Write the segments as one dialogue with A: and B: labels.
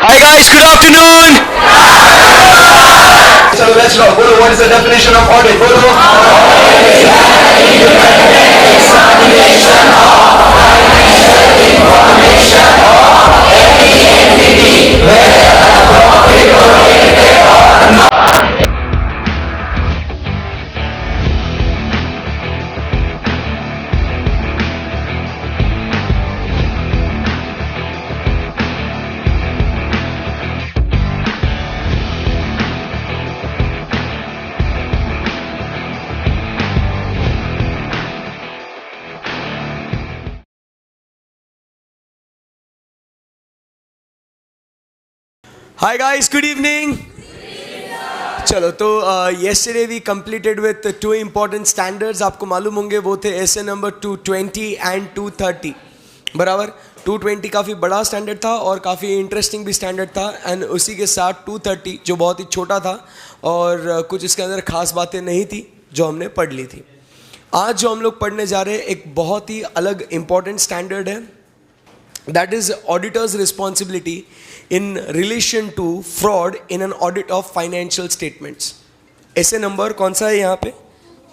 A: Hi guys, good afternoon.
B: So let's go. Guru, what is the definition of audit? Guru?
A: Hi guys, good evening. चलो तो yesterday we completed with two important standards. आपको मालूम होंगे वो थे essay number 220 and 230. बराबर 220 काफ़ी बड़ा स्टैंडर्ड था और काफ़ी इंटरेस्टिंग भी स्टैंडर्ड था, एंड उसी के साथ 230 जो बहुत ही छोटा था और कुछ इसके अंदर खास बातें नहीं थी जो हमने पढ़ ली थी. आज जो हम लोग पढ़ने जा रहे हैं एक बहुत ही अलग इंपॉर्टेंट स्टैंडर्ड है, that is auditors responsibility in relation to fraud in an audit of financial statements. ऐसे नंबर कौन सा है यहाँ पे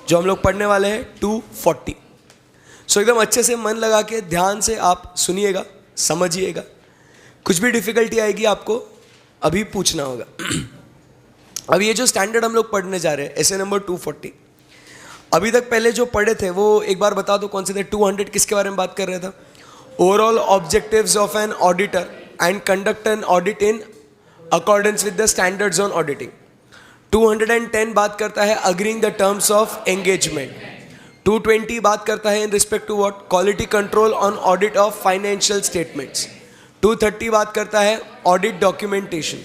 A: जो हम लोग पढ़ने वाले हैं? 240. सो एकदम अच्छे से मन लगा के ध्यान से आप सुनिएगा, समझिएगा. कुछ भी डिफिकल्टी आएगी आपको अभी पूछना होगा. अब ये जो स्टैंडर्ड हम लोग पढ़ने जा रहे हैं ऐसे नंबर 240, अभी तक पहले जो पढ़े थे वो एक बार बता दो कौन से थे. 200 किसके बारे में बात कर रहा था? Overall objectives of an auditor and conduct an audit in accordance with the standards on auditing. 210 बात करता है agreeing the terms of engagement. 220 बात करता है in respect to what? Quality control on audit of financial statements. 230 बात करता है audit documentation.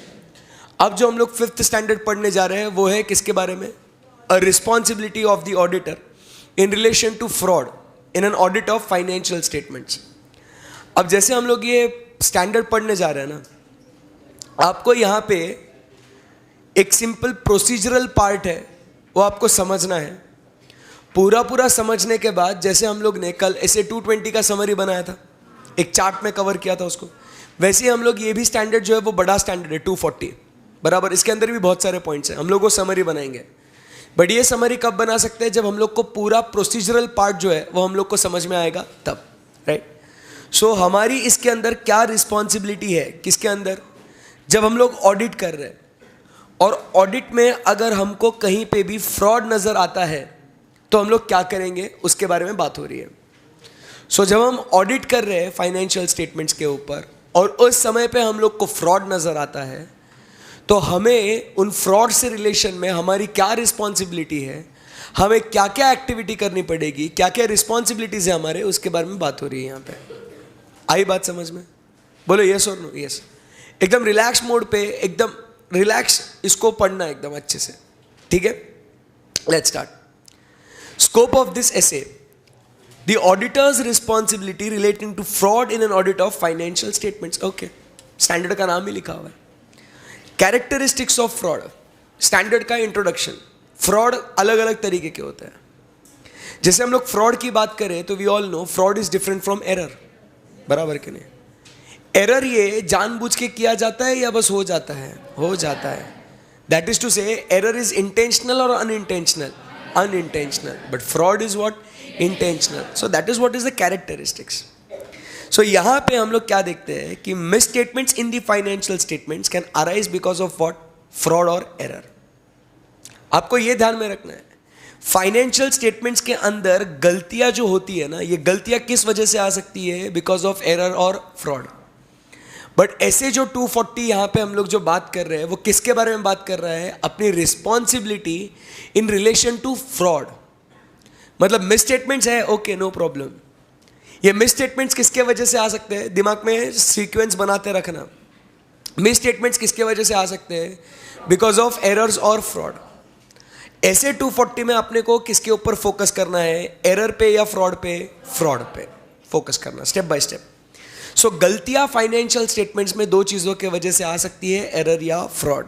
A: अब जो हम लोग 5th standard पढ़ने जा रहे हैं वो है किसके बारे में? A responsibility of the auditor in relation to fraud in an audit of financial statements. अब जैसे हम लोग ये स्टैंडर्ड पढ़ने जा रहे हैं ना, आपको यहाँ पे एक सिंपल प्रोसीजरल पार्ट है वो आपको समझना है. पूरा समझने के बाद जैसे हम लोग ने कल ऐसे 220 का समरी बनाया था, एक चार्ट में कवर किया था उसको, वैसे ही हम लोग ये भी स्टैंडर्ड जो है वो बड़ा स्टैंडर्ड है 240. बराबर इसके अंदर भी बहुत सारे पॉइंट्स हैं, हम लोग वो समरी बनाएंगे. बट ये समरी कब बना सकते हैं? जब हम लोग को पूरा प्रोसीजरल पार्ट जो है वो हम लोग को समझ में आएगा तब, राइट. सो हमारी इसके अंदर क्या रिस्पॉन्सिबिलिटी है? किसके अंदर? जब हम लोग ऑडिट कर रहे हैं और ऑडिट में अगर हमको कहीं पे भी फ्रॉड नज़र आता है तो हम लोग क्या करेंगे उसके बारे में बात हो रही है. सो जब हम ऑडिट कर रहे हैं फाइनेंशियल स्टेटमेंट्स के ऊपर और उस समय पे हम लोग को फ्रॉड नज़र आता है तो हमें उन फ्रॉड से रिलेशन में हमारी क्या रिस्पॉन्सिबिलिटी है, हमें क्या क्या एक्टिविटी करनी पड़ेगी, क्या क्या रिस्पॉन्सिबिलिटीज है हमारे, उसके बारे में बात हो रही है यहाँ पे. आई बात समझ में? बोलो यस और नो. यस. एकदम रिलैक्स मोड पे, एकदम रिलैक्स इसको पढ़ना है एकदम अच्छे से, ठीक है. Let's start. Scope of this SA, the auditor's responsibility relating to fraud in an audit of financial statements. Okay, standard का नाम ही लिखा हुआ है. कैरेक्टरिस्टिक्स ऑफ फ्रॉड, स्टैंडर्ड का इंट्रोडक्शन. फ्रॉड अलग अलग तरीके के होते हैं. जैसे हम लोग फ्रॉड की बात करें तो we all know fraud is different from error. बराबर कि नहीं? एरर ये जानबूझ के किया जाता है या बस हो जाता है? हो जाता है. That is to say error is intentional और unintentional. Unintentional. But fraud is what? Intentional. So that is what is the characteristics. So यहां पे हम लोग क्या देखते हैं कि misstatements in the financial statements can arise because of what? Fraud और एरर. आपको ये ध्यान में रखना है, फाइनेंशियल स्टेटमेंट्स के अंदर गलतियां जो होती है ना, ये गलतियां किस वजह से आ सकती है? बिकॉज ऑफ एरर और फ्रॉड. बट ऐसे जो 240 यहां पे हम लोग जो बात कर रहे हैं वो किसके बारे में बात कर रहा है? अपनी responsibility in relation to fraud. मतलब मिस स्टेटमेंट्स है, ओके नो प्रॉब्लम. ये मिस स्टेटमेंट्स किसके वजह से आ सकते हैं? दिमाग में सीक्वेंस बनाते रखना. मिस स्टेटमेंट्स किसके वजह से आ सकते हैं? बिकॉज ऑफ एरर्स और फ्रॉड. ऐसे 240 में अपने को किसके ऊपर फोकस करना है? एरर पे या फ्रॉड पे? फ्रॉड पे फोकस करना, स्टेप बाय स्टेप. सो गलतियां फाइनेंशियल स्टेटमेंट्स में दो चीजों की वजह से आ सकती है, एरर या fraud.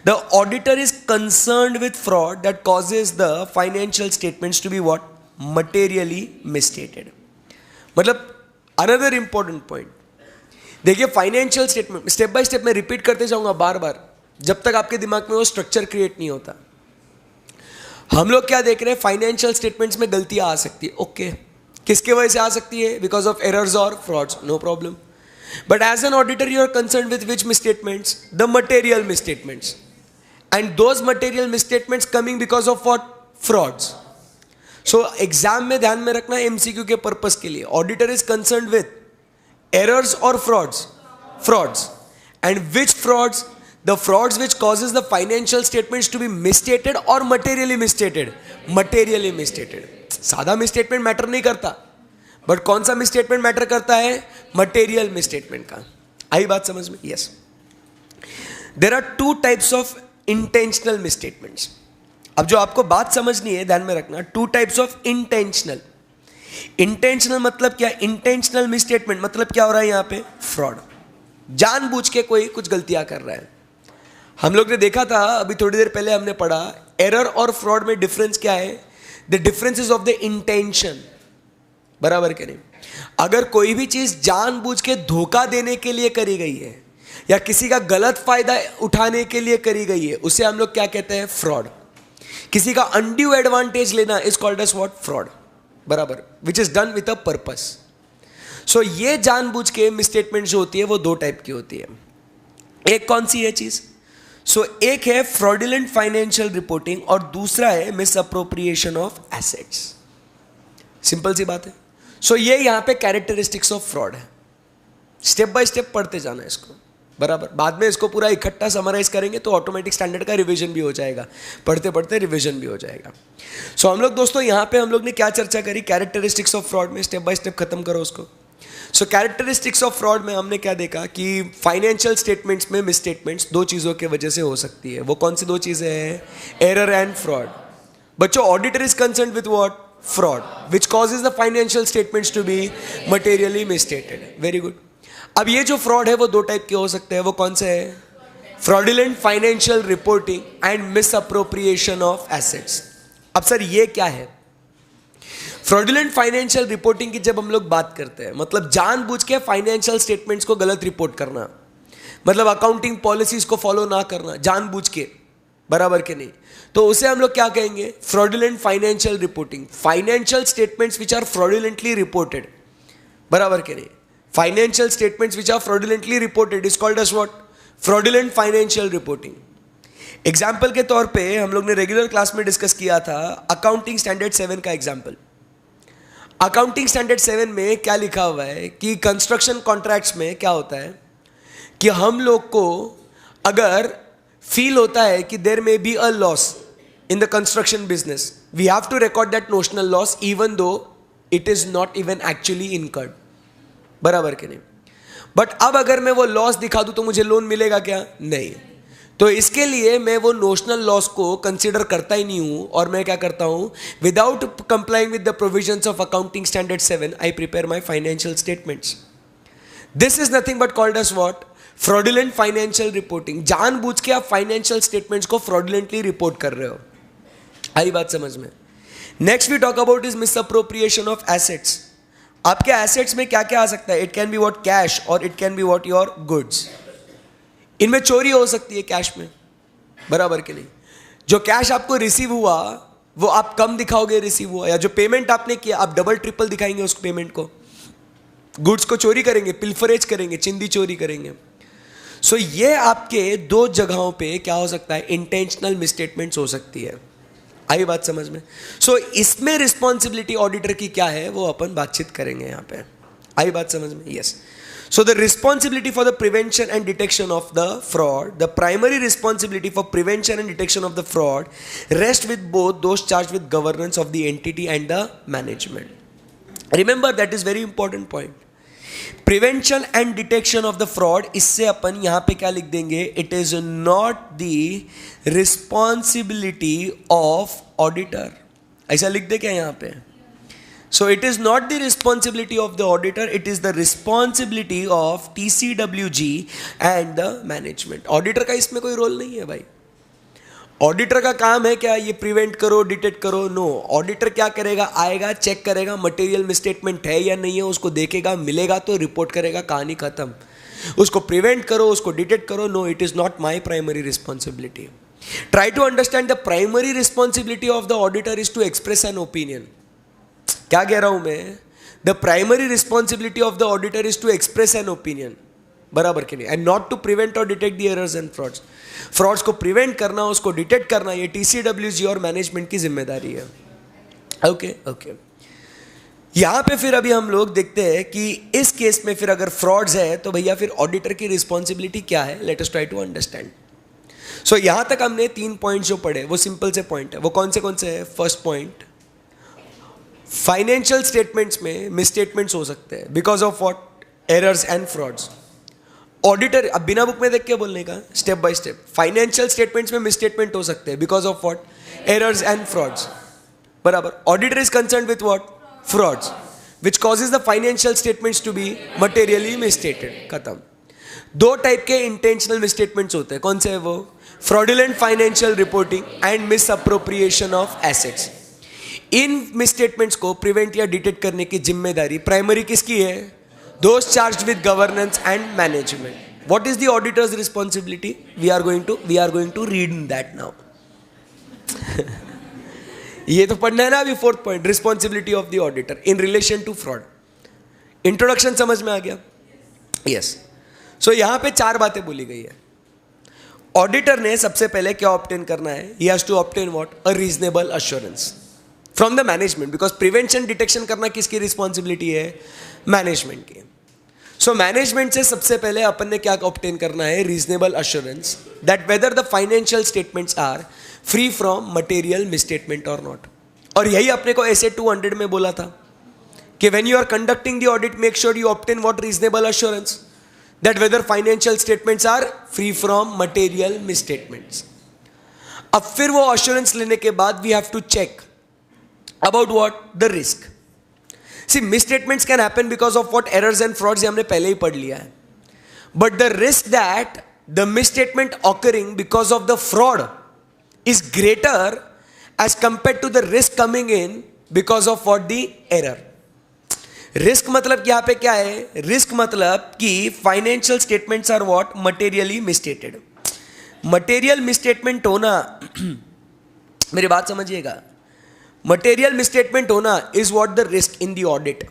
A: The auditor is concerned with fraud that causes the financial statements to be what? Materially misstated. मतलब अनदर इंपॉर्टेंट पॉइंट, देखिए financial statement step by step मैं रिपीट करते जाऊंगा बार बार जब तक आपके दिमाग में वो स्ट्रक्चर क्रिएट नहीं होता। हम लोग क्या देख रहे हैं, फाइनेंशियल स्टेटमेंट्स में गलतियां आ सकती है। ओके, किसके वजह से आ सकती है? बिकॉज ऑफ एरर्स और frauds, no problem. But as an auditor you are concern with which misstatements? The material misstatements, and those material misstatements coming because of what? Frauds. So exam में ध्यान में रखना एमसीक्यू के purpose के लिए, auditor is concern with errors or frauds and which frauds? The frauds which causes the financial statements to be misstated or materially misstated. सादा misstatement matter नहीं करता, बट कौन सा misstatement मैटर करता है? material misstatement का। आई बात समझ में? yes. There are two types of intentional misstatements. अब जो आपको बात समझनी है, ध्यान में रखना, two types of intentional मतलब क्या? इंटेंशनल मिसस्टेटमेंट मतलब क्या हो रहा है यहां पे? फ्रॉड। जानबूझ के कोई कुछ गलतियां कर रहा है। हम लोग ने देखा था अभी थोड़ी देर पहले हमने पढ़ा, एरर और फ्रॉड में डिफरेंस क्या है? The difference is of the intention, बराबर के नहीं? अगर कोई भी चीज जानबूझ के धोखा देने के लिए करी गई है या किसी का गलत फायदा उठाने के लिए करी गई है, उसे हम लोग क्या कहते हैं? फ्रॉड। किसी का अनड्यू एडवांटेज लेना is called as what? Fraud, बराबर, which is done with a purpose. So ये जानबूझ के मिसस्टेटमेंट जो होती है वो दो टाइप की होती है। एक कौन सी है चीज? सो एक है फ्रॉडुलेंट फाइनेंशियल रिपोर्टिंग और दूसरा है misappropriation of assets. Simple सी बात है। सो ये यहां पे कैरेक्टरिस्टिक्स ऑफ फ्रॉड है। स्टेप बाय स्टेप पढ़ते जाना है इसको, बराबर। बाद में इसको पूरा इकट्ठा समराइज करेंगे तो ऑटोमेटिक स्टैंडर्ड का रिवीजन भी हो जाएगा, पढ़ते पढ़ते रिवीजन भी हो जाएगा। सो हम लोग दोस्तों यहाँ पे हम लोग ने क्या चर्चा करी? कैरेक्टरिस्टिक्स ऑफ फ्रॉड में। स्टेप बाय स्टेप खत्म करो उसको। सो कैरेक्टरिस्टिक्स ऑफ फ्रॉड में हमने क्या देखा कि फाइनेंशियल स्टेटमेंट्स में मिसस्टेटमेंट्स दो चीज़ों की वजह से हो सकती है। वो कौन सी दो चीज़ें हैं? Error and fraud. बच्चों, auditor is concern with what? Fraud, which causes the financial statements to be materially misstated. Very good. अब ये जो फ्रॉड है वो दो टाइप के हो सकते हैं। वो कौन से है? Fraudulent financial reporting and miss appropriation of assets. अब सर ये क्या है? फ्रॉडुलेंट फाइनेंशियल रिपोर्टिंग की जब हम लोग बात करते हैं, मतलब जानबूझ के फाइनेंशियल स्टेटमेंट्स को गलत रिपोर्ट करना, मतलब अकाउंटिंग पॉलिसीज को फॉलो ना करना जानबूझ के, बराबर के नहीं? तो उसे हम लोग क्या कहेंगे? Fraudulent financial reporting. Financial statements which are fraudulently reported, बराबर के नहीं? Financial statements which are fraudulently reported is called as what? Fraudulent financial reporting. Example के तौर पे हम लोग ने रेगुलर क्लास में डिस्कस किया था अकाउंटिंग स्टैंडर्ड 7 का एग्जाम्पल। अकाउंटिंग स्टैंडर्ड 7 में क्या लिखा हुआ है कि कंस्ट्रक्शन कॉन्ट्रैक्ट्स में क्या होता है कि हम लोग को अगर फील होता है कि there may be a loss in the construction business, we have to record that notional loss even though it is not even actually incurred, बराबर के नहीं? बट अब अगर मैं वो लॉस दिखा दूं तो मुझे लोन मिलेगा क्या? नहीं। तो इसके लिए मैं वो नोशनल लॉस को कंसीडर करता ही नहीं हूं और मैं क्या करता हूं? Without complying with the provisions of accounting standard 7 I prepare my financial statements. This is nothing but called as what? Fraudulent financial reporting. जानबूझ के आप फाइनेंशियल स्टेटमेंट्स को फ्रॉडुलेंटली रिपोर्ट कर रहे हो। आई बात समझ में? Next we talk about is misappropriation of assets. आपके एसेट्स में क्या क्या आ सकता है? It can be what? Cash, और it can be what? Your goods. इनमें चोरी हो सकती है कैश में, बराबर के नहीं? जो कैश आपको रिसीव हुआ वो आप कम दिखाओगे रिसीव हुआ, या जो पेमेंट आपने किया आप डबल ट्रिपल दिखाएंगे उस पेमेंट को। गुड्स को चोरी करेंगे, पिल्फरेज करेंगे, चिंदी चोरी करेंगे। सो ये आपके दो जगहों पे क्या हो सकता है? इंटेंशनल मिसस्टेटमेंट्स हो सकती है। आई बात समझ में? सो इसमें रिस्पॉन्सिबिलिटी ऑडिटर की क्या है वो अपन बातचीत करेंगे यहाँ पे। आई बात समझ में? Yes. So the responsibility for the prevention and detection of the fraud, the primary responsibility for prevention and detection of the fraud rest with both those charge with governance of the entity and the management. Remember that is very important point. Prevention and detection of the fraud, इससे अपन यहां पे क्या लिख देंगे? It is not the responsibility of auditor. ऐसा लिख दे क्या यहां पे? सो it is not the responsibility of the auditor, it is the responsibility of TCWG and the management. Auditor का इसमें कोई रोल नहीं है भाई। ऑडिटर का काम है क्या? ये प्रिवेंट करो, डिटेक्ट करो? नो। ऑडिटर क्या करेगा? आएगा, चेक करेगा मटेरियल मिसस्टेटमेंट है या नहीं है, उसको देखेगा, मिलेगा तो रिपोर्ट करेगा, कहानी खत्म। उसको प्रिवेंट करो, उसको डिटेक्ट करो. No, it is not my primary responsibility. Try to understand the primary responsibility of the auditor is to express an opinion. क्या कह रहा हूं मैं? The primary responsibility of the auditor is to express an opinion. बराबर के नहीं? And not to prevent और detect the errors and frauds. Frauds को प्रिवेंट करना, उसको डिटेक्ट करना, ये TCWG और मैनेजमेंट की जिम्मेदारी है. Okay okay. यहां पे फिर अभी हम लोग देखते हैं कि इस केस में फिर अगर फ्रॉड्स है तो भैया फिर ऑडिटर की रिस्पॉन्सिबिलिटी क्या है. Let us try to understand. So यहां तक हमने 3 पॉइंट जो पढ़े वो सिंपल से पॉइंट है. वो कौन से है? फर्स्ट पॉइंट, फाइनेंशियल स्टेटमेंट्स में मिसस्टेटमेंट्स हो सकते हैं because of what? Errors and frauds. Auditor, अब बिना बुक में देख के बोलने का, step by step. Financial statements में मिसस्टेटमेंट हो सकते हैं because of what? Errors and frauds. बराबर. Auditor is concerned with what? Frauds, which causes the financial statements to be materially misstated. खत्म. 2 टाइप के इंटेंशनल मिसस्टेटमेंट्स होते हैं. कौन से है वो? Fraudulent financial reporting and misappropriation of assets. इन मिसस्टेटमेंट्स को प्रिवेंट या डिटेक्ट करने की जिम्मेदारी प्राइमरी किसकी है? Those charged with governance and management. What is the auditor's responsibility? We are going to read that now. ये तो पढ़ना है ना अभी. 4th point, responsibility of the auditor in relation to fraud. Introduction समझ में आ गया? यस. सो यहां पे 4 बातें बोली गई है. ऑडिटर ने सबसे पहले क्या ऑब्टेन करना है? He has to obtain what? A reasonable assurance from the management. Because prevention detection करना किसकी रिस्पॉन्सिबिलिटी है? मैनेजमेंट की. सो मैनेजमेंट से सबसे पहले अपन ने क्या ऑब्टेन करना है? Reasonable assurance that whether the financial statements are free from material misstatement और नॉट. और यही अपने को ऐसे 200 में बोला था कि when you are conducting the audit make sure you obtain what? Reasonable assurance that whether financial statements are free from material misstatements. अब फिर वो अश्योरेंस लेने के बाद we have to check about what? The risk. See, misstatements can happen because of what? Errors and frauds. हमने पहले ही पढ़ लिया है. But the risk that the misstatement occurring because of the fraud is greater as compared to the risk coming in because of what? The error. Risk मतलब यहां पे क्या है? रिस्क मतलब कि financial statements are what? Materially misstated. Material misstatement होना मेरी बात समझिएगा, मटेरियल मिसस्टेटमेंट होना is what? The risk in the audit.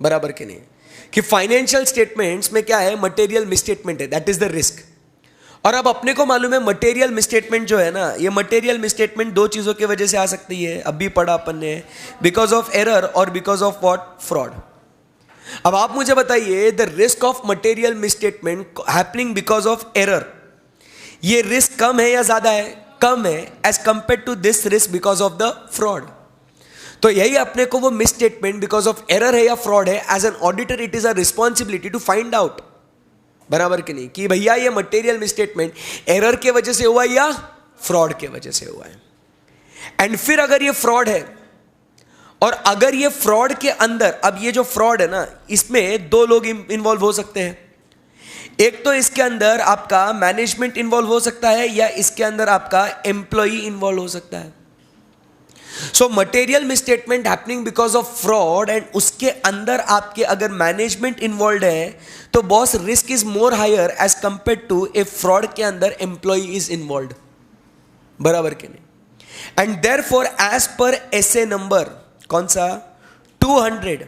A: बराबर के नहीं? कि फाइनेंशियल स्टेटमेंट्स में क्या है? मटेरियल मिसस्टेटमेंट है. That is the risk. और अब अपने को मालूम है मटेरियल मिसस्टेटमेंट जो है ना, ये मटेरियल मिसस्टेटमेंट 2 चीजों की वजह से आ सकती है. अब भी पढ़ा अपन ने, बिकॉज ऑफ एरर और बिकॉज ऑफ व्हाट? फ्रॉड. अब आप मुझे बताइए, the risk of material misstatement happening because of error, ये रिस्क कम है या ज्यादा है? कम है as compare to this risk because of the fraud. तो यही अपने को वो मिसस्टेटमेंट बिकॉज ऑफ एरर है या फ्रॉड है, as an auditor it is a responsibility to find out. बराबर कि नहीं? कि भैया ये मटेरियल मिसस्टेटमेंट एरर के वजह से हुआ या फ्रॉड के वजह से हुआ है. एंड फिर अगर ये फ्रॉड है, और अगर ये फ्रॉड के अंदर, अब ये जो फ्रॉड है ना, इसमें 2 लोग इन्वॉल्व हो सकते हैं. एक तो इसके अंदर आपका मैनेजमेंट इन्वॉल्व हो सकता है, या इसके अंदर आपका एम्प्लॉई इन्वॉल्व हो सकता है. So material misstatement happening because of fraud, and उसके अंदर आपके अगर मैनेजमेंट इन्वॉल्व है तो boss risk is more higher as compare to a fraud के अंदर एम्प्लॉई इज इन्वॉल्व. बराबर के नहीं? And therefore as per SA number कौन सा? 200,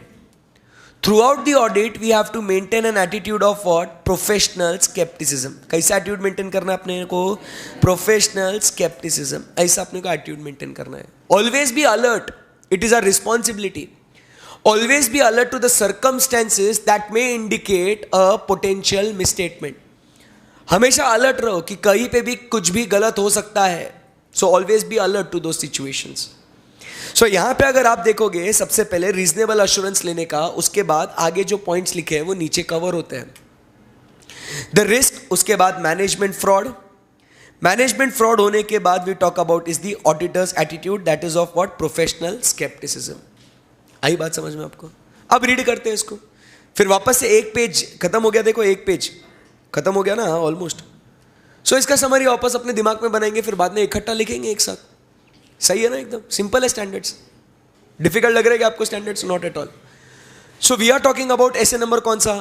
A: throughout the audit we have to maintain an attitude of what? Professional scepticism. कैसा attitude maintain करना है अपने को? Professional scepticism. ऐसा अपने को एटीट्यूड मेंटेन करना है. Always be alert, it is a responsibility. Always be alert to the circumstances that may indicate a potential misstatement. हमेशा अलर्ट रहो कि कहीं पे भी कुछ भी गलत हो सकता है. So always be alert to those situations. So यहां पे अगर आप देखोगे, सबसे पहले रीजनेबल अश्योरेंस लेने का, उसके बाद आगे जो पॉइंट्स लिखे हैं वो नीचे कवर होते हैं. द रिस्क, उसके बाद मैनेजमेंट फ्रॉड. मैनेजमेंट फ्रॉड होने के बाद we talk about is the auditor's attitude, that is of what? Professional scepticism. आई बात समझ में आपको? अब रीड करते हैं इसको. फिर वापस से एक पेज खत्म हो गया. देखो एक पेज खत्म हो गया ना ऑलमोस्ट. सो इसका समरी वापस अपने दिमाग में बनाएंगे, फिर बाद में इकट्ठा लिखेंगे एक साथ. सही है ना? एकदम सिंपल है. स्टैंडर्ड्स डिफिकल्ट लग रहा है कि आपको? Standards not at all. So we are talking about ऐसे नंबर कौन सा?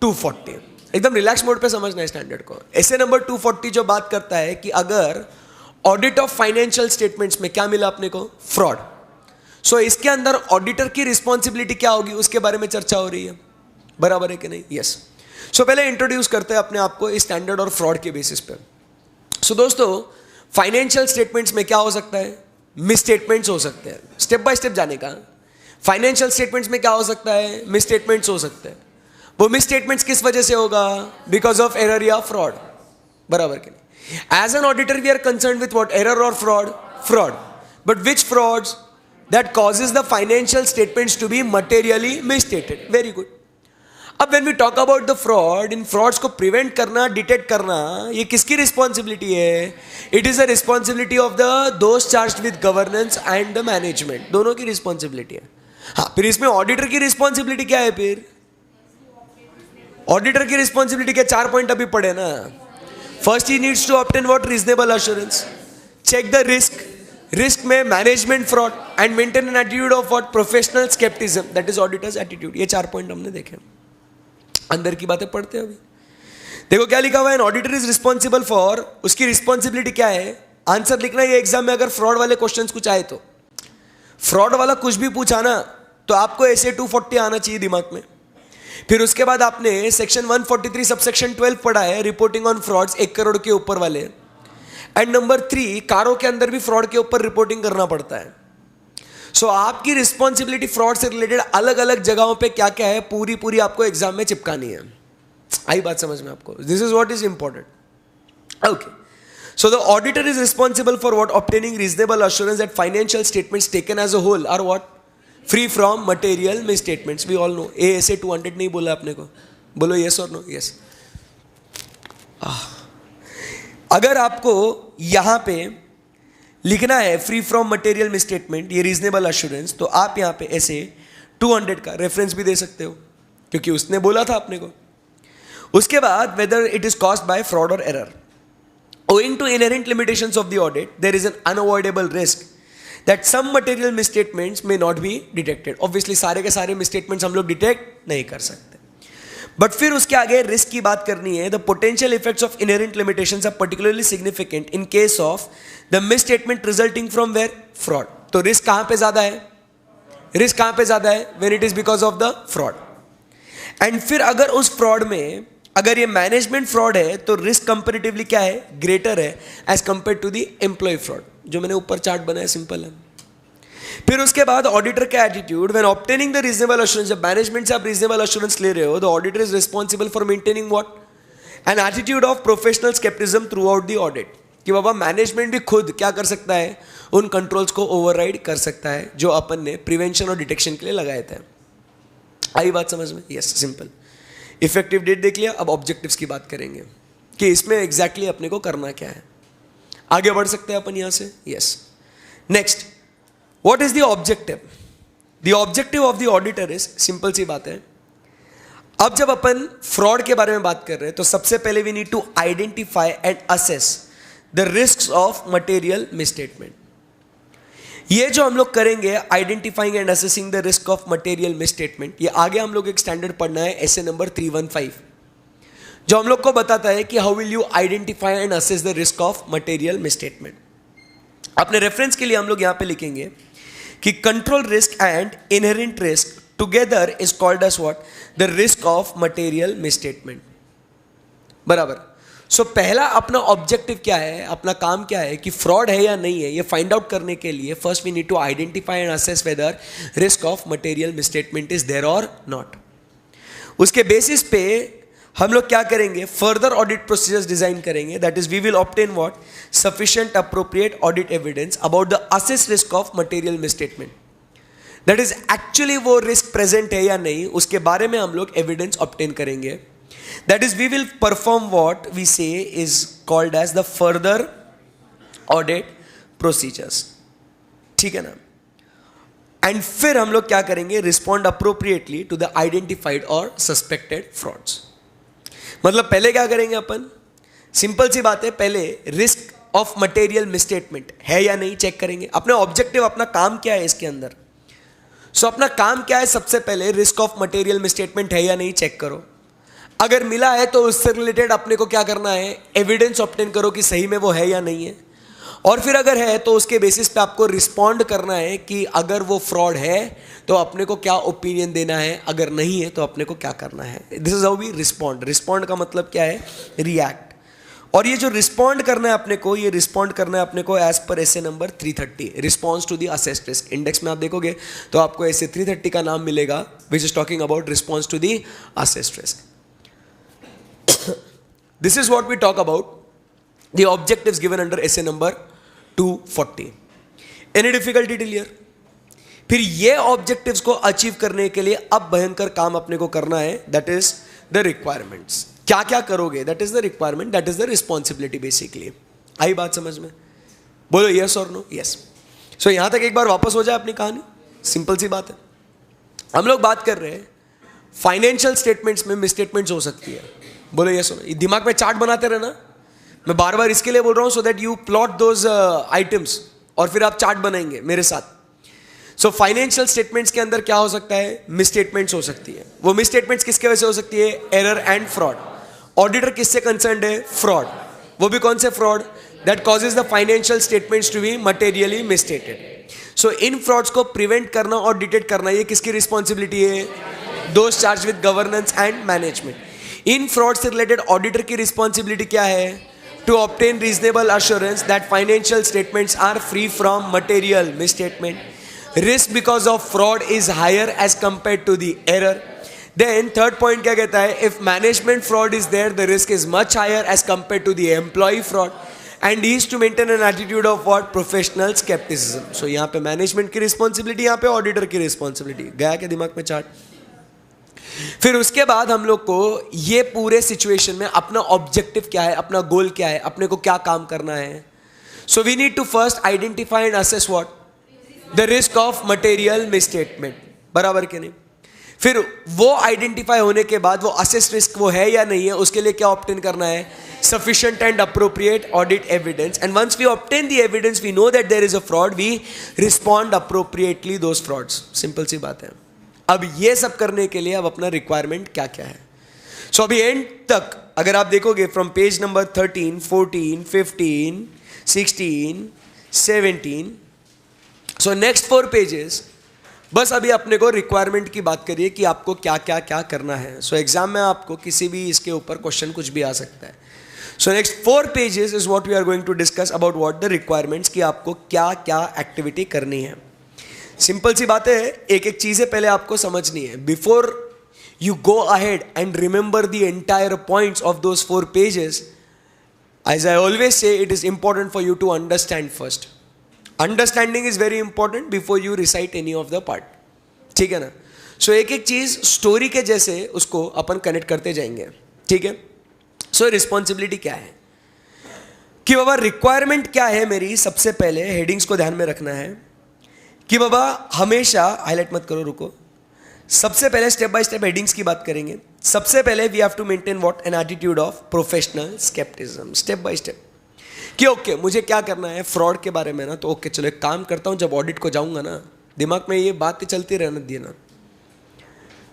A: 240. एकदम रिलैक्स मोड पे समझना है स्टैंडर्ड को। एसे नंबर 240 जो बात करता है कि अगर ऑडिट ऑफ फाइनेंशियल स्टेटमेंट्स में क्या मिला अपने को, फ्रॉड, सो इसके अंदर ऑडिटर की रिस्पॉन्सिबिलिटी क्या होगी उसके बारे में चर्चा हो रही है, बराबर है कि नहीं? यस। सो पहले इंट्रोड्यूस करते हैं अपने आप को इस स्टैंडर्ड और फ्रॉड के बेसिस पे। सो दोस्तों, फाइनेंशियल स्टेटमेंट्स में क्या हो सकता है, मिस स्टेटमेंट्स हो सकते हैं। स्टेप बाय स्टेप जाने का, फाइनेंशियल स्टेटमेंट्स में क्या हो सकता है, मिस स्टेटमेंट्स हो सकते हैं। वो मिस स्टेटमेंट्स किस वजह से होगा, बिकॉज ऑफ एरर या फ्रॉड, बराबर के नहीं? As an auditor we are concern with what, error और fraud? Fraud. But which frauds that causes the financial statements to be materially misstated. Very good. अब when we talk about the fraud, इन frauds को prevent करना, detect करना, ये किसकी responsibility है? It is a responsibility of the those charged with governance and the management, दोनों की रिस्पॉन्सिबिलिटी है। हाँ, फिर इसमें ऑडिटर की रिस्पॉन्सिबिलिटी क्या है? फिर ऑडिटर की रिस्पॉन्सिबिलिटी क्या? 4 पॉइंट अभी पढ़े ना। First, he needs to obtain what, reasonable assurance, check the risk, risk में management fraud, and maintain an attitude of what, professional scepticism, that is auditor's attitude. ये 4 पॉइंट हमने देखे, अंदर की बातें पढ़ते हैं अभी। देखो क्या लिखा हुआ है, ऑडिटर इज रिस्पॉन्सिबल फॉर, उसकी रिस्पॉन्सिबिलिटी क्या है? आंसर लिखना है। ये एग्जाम में अगर फ्रॉड वाले क्वेश्चंस कुछ आए तो, फ्रॉड वाला कुछ भी पूछा ना तो आपको ऐसे 240 आना चाहिए दिमाग में। फिर उसके बाद आपने सेक्शन 143 सबसेक्शन 12 पढ़ा है, रिपोर्टिंग ऑन फ्रॉड्स, 1 करोड़ के ऊपर वाले। एंड नंबर 3, कारों के अंदर भी फ्रॉड के ऊपर रिपोर्टिंग करना पड़ता है। सो आपकी रिस्पॉन्सिबिलिटी फ्रॉड से रिलेटेड अलग अलग जगहों पे क्या क्या है, पूरी पूरी आपको एग्जाम में चिपकानी है। आई बात समझ में आपको? This is what is important. Okay, so the auditor is responsible for what, obtaining reasonable assurance that financial statements taken as a whole are what, free from material misstatements. We all know. ASA 200 नहीं बोला अपने को, बोलो yes और no? Yes. अगर आपको यहां पे लिखना है फ्री फ्रॉम मटेरियल मिसस्टेटमेंट, ये रीजनेबल अश्योरेंस, तो आप यहां पे ऐसे 200 का रेफरेंस भी दे सकते हो, क्योंकि उसने बोला था अपने को। उसके बाद, weather it is caused by fraud और error, owing to inherent limitations of the audit, there is an unavoidable risk that some material misstatements may not be detected. Obviously सारे के सारे misstatements हम लोग डिटेक्ट नहीं कर सकते, बट फिर उसके आगे रिस्क की बात करनी है। The potential effects of inherent limitations are particularly significant in case of the misstatement resulting from where, fraud. तो रिस्क कहां पे ज्यादा है? रिस्क कहां पे ज्यादा है? When it is because of the fraud. And फिर अगर उस फ्रॉड में अगर ये मैनेजमेंट फ्रॉड है तो रिस्क कंपेरेटिवली क्या है, ग्रेटर है as compare to the employee fraud, जो मैंने ऊपर चार्ट बनाया, सिंपल है। फिर उसके बाद ऑडिटर का attitude, when obtaining the reasonable assurance, जब मैनेजमेंट से आप रीजनेबल अश्योरेंस ले रहे हो, the auditor is responsible for maintaining what, an attitude of professional scepticism throughout the audit, कि बाबा मैनेजमेंट भी खुद क्या कर सकता है, उन कंट्रोल्स को ओवरराइड कर सकता है जो अपन ने प्रिवेंशन और डिटेक्शन के लिए लगाए थे। आई बात समझ में? Yes, simple. इफेक्टिव डेट देख लिया, अब ऑब्जेक्टिव्स की बात करेंगे कि इसमें एग्जैक्टली अपने को करना क्या है। आगे बढ़ सकते हैं अपन यहां से? Yes. Next, what is the objective? The objective of the auditor is, simple सी बात है, अब जब अपन फ्रॉड के बारे में बात कर रहे हैं तो सबसे पहले we need to identify and assess the risk of material misstatement. ये जो हम लोग करेंगे, identifying and assessing the risk of material misstatement, ये आगे हम लोग एक स्टैंडर्ड पढ़ना है, एसे नंबर 315, जो हम लोग को बताता है कि how will you identify and assess the risk of material misstatement. अपने रेफरेंस के लिए हम लोग यहां पे लिखेंगे कि control risk and inherent risk together is called as what, the risk of material misstatement, बराबर। सो पहला अपना ऑब्जेक्टिव क्या है, अपना काम क्या है कि फ्रॉड है या नहीं है, ये फाइंड आउट करने के लिए first we need to identify and assess whether risk of material misstatement is there और नॉट। उसके बेसिस पे हम लोग क्या करेंगे, फर्दर ऑडिट प्रोसीजर्स डिजाइन करेंगे, that is we will obtain what, sufficient appropriate audit evidence about the assess risk of material misstatement, that is actually वो risk present है या नहीं, उसके बारे में हम लोग एविडेंस ऑब्टेन करेंगे। That is, we will perform what we say is called as the further audit procedures, ठीक है ना। एंड फिर हम लोग क्या करेंगे, respond appropriately to the identified और सस्पेक्टेड फ्रॉड्स। मतलब पहले क्या करेंगे अपन, सिंपल सी बात है, पहले रिस्क ऑफ मटेरियल मिसस्टेटमेंट है या नहीं चेक करेंगे। अपना ऑब्जेक्टिव, अपना काम क्या है इसके अंदर, सो अपना काम क्या है, सबसे पहले रिस्क ऑफ मटेरियल मिसस्टेटमेंट है या नहीं चेक करो। अगर मिला है तो उससे रिलेटेड अपने को क्या करना है, एविडेंस ऑब्टेन करो कि सही में वो है या नहीं है, और फिर अगर है तो उसके बेसिस पे आपको रिस्पॉन्ड करना है कि अगर वो फ्रॉड है तो अपने को क्या ओपिनियन देना है, अगर नहीं है तो अपने को क्या करना है. This is how we respond. Respond का मतलब क्या है, रिएक्ट. और ये जो रिस्पॉन्ड करना है अपने को, ये रिस्पॉन्ड करना है अपने को as per SA number 330, response to the assessed risk. Index में आप देखोगे तो आपको ऐसे 330 का नाम मिलेगा, which is talking about response to the assessed risk. This is what we talk about, the objectives given under essay number 240. Any difficulty till here? फिर ये ऑब्जेक्टिव्स को अचीव करने के लिए अब भयंकर काम अपने को करना है, दैट इज द रिक्वायरमेंट्स. क्या क्या करोगे, that is the requirement, that is the responsibility. Basically I बात समझ में? बोलो यस और नो. यस. सो यहां तक एक बार वापस हो जाए अपनी कहानी. सिंपल सी बात है. हम लोग बात कर रहे हैं फाइनेंशियल स्टेटमेंट्स में मिसस्टेटमेंट्स हो सकती है. बोलो यस और नो. दिमाग में चार्ट बनाते रहना. मैं बार बार इसके लिए बोल रहा हूं so that you plot those items, और फिर आप चार्ट बनाएंगे मेरे साथ. सो फाइनेंशियल स्टेटमेंट्स के अंदर क्या हो सकता है, मिसस्टेटमेंट्स हो सकती है. वो मिसस्टेटमेंट्स किसके वजह से हो सकती है, एरर एंड फ्रॉड. ऑडिटर किससे कंसर्न्ड है, फ्रॉड. वो भी कौन से fraud, that causes the financial statements to be materially misstated. So इन फ्रॉड्स को प्रिवेंट करना और डिटेक्ट करना ये किसकी रिस्पॉन्सिबिलिटी है, those charge with governance and management. इन फ्रॉड से रिलेटेड ऑडिटर की रिस्पॉन्सिबिलिटी क्या है, to obtain reasonable assurance that financial statements are free from material misstatement. Risk because of fraud is higher as compare to the error. Then third point क्या कहता है, if management fraud is there the risk is much higher as compare to the employee fraud and is to maintain an attitude of what, professional scepticism. So यहाँ पे management की responsibility, यहाँ पे auditor की responsibility. गया क्या दिमाग में चार्ट? फिर उसके बाद हम लोग को ये पूरे सिचुएशन में अपना ऑब्जेक्टिव क्या है, अपना गोल क्या है, अपने को क्या काम करना है. So we need to first identify and assess what, the risk of material misstatement. बराबर के नहीं? फिर वो आइडेंटिफाई होने के बाद वो असेस रिस्क वो है या नहीं है, उसके लिए क्या ऑब्टेन करना है, sufficient and appropriate audit evidence. And once we obtain the evidence, we know that there is a fraud, we respond appropriately those frauds. Simple सी बात है. अब ये सब करने के लिए अब अपना रिक्वायरमेंट क्या क्या है. सो अभी एंड तक अगर आप देखोगे from page number 13, 14, 15, 16, 17, so next 4 pages बस अभी अपने को रिक्वायरमेंट की बात करिए कि आपको क्या क्या क्या करना है. सो एग्जाम में आपको किसी भी इसके ऊपर क्वेश्चन कुछ भी आ सकता है. So next 4 pages is what we are going to discuss about what the requirements, कि आपको क्या क्या एक्टिविटी करनी है. सिंपल सी बात है, एक एक चीजें पहले आपको समझनी है before you go ahead and remember the entire points of those 4 pages. As I always say, it is important for you to understand first. Understanding is very important before you recite any of the part. ठीक है ना? सो एक एक चीज story के जैसे उसको अपन connect करते जाएंगे. ठीक है? सो रिस्पॉन्सिबिलिटी क्या है कि बाबा रिक्वायरमेंट क्या है मेरी. सबसे पहले हेडिंग्स को ध्यान में रखना है कि बाबा हमेशा, हाईलाइट मत करो, रुको. सबसे पहले स्टेप बाय स्टेप हेडिंग्स की बात करेंगे. सबसे पहले we have to maintain what, an attitude of professional scepticism. Step by step कि ओके मुझे क्या करना है फ्रॉड के बारे में ना, तो ओके चलो एक काम करता हूं, जब ऑडिट को जाऊंगा ना, दिमाग में ये बातें चलती रहने दिए ना,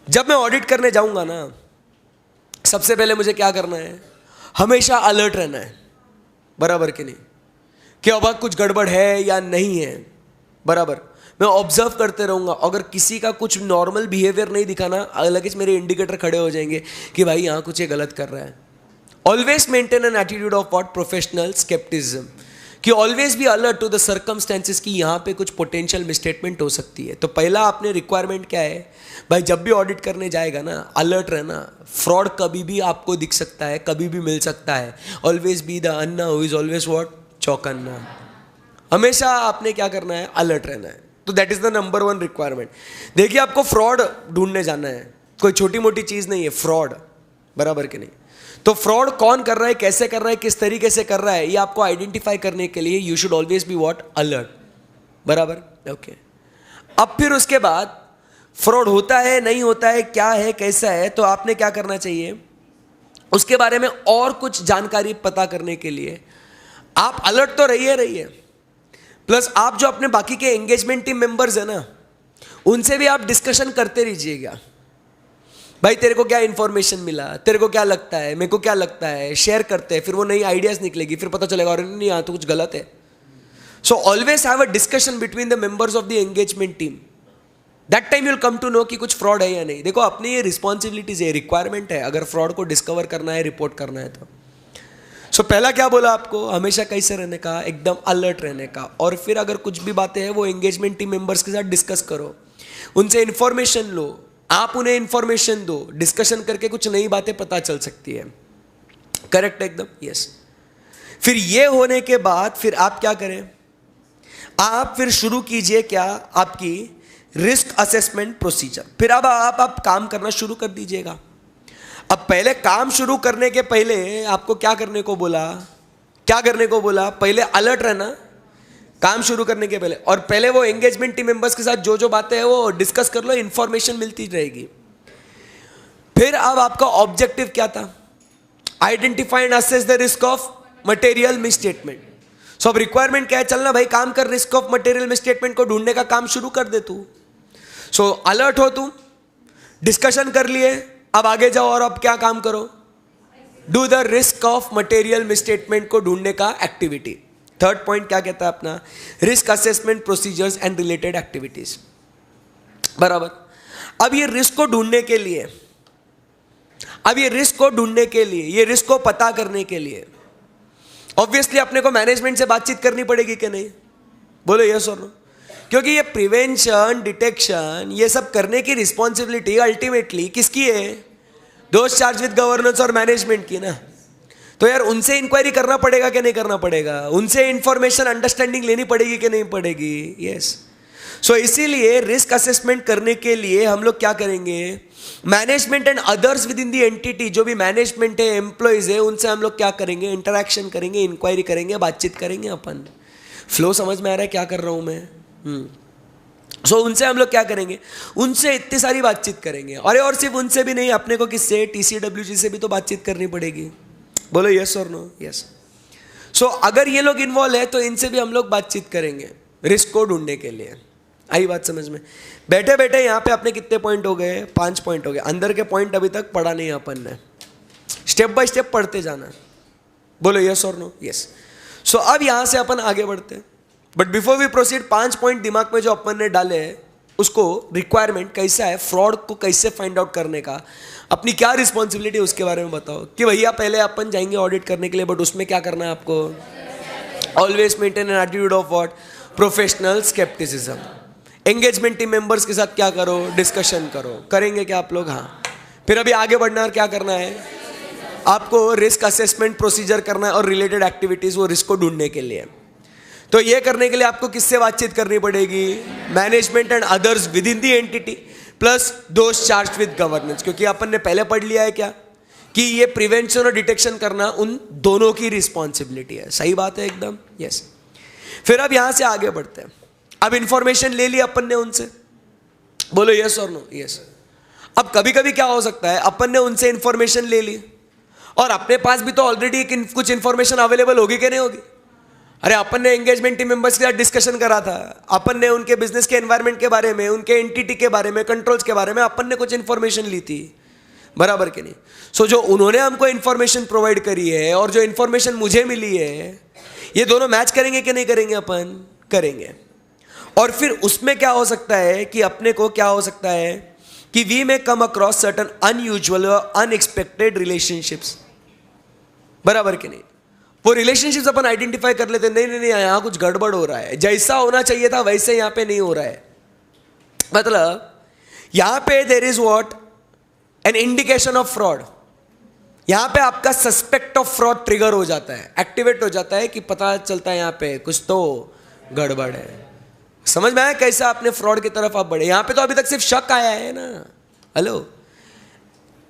A: जब मैं ऑडिट करने जाऊंगा ना, सबसे पहले मुझे क्या करना है, हमेशा अलर्ट रहना है. बराबर कि नहीं? कि अब कुछ गड़बड़ है या नहीं है. बराबर मैं ऑब्जर्व करते रहूंगा. अगर किसी का कुछ नॉर्मल बिहेवियर नहीं दिखाना, अलग मेरे इंडिकेटर खड़े हो जाएंगे कि भाई यहाँ कुछ ये गलत कर रहा है. Always maintain an attitude of what, professional scepticism. कि always be alert to the circumstances कि यहाँ पे कुछ पोटेंशियल मिसस्टेटमेंट हो सकती है. तो पहला आपने रिक्वायरमेंट क्या है भाई, जब भी ऑडिट करने जाएगा ना, अलर्ट रहना. फ्रॉड कभी भी आपको दिख सकता है, कभी भी मिल सकता है. Always be the Anna who is always what, चौकन्ना. हमेशा आपने क्या करना है, अलर्ट रहना है. तो that is the number 1 requirement. देखिए आपको फ्रॉड ढूंढने जाना है, कोई छोटी मोटी चीज नहीं है फ्रॉड. बराबर कि नहीं? तो फ्रॉड कौन कर रहा है, कैसे कर रहा है, किस तरीके से कर रहा है, ये आपको आइडेंटिफाई करने के लिए you should always be what, alert. बराबर? ओके. अब फिर उसके बाद फ्रॉड होता है नहीं होता है, क्या है कैसा है, तो आपने क्या करना चाहिए, उसके बारे में और कुछ जानकारी पता करने के लिए आप अलर्ट तो रहिए. प्लस आप जो अपने बाकी के एंगेजमेंट टीम मेंबर्स है ना, उनसे भी आप डिस्कशन करते रहिएगा भाई तेरे को क्या इंफॉर्मेशन मिला, तेरे को क्या लगता है, मेरे को क्या लगता है, शेयर करते हैं, फिर वो नई आइडियाज निकलेगी, फिर पता चलेगा और नहीं यहाँ तो कुछ गलत है. So always have a discussion between the members of the engagement team. That time you'll come to know कि कुछ फ्रॉड है या नहीं. देखो अपनी ये रिस्पॉन्सिबिलिटीज है, रिक्वायरमेंट है, अगर फ्रॉड को डिस्कवर करना है, रिपोर्ट करना है तो. सो पहला क्या बोला आपको, हमेशा कैसे रहने का, एकदम अलर्ट रहने का. और फिर अगर कुछ भी बातें हैं वो एंगेजमेंट टीम मेंबर्स के साथ डिस्कस करो, उनसे इंफॉर्मेशन लो, आप उन्हें इंफॉर्मेशन दो, डिस्कशन करके कुछ नई बातें पता चल सकती है. करेक्ट है एकदम, यस. फिर ये होने के बाद फिर आप क्या करें, आप फिर शुरू कीजिए क्या, आपकी रिस्क असेसमेंट प्रोसीजर. फिर अब आप काम करना शुरू कर दीजिएगा. अब पहले काम शुरू करने के पहले आपको क्या करने को बोला, क्या करने को बोला, पहले अलर्ट रहना काम शुरू करने के पहले. और पहले वो एंगेजमेंट टीम मेंबर्स के साथ जो जो बातें हैं वो डिस्कस कर लो, इंफॉर्मेशन मिलती रहेगी. फिर अब आपका ऑब्जेक्टिव क्या था, identify and assess the risk of material misstatement. So अब रिक्वायरमेंट क्या है, चलना भाई काम कर, रिस्क ऑफ मटेरियल मिसस्टेटमेंट को ढूंढने का काम शुरू कर दे तू. सो अलर्ट हो तुम, डिस्कशन कर लिए, अब आगे जाओ और अब क्या काम करो, do the risk of material misstatement को ढूंढने का एक्टिविटी. थर्ड पॉइंट क्या कहता है अपना, risk assessment procedures and related activities. बराबर. अब ये रिस्क को ढूंढने के लिए, अब ये रिस्क को ढूंढने के लिए, ये रिस्क को पता करने के लिए ऑब्वियसली अपने को मैनेजमेंट से बातचीत करनी पड़ेगी कि नहीं, बोलो यस और नो. क्योंकि ये प्रिवेंशन, डिटेक्शन, ये सब करने की रिस्पॉन्सिबिलिटी अल्टीमेटली किसकी है, दोज चार्ज विद गवर्नेंस और मैनेजमेंट की ना. तो यार उनसे इंक्वायरी करना पड़ेगा कि नहीं करना पड़ेगा, उनसे इंफॉर्मेशन अंडरस्टैंडिंग लेनी पड़ेगी कि नहीं पड़ेगी. यस. सो इसीलिए रिस्क असेसमेंट करने के लिए हम लोग क्या करेंगे, management and others with in the entity, जो भी मैनेजमेंट है, एम्प्लॉयज है, उनसे हम लोग क्या करेंगे, इंटरैक्शन करेंगे, इंक्वायरी करेंगे, बातचीत करेंगे. अपन फ्लो समझ में आ रहा है क्या कर रहा हूं मैं. सो उनसे हम लोग क्या करेंगे, उनसे इतनी सारी बातचीत करेंगे. अरे और सिर्फ उनसे भी नहीं, अपने को किससे, TCWG से भी तो बातचीत करनी पड़ेगी. बोलो यस और नो. यस. सो अगर ये लोग इन्वॉल्व है तो इनसे भी हम लोग बातचीत करेंगे रिस्क को ढूंढने के लिए. आई बात समझ में. बैठे बैठे यहाँ पे अपने कितने पॉइंट हो गए, 5 पॉइंट हो गए. अंदर के पॉइंट अभी तक पढ़ा नहीं अपन ने, स्टेप बाय स्टेप पढ़ते जाना. बोलो यस और नो. यस. सो अब यहाँ से अपन आगे बढ़ते हैं. But before we proceed, 5 point दिमाग में जो अपन ने डाले हैं, उसको रिक्वायरमेंट कैसा है, फ्रॉड को कैसे फाइंड आउट करने का, अपनी क्या रिस्पॉन्सिबिलिटी उसके बारे में बताओ. कि भैया पहले अपन जाएंगे ऑडिट करने के लिए, बट उसमें क्या करना है आपको, always maintain an attitude of what, professional scepticism. Engagement team members के साथ क्या करो, डिस्कशन करो. करेंगे क्या आप लोग, हाँ. फिर अभी आगे बढ़ना है, क्या करना है आपको, रिस्क असेसमेंट प्रोसीजर करना है और रिलेटेड एक्टिविटीज, वो रिस्क को ढूंढने के लिए. तो ये करने के लिए आपको किससे बातचीत करनी पड़ेगी, management and others with in the entity plus those charged with governance. क्योंकि अपन ने पहले पढ़ लिया है क्या, कि ये प्रिवेंशन और डिटेक्शन करना उन दोनों की रिस्पॉन्सिबिलिटी है. सही बात है एकदम. यस. फिर अब यहां से आगे बढ़ते हैं. अब इंफॉर्मेशन ले ली अपन ने उनसे, बोलो यस और नो. यस. अब कभी कभी क्या हो सकता है, अपन ने उनसे इंफॉर्मेशन ले ली और अपने पास भी तो ऑलरेडी कुछ इंफॉर्मेशन अवेलेबल होगी कि नहीं होगी. अरे अपन ने एंगेजमेंट टीम मेंबर्स के साथ डिस्कशन करा था, अपन ने उनके बिजनेस के एनवायरनमेंट के बारे में, उनके एंटिटी के बारे में, कंट्रोल्स के बारे में अपन ने कुछ इंफॉर्मेशन ली थी. बराबर कि नहीं. सो जो उन्होंने हमको इंफॉर्मेशन प्रोवाइड करी है और जो इंफॉर्मेशन मुझे मिली है, ये दोनों मैच करेंगे कि नहीं करेंगे, अपन करेंगे. और फिर उसमें क्या हो सकता है कि अपने को क्या हो सकता है कि we may come across certain unusual और अनएक्सपेक्टेड रिलेशनशिप्स. बराबर कि नहीं. वो रिलेशनशिप्स अपन आइडेंटिफाई कर लेते, नहीं नहीं नहीं यहाँ कुछ गड़बड़ हो रहा है, जैसा होना चाहिए था वैसे यहाँ पे नहीं हो रहा है. मतलब यहाँ पे there is what, an indication of fraud. यहाँ पे आपका सस्पेक्ट ऑफ फ्रॉड ट्रिगर हो जाता है, एक्टिवेट हो जाता है, कि पता चलता है यहाँ पे कुछ तो गड़बड़ है. समझ में आया कैसा आपने फ्रॉड की तरफ आप बढ़े. यहाँ पे तो अभी तक सिर्फ शक आया है ना. हेलो.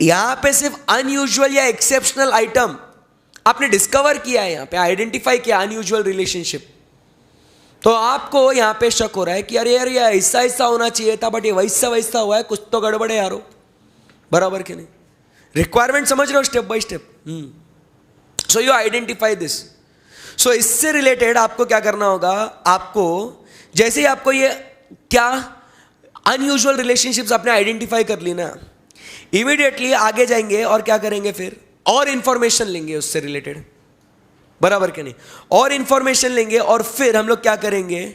A: यहाँ पे सिर्फ अनयूजुअल या एक्सेप्शनल आइटम आपने डिस्कवर किया है, यहाँ पे आइडेंटिफाई किया अनयूजुअल रिलेशनशिप. तो आपको यहाँ पे शक हो रहा है कि अरे यार ये ऐसा ऐसा होना चाहिए था, बट ये वैसा वैसा हुआ है, कुछ तो गड़बड़ है यारो. बराबर कि नहीं. रिक्वायरमेंट समझ रहे हो step by step. So you identify this. So इससे रिलेटेड आपको क्या करना होगा, आपको जैसे ही आपको ये क्या अनयूजुअल रिलेशनशिप्स आपने आइडेंटिफाई कर ली ना, इमीडिएटली आगे जाएंगे और क्या करेंगे, फिर और इंफॉर्मेशन लेंगे उससे रिलेटेड, बराबर के नहीं, और इंफॉर्मेशन लेंगे और फिर हम लोग क्या करेंगे,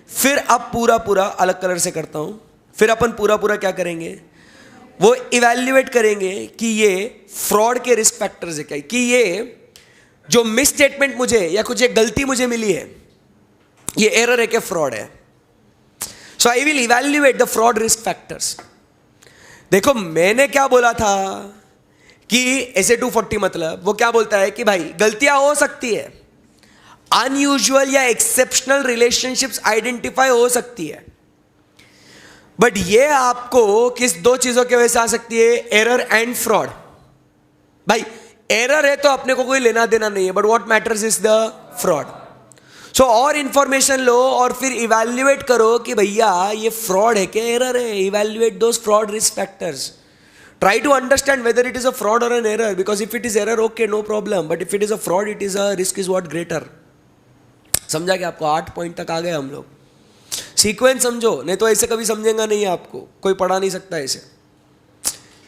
A: फिर अब पूरा अलग कलर से करता हूं, फिर अपन पूरा क्या करेंगे, वो इवैल्यूएट करेंगे कि ये फ्रॉड के रिस्क फैक्टर्स है क्या, कि ये जो मिस स्टेटमेंट मुझे या कुछ एक गलती मुझे मिली है, ये एरर है क्या, फ्रॉड है. So I will evaluate the fraud risk factors. देखो मैंने क्या बोला था कि ऐसे 240 मतलब वो क्या बोलता है कि भाई गलतियां हो सकती है, अनयूजुअल या एक्सेप्शनल रिलेशनशिप्स आइडेंटिफाई हो सकती है, बट ये आपको किस दो चीजों की वजह से आ सकती है, एरर एंड फ्रॉड. भाई एरर है तो अपने को कोई लेना देना नहीं है, but what matters is the fraud. So और इंफॉर्मेशन लो और फिर इवैल्यूएट करो कि भैया ये फ्रॉड है क्या, एरर है. Evaluate those fraud risk factors. Try to understand whether it is a fraud or an error, because if it is error, okay, no problem, but if it is a fraud, it is a risk is what greater. समझा कि आपको 8 point तक आ गए हम लोग. Sequence समझो, नहीं तो ऐसे कभी समझेगा नहीं, आपको कोई पढ़ा नहीं सकता ऐसे.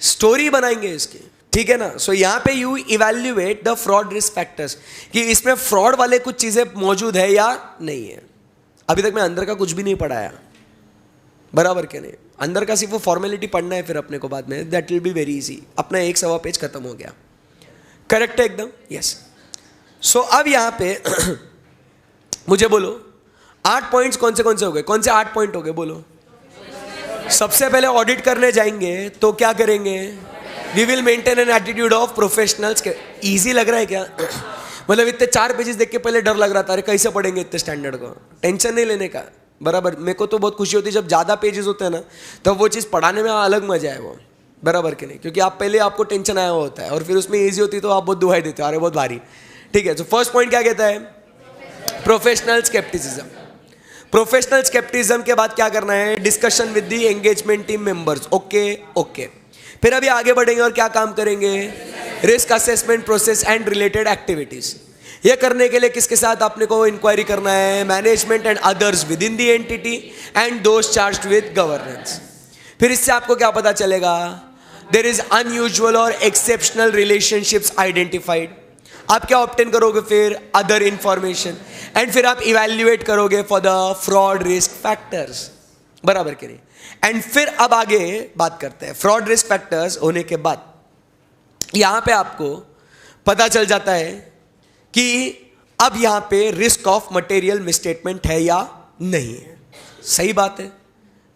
A: स्टोरी बनाएंगे इसकी, ठीक है ना. सो यहाँ पे you evaluate the fraud risk factors कि इसमें फ्रॉड वाले कुछ चीजें मौजूद है या नहीं है. अभी तक मैं अंदर का कुछ भी नहीं पढ़ाया, बराबर क्या नहीं. अंदर का सिर्फ वो फॉर्मेलिटी पढ़ना है फिर अपने को बाद में, that will be very easy. अपना 1 पेज खत्म हो गया. करेक्ट है एकदम, यस. सो अब यहां पे मुझे बोलो 8 पॉइंट्स कौन से हो गए, कौन से 8 पॉइंट हो गए बोलो. सबसे पहले ऑडिट करने जाएंगे तो क्या करेंगे, we will maintain an attitude of professionals. Easy लग रहा है क्या, मतलब इतने 4 पेजेस देख के पहले डर लग रहा था, अरे कैसे पढ़ेंगे इतने स्टैंडर्ड को. टेंशन नहीं लेने का, बराबर. मेरे को तो बहुत खुशी होती है जब ज़्यादा पेजेस होते हैं ना, तो वो चीज़ पढ़ाने में अलग मजा है वो, बराबर के नहीं. क्योंकि आप पहले आपको टेंशन आया हुआ होता है और फिर उसमें इजी होती है तो आप बहुत दुहाई देते हो, अरे बहुत भारी. ठीक है, तो फर्स्ट पॉइंट क्या कहता है, प्रोफेशनल स्केप्टिसिज्म. प्रोफेशनल स्केप्टिसिज्म के बाद क्या करना है, discussion with the engagement team members. Okay. फिर अभी आगे बढ़ेंगे और क्या काम करेंगे, risk assessment process and related activities. ये करने के लिए किसके साथ आपने को इंक्वायरी करना है, management and others with in the entity and those charged with governance. फिर इससे आपको क्या पता चलेगा, देयर इज अनयूजुअल और एक्सेप्शनल रिलेशनशिप्स आइडेंटिफाइड. आप क्या ऑब्टेन करोगे, फिर अदर इंफॉर्मेशन, एंड फिर आप इवैल्यूएट करोगे for the fraud risk factors, बराबर के नहीं. एंड फिर अब आगे बात करते हैं फ्रॉड रिस्क फैक्टर्स होने के बाद. यहां पे आपको पता चल जाता है कि अब यहां पे रिस्क ऑफ मटेरियल मिसस्टेटमेंट है या नहीं है. सही बात है,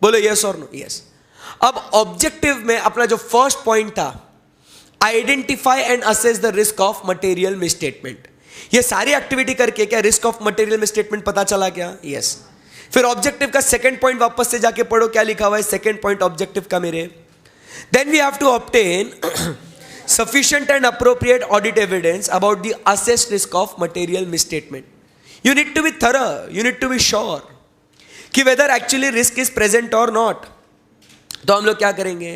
A: बोलो यस और नो. यस. अब ऑब्जेक्टिव में अपना जो फर्स्ट पॉइंट था, identify and assess the risk of material misstatement, ये सारी एक्टिविटी करके क्या रिस्क ऑफ मटेरियल मिसस्टेटमेंट पता चला क्या, यस. फिर ऑब्जेक्टिव का सेकंड पॉइंट वापस से जाके पढ़ो क्या लिखा हुआ है सेकंड पॉइंट ऑब्जेक्टिव का मेरे. Then we have to obtain sufficient and appropriate audit evidence about the assessed risk of material misstatement. You need to be thorough, you need to be sure कि whether actually risk is present or not. तो हम लोग क्या करेंगे,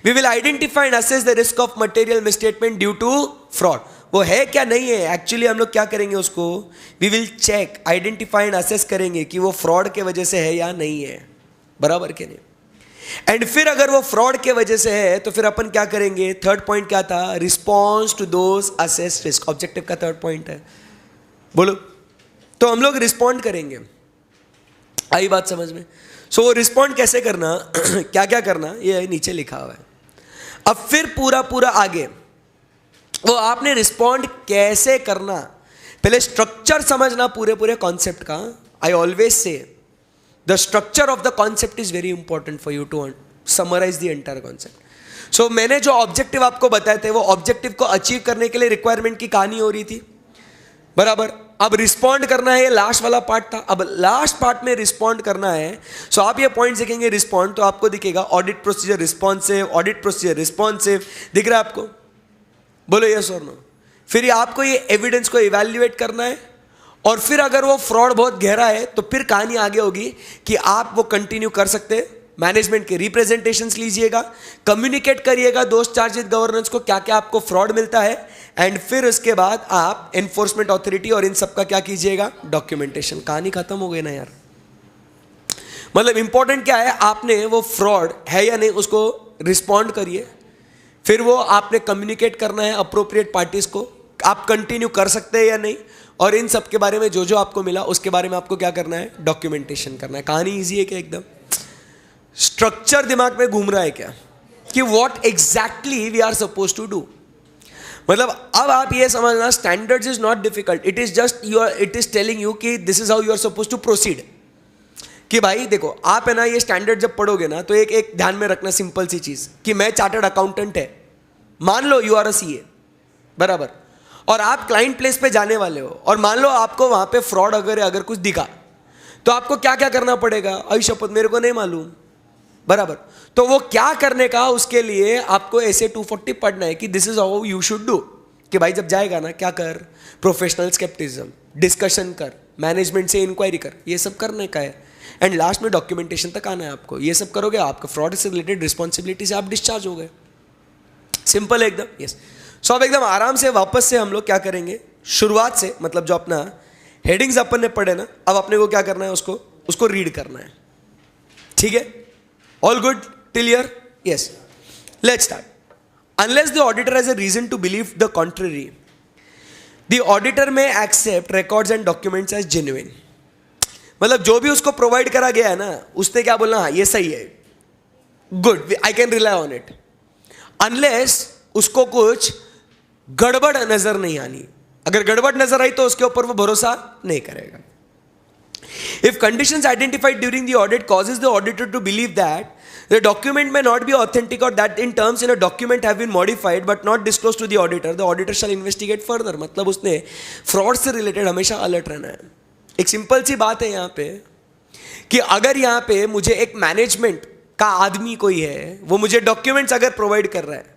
A: we will identify and assess the risk of material misstatement due to fraud. वो है क्या नहीं है, एक्चुअली हम लोग क्या करेंगे उसको, we will check, identify and assess करेंगे कि वो fraud के वजह से है या नहीं है, बराबर के नहीं. एंड फिर अगर वो फ्रॉड के वजह से है तो फिर अपन क्या करेंगे, थर्ड पॉइंट क्या था, response to those assessed risk. Objective का थर्ड पॉइंट है, बोलो. तो हम लोग रिस्पॉन्ड करेंगे, आई बात समझ में. सो रिस्पॉन्ड कैसे करना, क्या क्या करना, ये नीचे लिखा हुआ है. अब फिर पूरा आगे वो आपने रिस्पॉन्ड कैसे करना, पहले स्ट्रक्चर समझना पूरे कॉन्सेप्ट का. आई ऑलवेज से the structure of the concept is very important for you to summarize the entire concept. So मैंने जो ऑब्जेक्टिव आपको बताए थे वो ऑब्जेक्टिव को अचीव करने के लिए रिक्वायरमेंट की कहानी हो रही थी, बराबर. अब रिस्पॉन्ड करना है, लास्ट वाला पार्ट था. अब लास्ट पार्ट में रिस्पॉन्ड करना है. सो आप ये पॉइंट देखेंगे रिस्पॉन्ड, तो आपको दिखेगा audit procedure responsive, audit procedure responsive, दिख रहा है आपको, बोलो यस और नो. फिर आपको ये एविडेंस को इवैल्यूएट करना है, और फिर अगर वो फ्रॉड बहुत गहरा है तो फिर कहानी आगे होगी कि आप वो कंटिन्यू कर सकते हैं. मैनेजमेंट के रिप्रेजेंटेशंस लीजिएगा, कम्युनिकेट करिएगा दोस्त चार्ज विद गवर्नेंस को क्या क्या आपको फ्रॉड मिलता है, एंड फिर उसके बाद आप एनफोर्समेंट अथॉरिटी और इन सब का क्या कीजिएगा, डॉक्यूमेंटेशन. कहानी खत्म हो गई ना यार. मतलब इंपॉर्टेंट क्या है, आपने वो फ्रॉड है या नहीं उसको रिस्पॉन्ड करिए, फिर वो आपने कम्युनिकेट करना है अप्रोप्रिएट पार्टीज को, आप कंटिन्यू कर सकते हैं या नहीं, और इन सब के बारे में जो जो आपको मिला उसके बारे में आपको क्या करना है, डॉक्यूमेंटेशन करना है। कहानी ईजी है क्या? एकदम स्ट्रक्चर दिमाग में घूम रहा है क्या कि what exactly we are suppose to do? मतलब अब आप ये समझना, standards is not difficult, it is just it is telling you कि this is how you are suppose to proceed. कि भाई देखो, आप है ना ये स्टैंडर्ड जब पढ़ोगे ना तो एक ध्यान में रखना सिंपल सी चीज कि मैं चार्टर्ड अकाउंटेंट है, मान लो यू आर अ सीए, बराबर, और आप क्लाइंट प्लेस पे जाने वाले हो, और मान लो आपको वहां पे फ्रॉड अगर कुछ दिखा, तो आपको क्या क्या करना पड़ेगा? आई शपथ मेरे को नहीं मालूम, बराबर। तो वो क्या करने का, उसके लिए आपको ऐसे 240 पढ़ना है कि this is how you should do. कि भाई जब जाएगा ना, क्या कर, प्रोफेशनल स्केप्टिज्म, डिस्कशन कर, मैनेजमेंट से इंक्वायरी कर, ये सब करने का है, एंड लास्ट में डॉक्यूमेंटेशन तक आना है आपको। ये सब करोगे, आपका फ्रॉड से रिलेटेड रिस्पॉन्सिबिलिटी से आप डिस्चार्ज हो गए। सिंपल है एकदम। यस, सो अब एकदम आराम से वापस से हम लोग क्या करेंगे, शुरुआत से, मतलब जो अपना हेडिंग्स अपन ने पढ़े ना, अब अपने को क्या करना है, उसको रीड करना है। ठीक है, all good till here? Yes, let's start. Unless the auditor has a reason to believe the contrary, the auditor may accept records and documents as genuine. मतलब जो भी उसको प्रोवाइड करा गया है ना, उसने क्या बोलना, हाँ ये सही है, good, I can rely on it, unless उसको कुछ गड़बड़ नजर नहीं आनी। अगर गड़बड़ नजर आई तो उसके ऊपर वो भरोसा नहीं करेगा। If conditions identified during the audit causes the auditor to believe that the document may not be authentic or that in terms in a document have been modified but not disclosed to the auditor shall investigate further. मतलब उसने fraud से related हमेशा alert रहना है। एक simple सी बात है यहाँ पे कि अगर यहाँ पे मुझे एक मैनेजमेंट का आदमी कोई है, वो मुझे डॉक्यूमेंट्स अगर प्रोवाइड कर रहा है,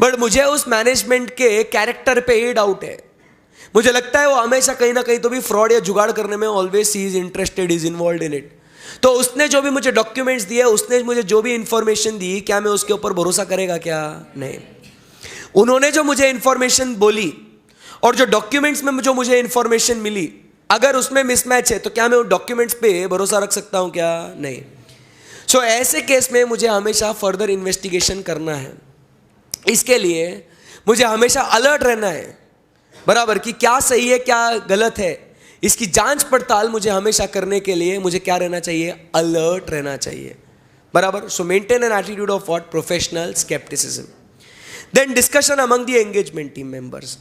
A: बट मुझे उस मैनेजमेंट के कैरेक्टर पे ही डाउट है, मुझे लगता है वो हमेशा कहीं ना कहीं तो भी फ्रॉड या जुगाड़ करने में always he is interested, is involve in it, तो उसने जो भी मुझे डॉक्यूमेंट्स दिए, उसने मुझे जो भी इंफॉर्मेशन दी, क्या मैं उसके ऊपर भरोसा करेगा क्या? नहीं। उन्होंने जो मुझे इंफॉर्मेशन बोली और जो डॉक्यूमेंट्स में जो मुझे इंफॉर्मेशन मिली, अगर उसमें मिसमैच है तो क्या मैं उन डॉक्यूमेंट्स पे भरोसा रख सकता हूं क्या? नहीं। सो ऐसे केस में मुझे हमेशा फर्दर इन्वेस्टिगेशन करना है। इसके लिए मुझे हमेशा अलर्ट रहना है, बराबर, कि क्या सही है क्या गलत है, इसकी जांच पड़ताल मुझे हमेशा करने के लिए मुझे क्या रहना चाहिए? अलर्ट रहना चाहिए, बराबर। So maintain an attitude of what? Professional scepticism. Then discussion among the engagement team members.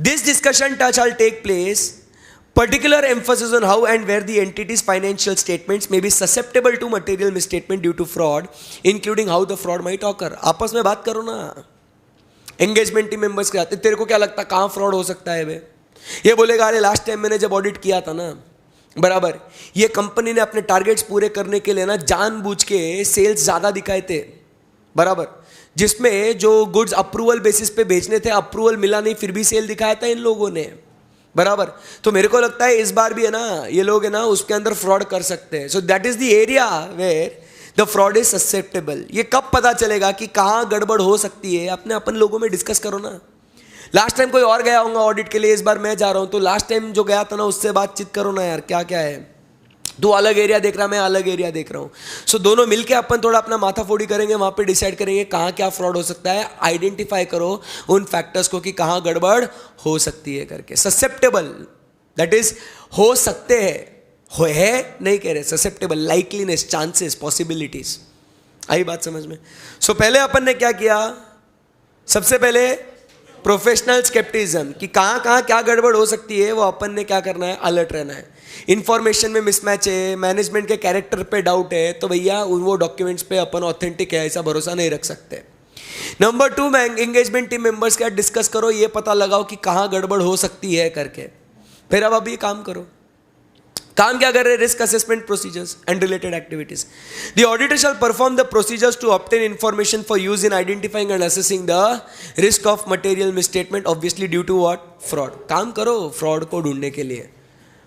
A: This discussion touch all take place particular emphasis on how and where the entity's financial statements may be susceptible to material misstatement due to fraud, including how the fraud might occur. आपस में बात करो ना engagement team members के साथ, तेरे को क्या लगता कहाँ फ्रॉड हो सकता है बे? ये बोलेगा अरे लास्ट टाइम मैंने जब ऑडिट किया था ना, बराबर, ये कंपनी ने अपने टारगेट्स पूरे करने के लिए ना जानबूझ के सेल्स ज़्यादा दिखाए थे, बराबर, जिसमें जो गुड्स अप्रूवल बेसिस पे बेचने थे अप्रूवल मिला नहीं, फिर भी सेल दिखाया था इन लोगों ने, बराबर। तो मेरे को लगता है इस बार भी है ना ये लोग है ना उसके अंदर फ्रॉड कर सकते हैं। So that is the area where the fraud is susceptible. ये कब पता चलेगा कि कहाँ गड़बड़ हो सकती है? अपने अपन लोगों में डिस्कस करो ना। लास्ट टाइम कोई और गया होगा ऑडिट के लिए, इस बार मैं जा रहा हूँ, तो लास्ट टाइम जो गया था ना उससे बातचीत करो ना यार, क्या क्या है, तू अलग एरिया देख रहा, मैं अलग एरिया देख रहा हूँ। सो दोनों मिलके अपन थोड़ा अपना माथा फोड़ी करेंगे, वहाँ पे डिसाइड करेंगे कहाँ क्या फ्रॉड हो सकता है, आइडेंटिफाई करो उन फैक्टर्स को कि कहाँ गड़बड़ हो सकती है करके। ससेप्टेबल दैट इज हो सकते हैं, हो है नहीं कह रहे, ससेप्टेबल, लाइकलीनेस, चांसेस, पॉसिबिलिटीज। आई बात समझ में? सो पहले अपन ने क्या किया, सबसे पहले प्रोफेशनल स्केप्टिज्म कि कहाँ कहाँ क्या गड़बड़ हो सकती है वो अपन ने क्या करना है, अलर्ट रहना है। इंफॉर्मेशन में मिसमैच है, मैनेजमेंट के कैरेक्टर पे डाउट है, तो भैया वो डॉक्यूमेंट्स पे अपन ऑथेंटिक है ऐसा भरोसा नहीं रख सकते। नंबर 2 में एंगेजमेंट टीम मेंबर्स के साथ डिस्कस करो, ये पता लगाओ कि कहाँ गड़बड़ हो सकती है करके। फिर अब अभी काम करो, काम क्या कर रहे हैं? Risk assessment procedures and related activities. The auditor shall perform the procedures to obtain information for use in identifying and assessing the risk of material misstatement obviously due to what? Fraud. काम करो fraud को ढूंढने के लिए,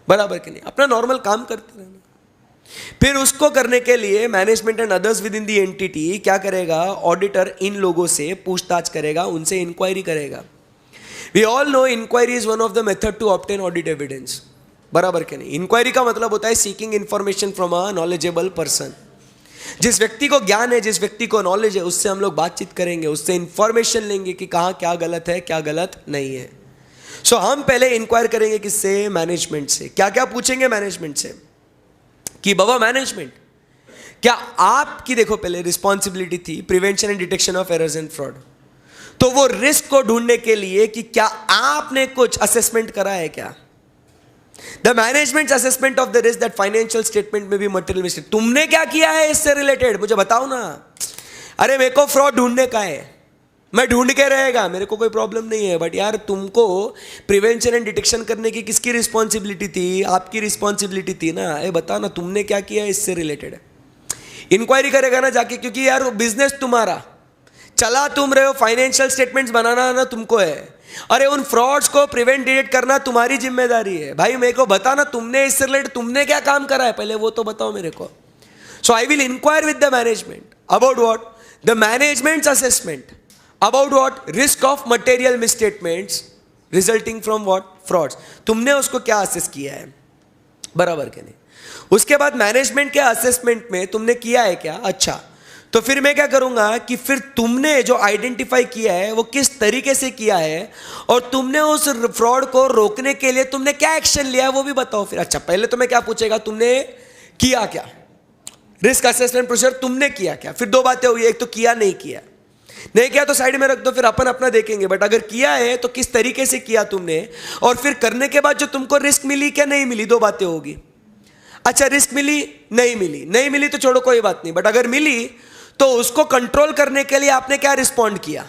A: बराबर कि नहीं? अपना नॉर्मल काम करते रहना। फिर उसको करने के लिए management and others with in the entity क्या करेगा? ऑडिटर इन लोगों से पूछताछ करेगा, उनसे इंक्वायरी करेगा। We all know inquiry is one of the method to obtain audit evidence, बराबर के नहीं? इंक्वायरी का मतलब होता है seeking information from a knowledgeable person. जिस व्यक्ति को ज्ञान है, जिस व्यक्ति को नॉलेज है, उससे हम लोग बातचीत करेंगे, उससे इंफॉर्मेशन लेंगे कि कहाँ क्या गलत है, क्या गलत नहीं है। सो हम पहले इंक्वायर करेंगे किससे? मैनेजमेंट से। क्या क्या पूछेंगे मैनेजमेंट से कि बाबा मैनेजमेंट, क्या आपकी, देखो पहले रिस्पॉन्सिबिलिटी थी prevention and detection of errors and fraud, तो वो रिस्क को ढूंढने के लिए कि क्या आपने कुछ असेसमेंट करा है क्या? The management assessment of the risk that financial statement में भी मटेरियल मिस्टेक, तुमने क्या किया है इससे रिलेटेड, मुझे बताओ ना। अरे मेरे को फ्रॉड ढूंढने का है, मैं ढूंढ के रहेगा, मेरे को कोई प्रॉब्लम नहीं है, बट यार तुमको प्रिवेंशन एंड डिटेक्शन करने की किसकी रिस्पॉन्सिबिलिटी थी? आपकी रिस्पॉन्सिबिलिटी थी ना। ये बताओ ना, तुमने क्या किया है इससे रिलेटेड। इंक्वायरी करेगा ना जाके, क्योंकि यार बिजनेस तुम्हारा चला तुम रहे हो, फाइनेंशियल स्टेटमेंट्स बनाना ना तुमको है। अरे उन फ्रॉड्स को प्रिवेंट डिटेक्ट करना तुम्हारी जिम्मेदारी है। भाई मेरे को बताना तुमने इससे रिलेटेड तुमने क्या काम करा है, पहले वो तो बताओ मेरे को। So I will inquire with the management about what? The management's assessment about what? Risk of material misstatements resulting from what? Frauds. तुमने उसको क्या असेस किया है, बराबर के नहीं? उसके बाद मैनेजमेंट के असेसमेंट में तुमने किया है क्या? अच्छा, तो फिर मैं क्या करूंगा कि फिर तुमने जो आइडेंटिफाई किया है वो किस तरीके से किया है, और तुमने उस फ्रॉड को रोकने के लिए तुमने क्या एक्शन लिया है वो भी बताओ फिर। अच्छा, पहले तो मैं क्या पूछेगा, तुमने किया क्या? रिस्क असेसमेंट प्रोसीजर तुमने किया क्या? फिर दो बातें होगी, एक तो किया, नहीं किया। नहीं किया तो साइड में रख दो, फिर अपन अपना देखेंगे, बट अगर किया है तो किस तरीके से किया तुमने, और फिर करने के बाद जो तुमको रिस्क मिली क्या नहीं मिली, दो बातें होगी। अच्छा, रिस्क मिली, नहीं मिली, नहीं मिली तो छोड़ो कोई बात नहीं, बट अगर मिली तो उसको कंट्रोल करने के लिए आपने क्या रिस्पॉन्ड किया,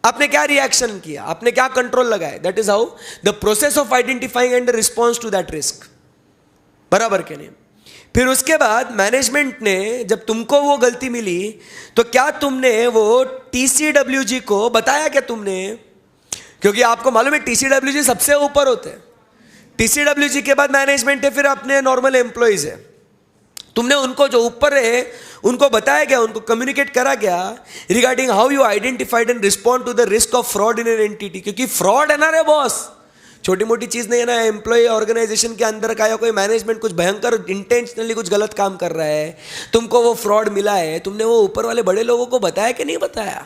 A: आपने क्या रिएक्शन किया, आपने क्या कंट्रोल लगाया। That is how the process of identifying and response to that risk, बराबर के नहीं? फिर उसके बाद मैनेजमेंट ने जब तुमको वो गलती मिली तो क्या तुमने वो TCWG को बताया क्या तुमने? क्योंकि आपको मालूम है TCWG सबसे ऊपर होते हैं। TCWG के बाद मैनेजमेंट है, फिर अपने नॉर्मल एम्प्लॉइज है। तुमने उनको जो ऊपर है उनको बताया गया, उनको कम्युनिकेट करा गया regarding how you identified and respond to the risk of fraud in an entity. क्योंकि फ्रॉड है ना रे बॉस, छोटी मोटी चीज नहीं है ना। एम्प्लॉय ऑर्गेनाइजेशन के अंदर का या कोई मैनेजमेंट कुछ भयंकर इंटेंशनली कुछ गलत काम कर रहा है, तुमको वो फ्रॉड मिला है, तुमने वो ऊपर वाले बड़े लोगों को बताया कि नहीं बताया,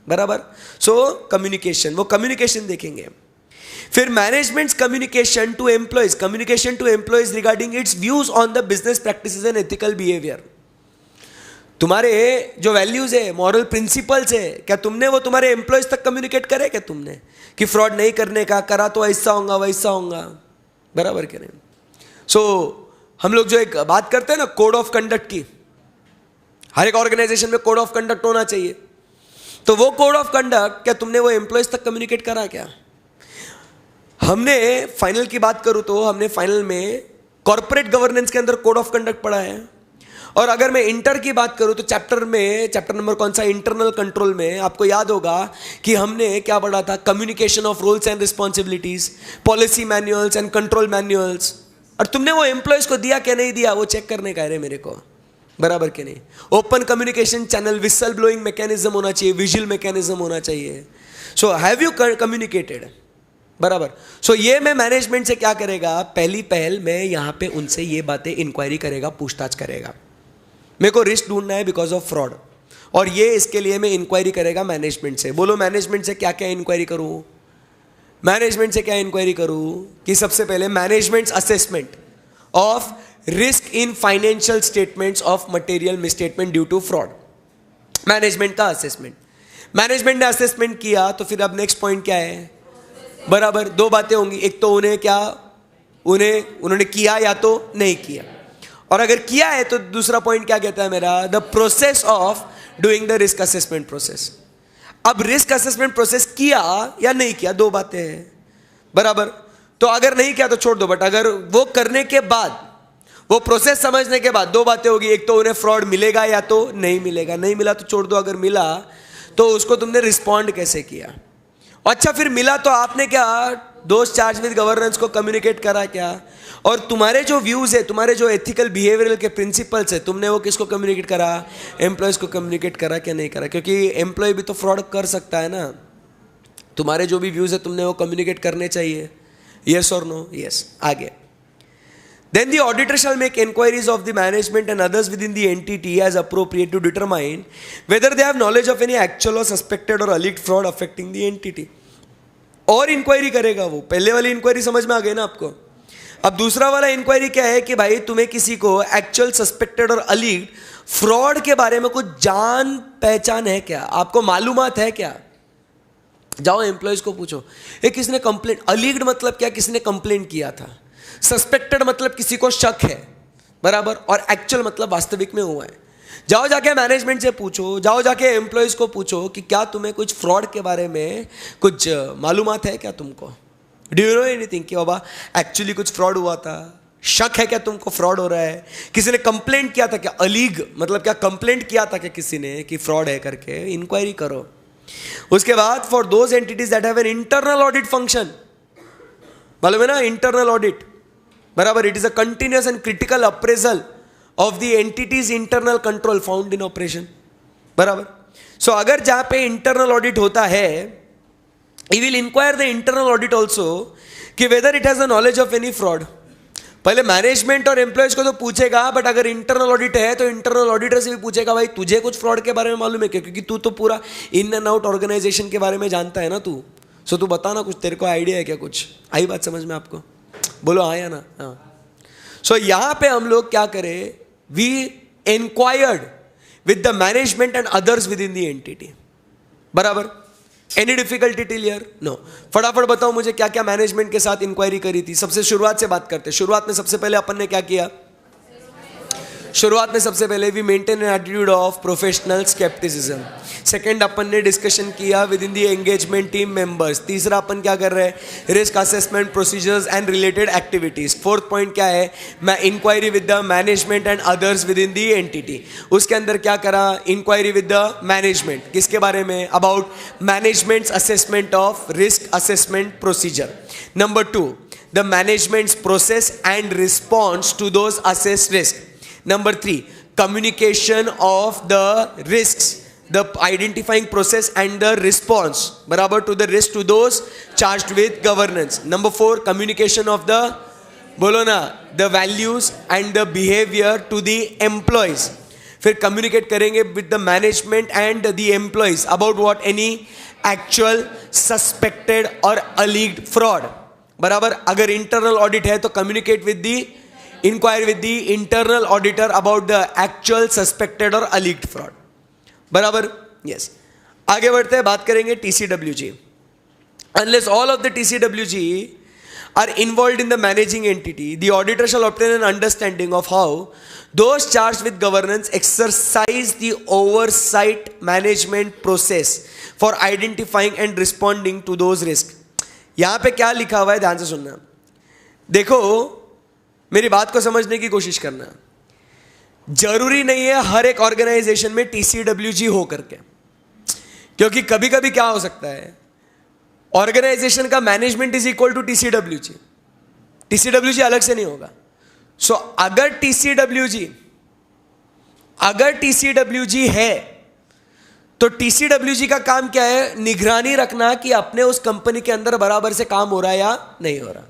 A: बराबर? सो कम्युनिकेशन, वो कम्युनिकेशन देखेंगे। फिर management's communication to employees regarding its views on the business practices and ethical behaviour. तुम्हारे जो वैल्यूज है, मॉरल प्रिंसिपल्स है, क्या तुमने वो तुम्हारे एम्प्लॉयज तक कम्युनिकेट करे क्या तुमने कि फ्रॉड नहीं करने का, करा तो ऐसा होगा वैसा होगा, बराबर के नहीं? सो हम लोग जो एक बात करते हैं ना कोड ऑफ कंडक्ट की, हर एक ऑर्गेनाइजेशन में कोड ऑफ कंडक्ट होना चाहिए, तो वो कोड ऑफ कंडक्ट क्या तुमने वो एम्प्लॉयज तक कम्युनिकेट करा क्या? हमने फाइनल की बात करूं तो हमने फाइनल में कॉर्पोरेट गवर्नेंस के अंदर कोड ऑफ कंडक्ट पढ़ा है, और अगर मैं इंटर की बात करूं तो चैप्टर नंबर कौन सा, इंटरनल कंट्रोल में आपको याद होगा कि हमने क्या पढ़ा था, communication of roles and responsibilities, policy manuals and control manuals. और तुमने वो एम्प्लॉयज को दिया क्या नहीं दिया, वो चेक करने का है मेरे को, बराबर के नहीं? Open communication channel, whistle blowing mechanism होना चाहिए, विजुअल मैकेनिज्म होना चाहिए। सो हैव यू कम्युनिकेटेड, बराबर? सो ये मैं मैनेजमेंट से क्या करेगा, पहली पहल मैं यहां पे उनसे ये बातें इंक्वायरी करेगा, पूछताछ करेगा। मेरे को रिस्क ढूंढना है बिकॉज ऑफ फ्रॉड, और ये इसके लिए मैं इंक्वायरी करेगा मैनेजमेंट से। बोलो मैनेजमेंट से क्या क्या इंक्वायरी करूं? मैनेजमेंट से क्या इंक्वायरी करूं कि सबसे पहले management's assessment of risk in financial statements of material misstatement due to fraud. Management का असेसमेंट, मैनेजमेंट ने असेसमेंट किया तो फिर अब नेक्स्ट पॉइंट क्या है, बराबर? दो बातें होंगी, एक तो उन्होंने किया या तो नहीं किया, और अगर किया है तो दूसरा पॉइंट क्या कहता है मेरा, the process of doing the risk assessment process. अब रिस्क असेसमेंट प्रोसेस किया या नहीं किया, दो बातें हैं, बराबर? तो अगर नहीं किया तो छोड़ दो, बट अगर वो करने के बाद, वो प्रोसेस समझने के बाद, दो बातें होगी, एक तो उन्हें फ्रॉड मिलेगा या तो नहीं मिलेगा। नहीं मिला तो छोड़ दो, अगर मिला तो उसको तुमने रिस्पॉन्ड कैसे किया। अच्छा, फिर मिला तो आपने क्या दोस्त चार्ज विद गवर्नेंस को कम्युनिकेट करा क्या, और तुम्हारे जो व्यूज है, तुम्हारे जो एथिकल बिहेवियरल के प्रिंसिपल्स है, तुमने वो किसको कम्युनिकेट करा, एम्प्लॉयज को कम्युनिकेट करा क्या नहीं करा? क्योंकि एम्प्लॉय भी तो फ्रॉड कर सकता है ना। तुम्हारे जो भी व्यूज है तुमने वो कम्युनिकेट करने चाहिए, यस और नो? यस। आगे Then the auditor shall make inquiries of the management and others within the entity as appropriate to determine whether they have knowledge of any actual or suspected or alleged fraud affecting the entity. और inquiry करेगा वो. पहले वाली inquiry समझ में आ गई ना आपको. अब दूसरा वाला इंक्वायरी क्या है कि भाई तुम्हें किसी को एक्चुअल, सस्पेक्टेड और अलीग्ड फ्रॉड के बारे में कुछ जान पहचान है क्या, आपको मालूमात है क्या. जाओ एम्प्लॉयज को पूछो, ये किसने कंप्लेंट, अलीग्ड मतलब क्या, किसने कंप्लेंट किया था, सस्पेक्टेड मतलब किसी को शक है, बराबर, और एक्चुअल मतलब वास्तविक में हुआ है. जाओ जाके मैनेजमेंट से पूछो, जाओ जाके एम्प्लॉयज को पूछो कि क्या तुम्हें कुछ फ्रॉड के बारे में कुछ मालूमात है क्या तुमको, डू यू नो एनीथिंग कि बाबा एक्चुअली कुछ फ्रॉड हुआ था, शक है क्या तुमको फ्रॉड हो रहा है, किसी ने कंप्लेंट किया था क्या, अलीग मतलब क्या कंप्लेंट किया था क्या किसी ने कि फ्रॉड है करके, इंक्वायरी करो. उसके बाद for those entities that have an internal audit function, मालूम है ना इंटरनल ऑडिट, बराबर, it is a continuous and critical appraisal of the entities internal control found in operation, बराबर. सो अगर जहां पे इंटरनल ऑडिट होता है, he will inquire the internal audit also कि whether it has a knowledge of any fraud. पहले management और employees को तो पूछेगा, बट अगर इंटरनल ऑडिट है तो इंटरनल ऑडिटर से भी पूछेगा भाई तुझे कुछ फ्रॉड के बारे में मालूम है क्या, क्योंकि तू तो पूरा इन एंड आउट ऑर्गेनाइजेशन के बारे में जानता है ना तू. सो तू बता ना कुछ, तेरे को आइडिया है क्या कुछ, आई बात समझ में आपको, बोलो हाँ या ना. हाँ. सो यहां पे हम लोग क्या करें, we inquired with the management and others with in the entity, बराबर. Any difficulty till here? No. फटाफट बताओ मुझे क्या क्या मैनेजमेंट के साथ इंक्वायरी करी थी. सबसे शुरुआत से बात करते हैं. शुरुआत में सबसे पहले अपन ने क्या किया, शुरुआत में सबसे पहले we maintain an attitude of professional scepticism. Second अपन ने डिस्कशन किया with in the engagement team members. तीसरा अपन क्या कर रहे हैं, risk assessment procedures and related activities. Fourth point क्या है, मैं inquiry with the management and others with in the entity. उसके अंदर क्या करा, इंक्वायरी विद द मैनेजमेंट, किसके बारे में, about management's assessment of risk assessment procedure. Number 2, the management's process and response to those assessed risk. Number 3, communication of the risks, the identifying process and the response, barabar, to the risk to those charged with governance. Number 4, communication of the, bolo na, the values and the behavior to the employees. फिर communicate करेंगे with the management and the employees about what, any actual, suspected or alleged fraud, बराबर. अगर internal audit है तो communicate with the, inquire with the internal auditor about the actual, suspected or alleged fraud, बराबर. yes. आगे बढ़ते हैं, बात करेंगे TCWG. unless all of the TCWG are involved in the managing entity, the auditor shall obtain an understanding of how those charged with governance exercise the oversight management process for identifying and responding to those risks. यहां पे क्या लिखा हुआ है, ध्यान से सुनना. देखो, मेरी बात को समझने की कोशिश करना. जरूरी नहीं है हर एक ऑर्गेनाइजेशन में टीसीडब्ल्यूजी हो करके, क्योंकि कभी कभी क्या हो सकता है, ऑर्गेनाइजेशन का management is equal to TCWG, TCWG अलग से नहीं होगा. सो अगर टीसीडब्ल्यूजी है तो टीसीडब्ल्यूजी का काम क्या है, निगरानी रखना कि अपने उस कंपनी के अंदर बराबर से काम हो रहा है या नहीं हो रहा.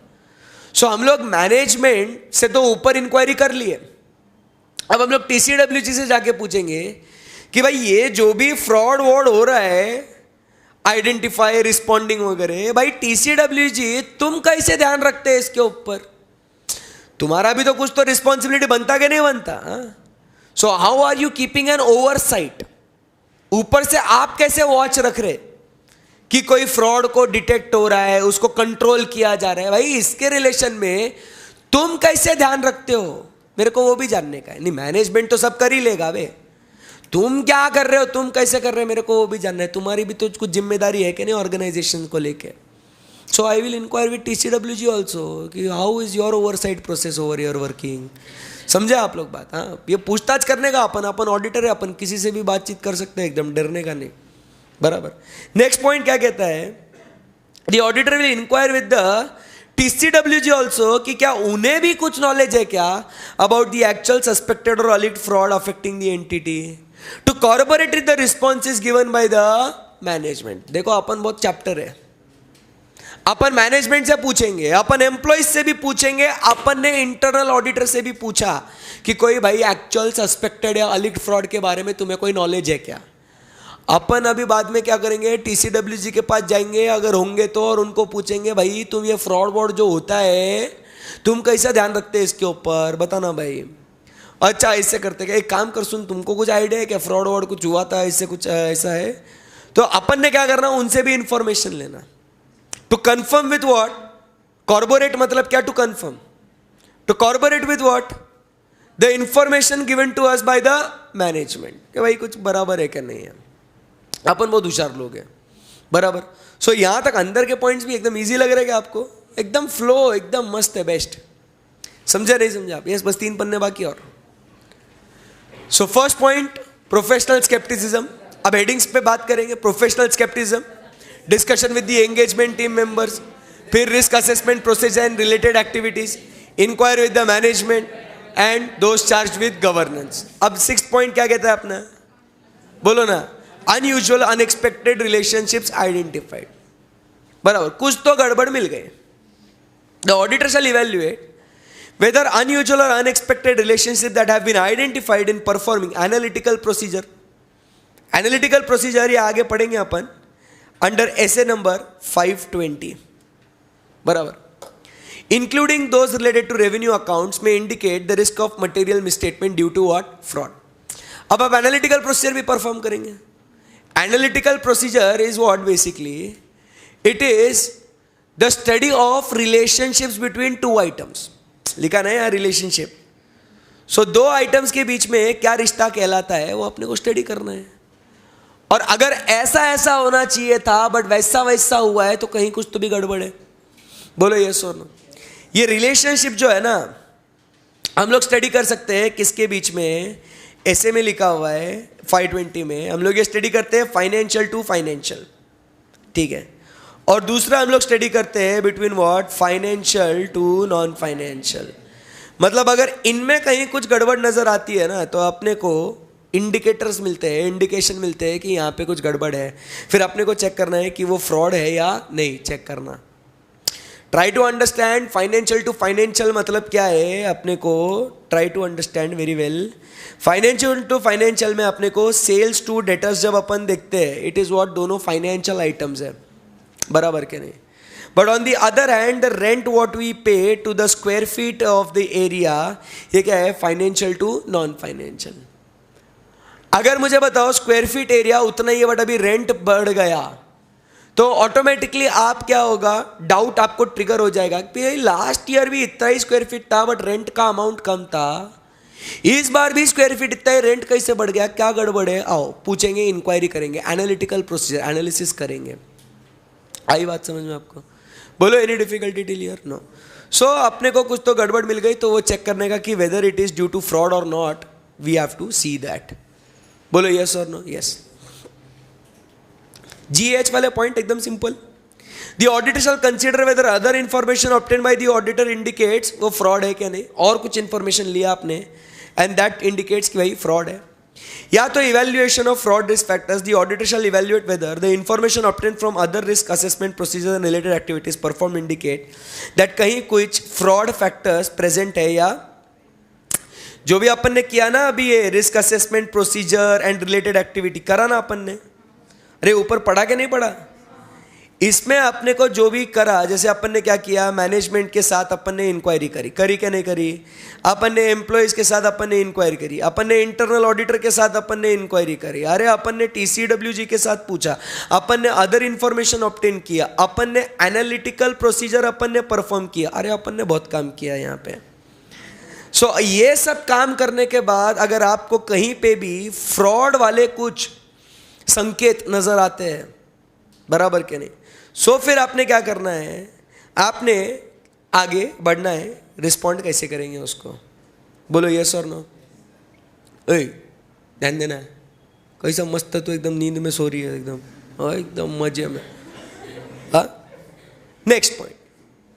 A: सो हम लोग मैनेजमेंट से तो ऊपर इंक्वायरी कर लिए, अब हम लोग टीसीडब्ल्यूजी से जाके पूछेंगे कि भाई ये जो भी फ्रॉड वॉड हो रहा है, आइडेंटिफाई, रिस्पॉन्डिंग वगैरह, भाई टीसीडब्ल्यूजी तुम कैसे ध्यान रखते हैं इसके ऊपर, तुम्हारा भी तो कुछ तो रिस्पॉन्सिबिलिटी बनता कि नहीं बनता. So how are you keeping an oversight, ऊपर से आप कैसे वॉच रख रहे कि कोई फ्रॉड को डिटेक्ट हो रहा है, उसको कंट्रोल किया जा रहा है, भाई इसके रिलेशन में तुम कैसे ध्यान रखते हो, मेरे को वो भी जानने का है. नहीं, मैनेजमेंट तो सब कर ही लेगा, वे तुम क्या कर रहे हो, तुम कैसे कर रहे हो, मेरे को वो भी जानना है. तुम्हारी भी तो कुछ जिम्मेदारी है कि नहीं ऑर्गेनाइजेशन को लेके. So I will inquire with TCWG also कि how is your oversight process over your working. समझे आप लोग बात? हाँ, ये पूछताछ करने का, अपन ऑडिटर है, अपन किसी से भी बातचीत कर सकते हैं, एकदम डरने का नहीं, बराबर. नेक्स्ट पॉइंट क्या कहता है, the auditor will inquire with the TCWG also कि क्या उन्हें भी कुछ नॉलेज है क्या अबाउट द एक्चुअल, सस्पेक्टेड और alleged fraud affecting the entity, to corporate the responses given by the management. देखो अपन बहुत चैप्टर है, अपन मैनेजमेंट से पूछेंगे, अपन एम्प्लॉइज से भी पूछेंगे, अपन ने इंटरनल ऑडिटर से भी पूछा कि कोई भाई एक्चुअल सस्पेक्टेड या अलिग्ड फ्रॉड के बारे में तुम्हें कोई नॉलेज है क्या। अपन अभी बाद में क्या करेंगे, TCWG के पास जाएंगे अगर होंगे तो, और उनको पूछेंगे भाई तुम ये फ्रॉड वॉड जो होता है तुम कैसा ध्यान रखते हैं इसके ऊपर, बताना भाई। अच्छा ऐसे करते क्या, एक काम कर, सुन तुमको कुछ आइडिया है क्या, फ्रॉड वॉड कुछ हुआ था, इससे कुछ ऐसा है। तो अपन ने क्या करना, उनसे भी इंफॉर्मेशन लेना। To confirm with what, corroborate मतलब क्या, to confirm, to corroborate with what, the information given to us by the management, कि भाई कुछ बराबर है क्या नहीं है। अपन बहुत होशियार लोग हैं, बराबर। सो यहां तक अंदर के पॉइंट्स भी एकदम इजी लग रहे हैं आपको, एकदम फ्लो एकदम मस्त है, बेस्ट। समझे नहीं समझे आप, यस, बस 3 पन्ने बाकी और। So first point professional scepticism. अब हेडिंग्स पे बात करेंगे, professional scepticism, discussion with the engagement team members, फिर risk assessment procedure and related activities, inquiry with the management and those charge with governance. अब 6th पॉइंट क्या कहता है अपना, बोलो ना, अनयूजुअल अनएक्सपेक्टेड रिलेशनशिप्स आइडेंटिफाइड। बराबर, कुछ तो गड़बड़ मिल गए। The auditor shell evaluate whether unusual or unexpected relationships that have been identified in performing analytical procedure, analytical procedure ये आगे पढ़ेंगे अपन under essay number 520, बराबर, including those related to revenue accounts may indicate the risk of material misstatement due to what, fraud. अब आप analytical procedure भी perform करेंगे। Analytical procedure is what basically, it is the study of relationships between two items। लिखा ना यार, relationship. सो 2 items के बीच में क्या रिश्ता कहलाता है वो अपने को स्टडी करना है। और अगर ऐसा ऐसा होना चाहिए था बट वैसा वैसा हुआ है तो कहीं कुछ तो भी गड़बड़ है। बोलो यस और नो। ये रिलेशनशिप जो है ना, हम लोग स्टडी कर सकते हैं किसके बीच में, ऐसे में लिखा हुआ है 520 में, हम लोग ये स्टडी करते हैं फाइनेंशियल टू फाइनेंशियल, ठीक है। और दूसरा हम लोग स्टडी करते हैं between what, financial to non financial. मतलब अगर इनमें कहीं कुछ गड़बड़ नजर आती है ना तो अपने को इंडिकेटर्स मिलते हैं, इंडिकेशन मिलते हैं कि यहाँ पे कुछ गड़बड़ है। फिर अपने को चेक करना है कि वो फ्रॉड है या नहीं, चेक करना। Try to understand financial to financial मतलब क्या है, अपने को try to understand very well. Financial to financial में अपने को सेल्स टू डेटर्स जब अपन देखते हैं, इट इज़ व्हाट, दोनों फाइनेंशियल आइटम्स है, बराबर के नहीं। But on the other hand the rent what we pay to the square feet of the area, ये क्या है, फाइनेंशियल टू नॉन फाइनेंशियल। अगर मुझे बताओ स्क्वायर फीट एरिया उतना ही है बट अभी रेंट बढ़ गया तो ऑटोमेटिकली आप क्या होगा, डाउट आपको ट्रिगर हो जाएगा कि लास्ट ईयर भी इतना ही स्क्वायर फीट था बट रेंट का अमाउंट कम था, इस बार भी स्क्वायर फीट इतना ही, रेंट कैसे बढ़ गया, क्या गड़बड़ है। आओ पूछेंगे, इंक्वायरी करेंगे, एनालिटिकल प्रोसीजर, एनालिसिस करेंगे। आई बात समझ में आपको? बोलो any difficulty till here, no. So अपने को कुछ तो गड़बड़ मिल गई तो वो चेक करने का कि whether it is due to fraud और not, we have to see that. बोलो यस और नो, यस। GH वाले पॉइंट एकदम simple. The auditor shall consider whether other information obtain by the auditor indicates वो fraud है क्या नहीं, और कुछ इंफॉर्मेशन लिया आपने एंड दैट इंडिकेट्स कि भाई फ्रॉड है। या तो evaluation of fraud risk factors, the auditor shell evaluate whether the information obtain from other risk assessment procedure and related activities perform indicate that कहीं कुछ फ्रॉड फैक्टर्स प्रेजेंट है, या जो भी अपन ने किया ना अभी ये risk assessment procedure and related activity करा ना अपन ने, अरे ऊपर पढ़ा के नहीं पढ़ा, इसमें अपने को जो भी करा, जैसे अपन ने क्या किया, मैनेजमेंट के साथ अपन ने इंक्वायरी करी क्या नहीं करी, अपन ने एम्प्लॉयज के साथ अपन ने इंक्वायरी करी, अपन ने इंटरनल ऑडिटर के साथ अपन ने इंक्वायरी करी, अरे अपन ने TCWG के साथ पूछा, अपन ने अदर इंफॉर्मेशन ऑब्टेन किया, अपन ने एनालिटिकल प्रोसीजर अपन ने परफॉर्म किया, अरे अपन ने बहुत काम किया यहाँ पे। सो ये सब काम करने के बाद अगर आपको कहीं पे भी फ्रॉड वाले कुछ संकेत नजर आते हैं, बराबर के नहीं, सो फिर आपने क्या करना है, आपने आगे बढ़ना है। रिस्पॉन्ड कैसे करेंगे उसको, बोलो यस और नो। ओए ध्यान देना है, कैसा मस्त है तो एकदम नींद में सो रही है एकदम मजे में। हाँ, next point,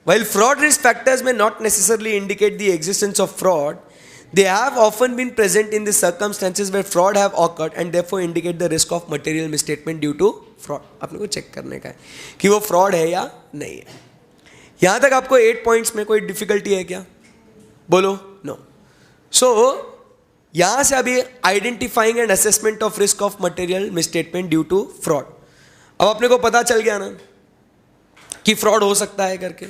A: while fraud risk factors may not necessarily indicate the existence of fraud, They have often been present in the circumstances where fraud have occurred and therefore indicate the risk of material misstatement due to fraud. अपने को check करने का है कि वो fraud है या नहीं है. यहां तक आपको 8 पॉइंट्स में कोई डिफिकल्टी है क्या? बोलो. नो. सो यहां से अभी identifying and assessment of risk of material misstatement due to fraud. अब अपने को पता चल गया ना कि फ्रॉड हो सकता है करके.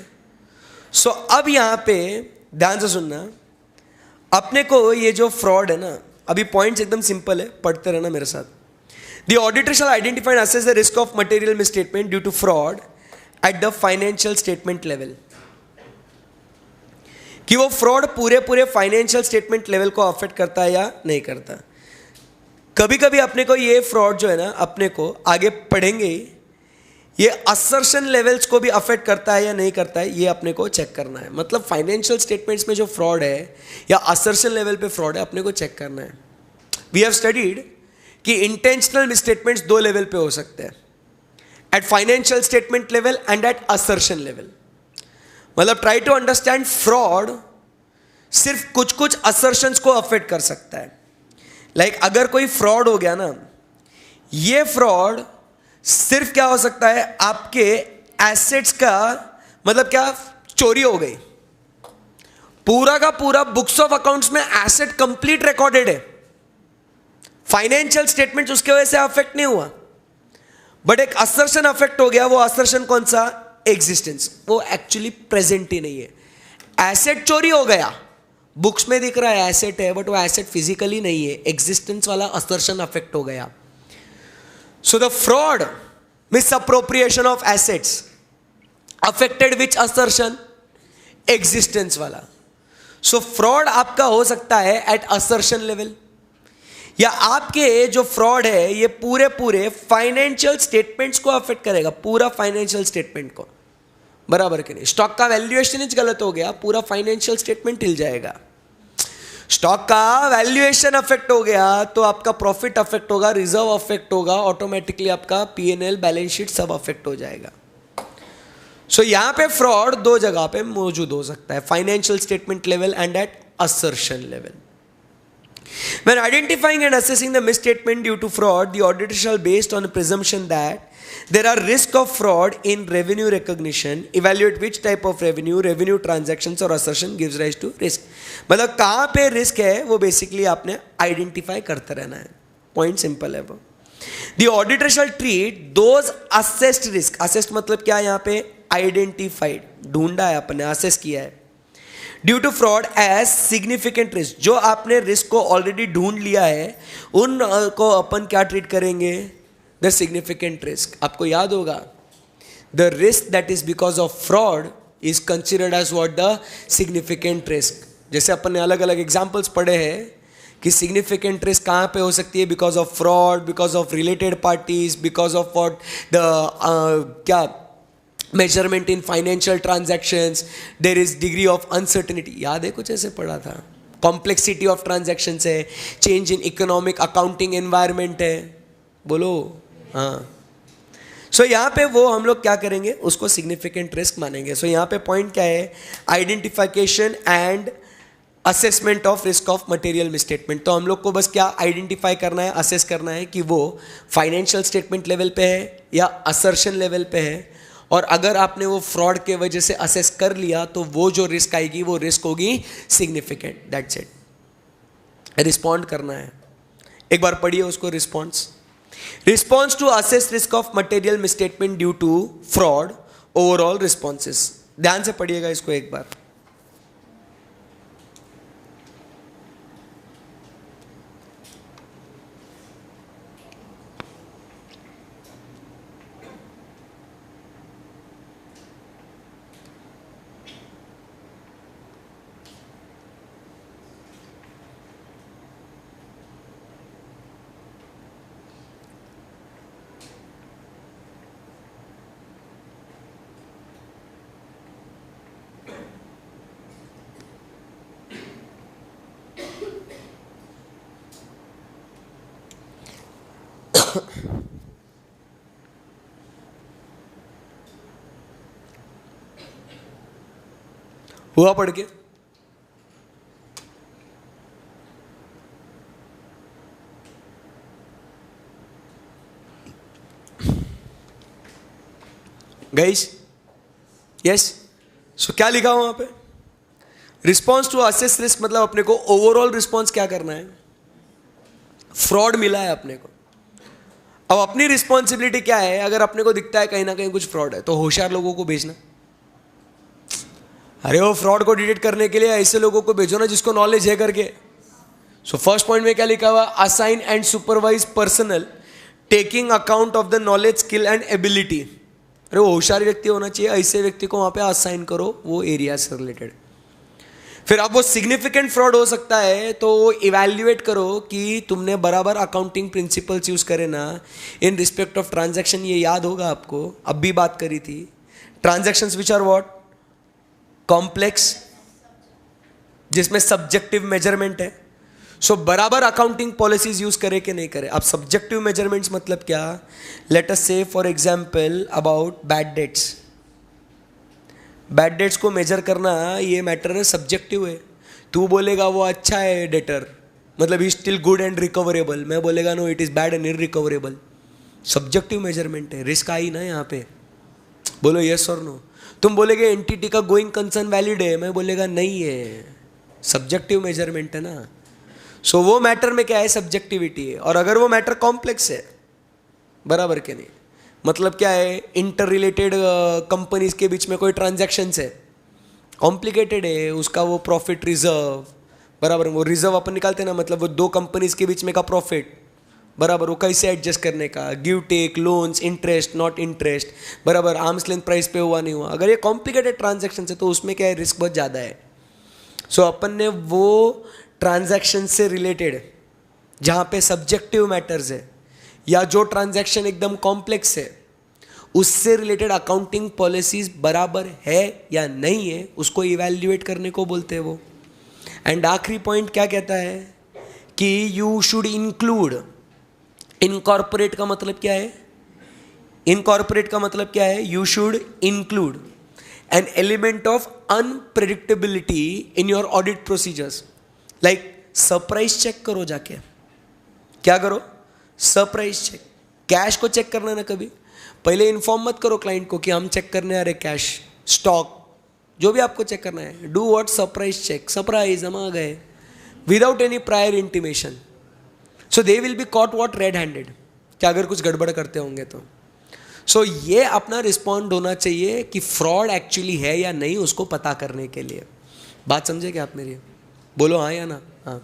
A: सो अब यहां पे ध्यान से सुनना, अपने को ये जो फ्रॉड है ना, अभी पॉइंट्स एकदम सिंपल है, पढ़ते रहना मेरे साथ. The auditor shall identify and assess the risk of material misstatement due to fraud at the financial statement level. कि वो फ्रॉड पूरे फाइनेंशियल स्टेटमेंट लेवल को अफेक्ट करता है या नहीं करता. कभी कभी अपने को ये फ्रॉड जो है ना, अपने को आगे पढ़ेंगे, ये असर्शन लेवल्स को भी अफेक्ट करता है या नहीं करता है, ये अपने को चेक करना है. मतलब फाइनेंशियल स्टेटमेंट्स में जो फ्रॉड है या असर्शन लेवल पे फ्रॉड है, अपने को चेक करना है. वी हैव स्टडीड कि इंटेंशनल मिसस्टेटमेंट्स 2 लेवल पे हो सकते हैं, at financial statement level and at assertion level. मतलब ट्राई टू अंडरस्टैंड, फ्रॉड सिर्फ कुछ असर्शंस को अफेक्ट कर सकता है. लाइक अगर कोई फ्रॉड हो गया ना, ये फ्रॉड सिर्फ क्या हो सकता है, आपके एसेट्स का, मतलब क्या, चोरी हो गई, पूरा का पूरा बुक्स ऑफ अकाउंट्स में एसेट कंप्लीट रिकॉर्डेड है, फाइनेंशियल स्टेटमेंट उसके वजह से अफेक्ट नहीं हुआ, बट एक असर्शन अफेक्ट हो गया. वो असर्शन कौन सा? एग्जिस्टेंस. वो एक्चुअली प्रेजेंट ही नहीं है. एसेट चोरी हो गया, बुक्स में दिख रहा है एसेट है, बट वो एसेट फिजिकली नहीं है, एग्जिस्टेंस वाला असर्शन अफेक्ट हो गया. So the fraud, misappropriation of assets, affected which assertion? Existence वाला. So fraud आपका हो सकता है at assertion level, या आपके जो fraud है ये पूरे फाइनेंशियल स्टेटमेंट्स को अफेक्ट करेगा, पूरा फाइनेंशियल स्टेटमेंट को. बराबर कि नहीं? स्टॉक का वैल्यूएशन गलत हो गया, पूरा फाइनेंशियल स्टेटमेंट हिल जाएगा. स्टॉक का वैल्यूएशन अफेक्ट हो गया तो आपका प्रॉफिट अफेक्ट होगा, रिजर्व अफेक्ट होगा, ऑटोमेटिकली आपका पीएनएल, बैलेंस शीट सब अफेक्ट हो जाएगा. सो यहां पे फ्रॉड 2 जगह पे मौजूद हो सकता है, financial statement level and at assertion level. When identifying and assessing the misstatement due to fraud, the auditor shall, based on a presumption that there are risk of fraud in revenue recognition, evaluate which type of revenue transactions or assertion gives rise to risk. मतलब कहाँ पे risk है वो basically आपने identify करते रहना है. Point simple है वो. The auditor shall treat those assessed risk. assessed मतलब क्या? यहाँ पे आइडेंटिफाइड, ढूंढा है अपने, असेस किया है, due to fraud as significant risk. जो आपने रिस्क को ऑलरेडी ढूंढ लिया है, उन को अपन क्या ट्रीट करेंगे? The significant risk. आपको याद होगा, the risk that is because of fraud is considered as what? The significant risk. जैसे अपन ने अलग अलग एग्जाम्पल्स पढ़े हैं कि सिग्निफिकेंट रिस्क कहाँ पे हो सकती है? Because of fraud, because of related parties, because of what? The क्या, measurement in financial transactions, there is degree of uncertainty. याद है? कुछ ऐसे पढ़ा था. कॉम्प्लेक्सिटी ऑफ ट्रांजैक्शंस है, change in economic accounting environment है. बोलो. हाँ. सो यहाँ पे वो हम लोग क्या करेंगे? उसको सिग्निफिकेंट रिस्क मानेंगे. सो यहाँ पे पॉइंट क्या है? Identification and assessment of risk of material misstatement. तो हम लोग को बस क्या आइडेंटिफाई करना है, असेस करना है कि वो फाइनेंशियल स्टेटमेंट लेवल पे है या असर्शन लेवल पे है. और अगर आपने वो फ्रॉड के वजह से असेस कर लिया तो वो जो रिस्क आएगी वो रिस्क होगी सिग्निफिकेंट. That's it. रिस्पॉन्ड करना है. एक बार पढ़िए उसको. Response to assess risk of material misstatement due to fraud, overall responses. ध्यान से पढ़िएगा इसको एक बार. हुआ पढ़ के? Guys, yes. सो क्या लिखा वहां पे? रिस्पॉन्स टू असेस रिस्क, मतलब अपने को ओवरऑल रिस्पॉन्स क्या करना है? फ्रॉड मिला है अपने को, अब अपनी रिस्पॉन्सिबिलिटी क्या है? अगर अपने को दिखता है कहीं ना कहीं कुछ फ्रॉड है तो होशियार लोगों को भेजना। अरे वो फ्रॉड को डिटेक्ट करने के लिए ऐसे लोगों को भेजो ना जिसको नॉलेज है करके। सो फर्स्ट पॉइंट में क्या लिखा हुआ? Assign and supervise personal taking account of the knowledge, skill and ability. अरे वो होशियार व्यक्ति होना चाहिए, ऐसे व्यक्ति को वहां पे असाइन करो वो एरिया से रिलेटेड। फिर अब वो सिग्निफिकेंट फ्रॉड हो सकता है तो इवैल्यूएट करो कि तुमने बराबर अकाउंटिंग प्रिंसिपल्स यूज करे ना इन रिस्पेक्ट ऑफ ट्रांजैक्शन। ये याद होगा आपको, अब भी बात करी थी, transactions which are what? Complex, जिसमें सब्जेक्टिव मेजरमेंट है। सो बराबर अकाउंटिंग पॉलिसीज यूज करे कि नहीं करे? अब सब्जेक्टिव मेजरमेंट्स मतलब क्या? लेट अस से for example about bad debts. Bad debts को मेजर करना ये मैटर है, सब्जेक्टिव है। तू बोलेगा वो अच्छा है डेटर, मतलब he still good and recoverable. मैं बोलेगा no it is bad and irrecoverable. Subjective measurement है, रिस्क आई ना यहाँ पे। बोलो यस और नो। तुम बोलेगे एंटिटी का गोइंग कंसर्न वैलिड है, मैं बोलेगा नहीं है, सब्जेक्टिव मेजरमेंट है ना। सो वो मैटर में क्या है? सब्जेक्टिविटी है। और अगर वो मैटर कॉम्प्लेक्स है, बराबर के नहीं, मतलब क्या है? इंटर रिलेटेड कंपनीज के बीच में कोई ट्रांजैक्शंस है, कॉम्प्लिकेटेड है, उसका वो प्रॉफिट रिजर्व, बराबर, वो रिजर्व अपन निकालते हैं ना, मतलब वो दो कंपनीज के बीच में का प्रॉफिट, बराबर, वो कैसे एडजस्ट करने का, give take, loans, interest, not interest, बराबर, आर्म्स लेंथ प्राइस पे हुआ नहीं हुआ। अगर ये कॉम्प्लिकेटेड ट्रांजैक्शन है तो उसमें क्या है? रिस्क बहुत ज़्यादा है। सो अपन ने वो ट्रांजैक्शन से रिलेटेड जहाँ पे सब्जेक्टिव मैटर्स है या जो ट्रांजैक्शन एकदम कॉम्प्लेक्स है उससे रिलेटेड अकाउंटिंग पॉलिसीज बराबर है या नहीं है उसको इवैल्यूएट करने को बोलते हैं वो। एंड आखिरी पॉइंट क्या कहता है कि यू शुड इंक्लूड, इनकॉर्पोरेट का मतलब क्या है? इनकॉर्पोरेट का मतलब क्या है? You should include an element of unpredictability in your audit procedures. Like surprise check करो जाके। क्या करो? Surprise check. कैश को चेक करना ना, कभी पहले इन्फॉर्म मत करो क्लाइंट को कि हम चेक करने आ रहे कैश, स्टॉक, जो भी आपको चेक करना है। Do what? Surprise check. Surprise, हम आ गए, without any prior intimation. So they will be caught what? Red handed, क्या अगर कुछ गड़बड़ करते होंगे तो। सो ये अपना रिस्पॉन्ड होना चाहिए कि फ्रॉड एक्चुअली है या नहीं उसको पता करने के लिए। बात समझे क्या आप मेरी? बोलो हाँ या ना? हाँ।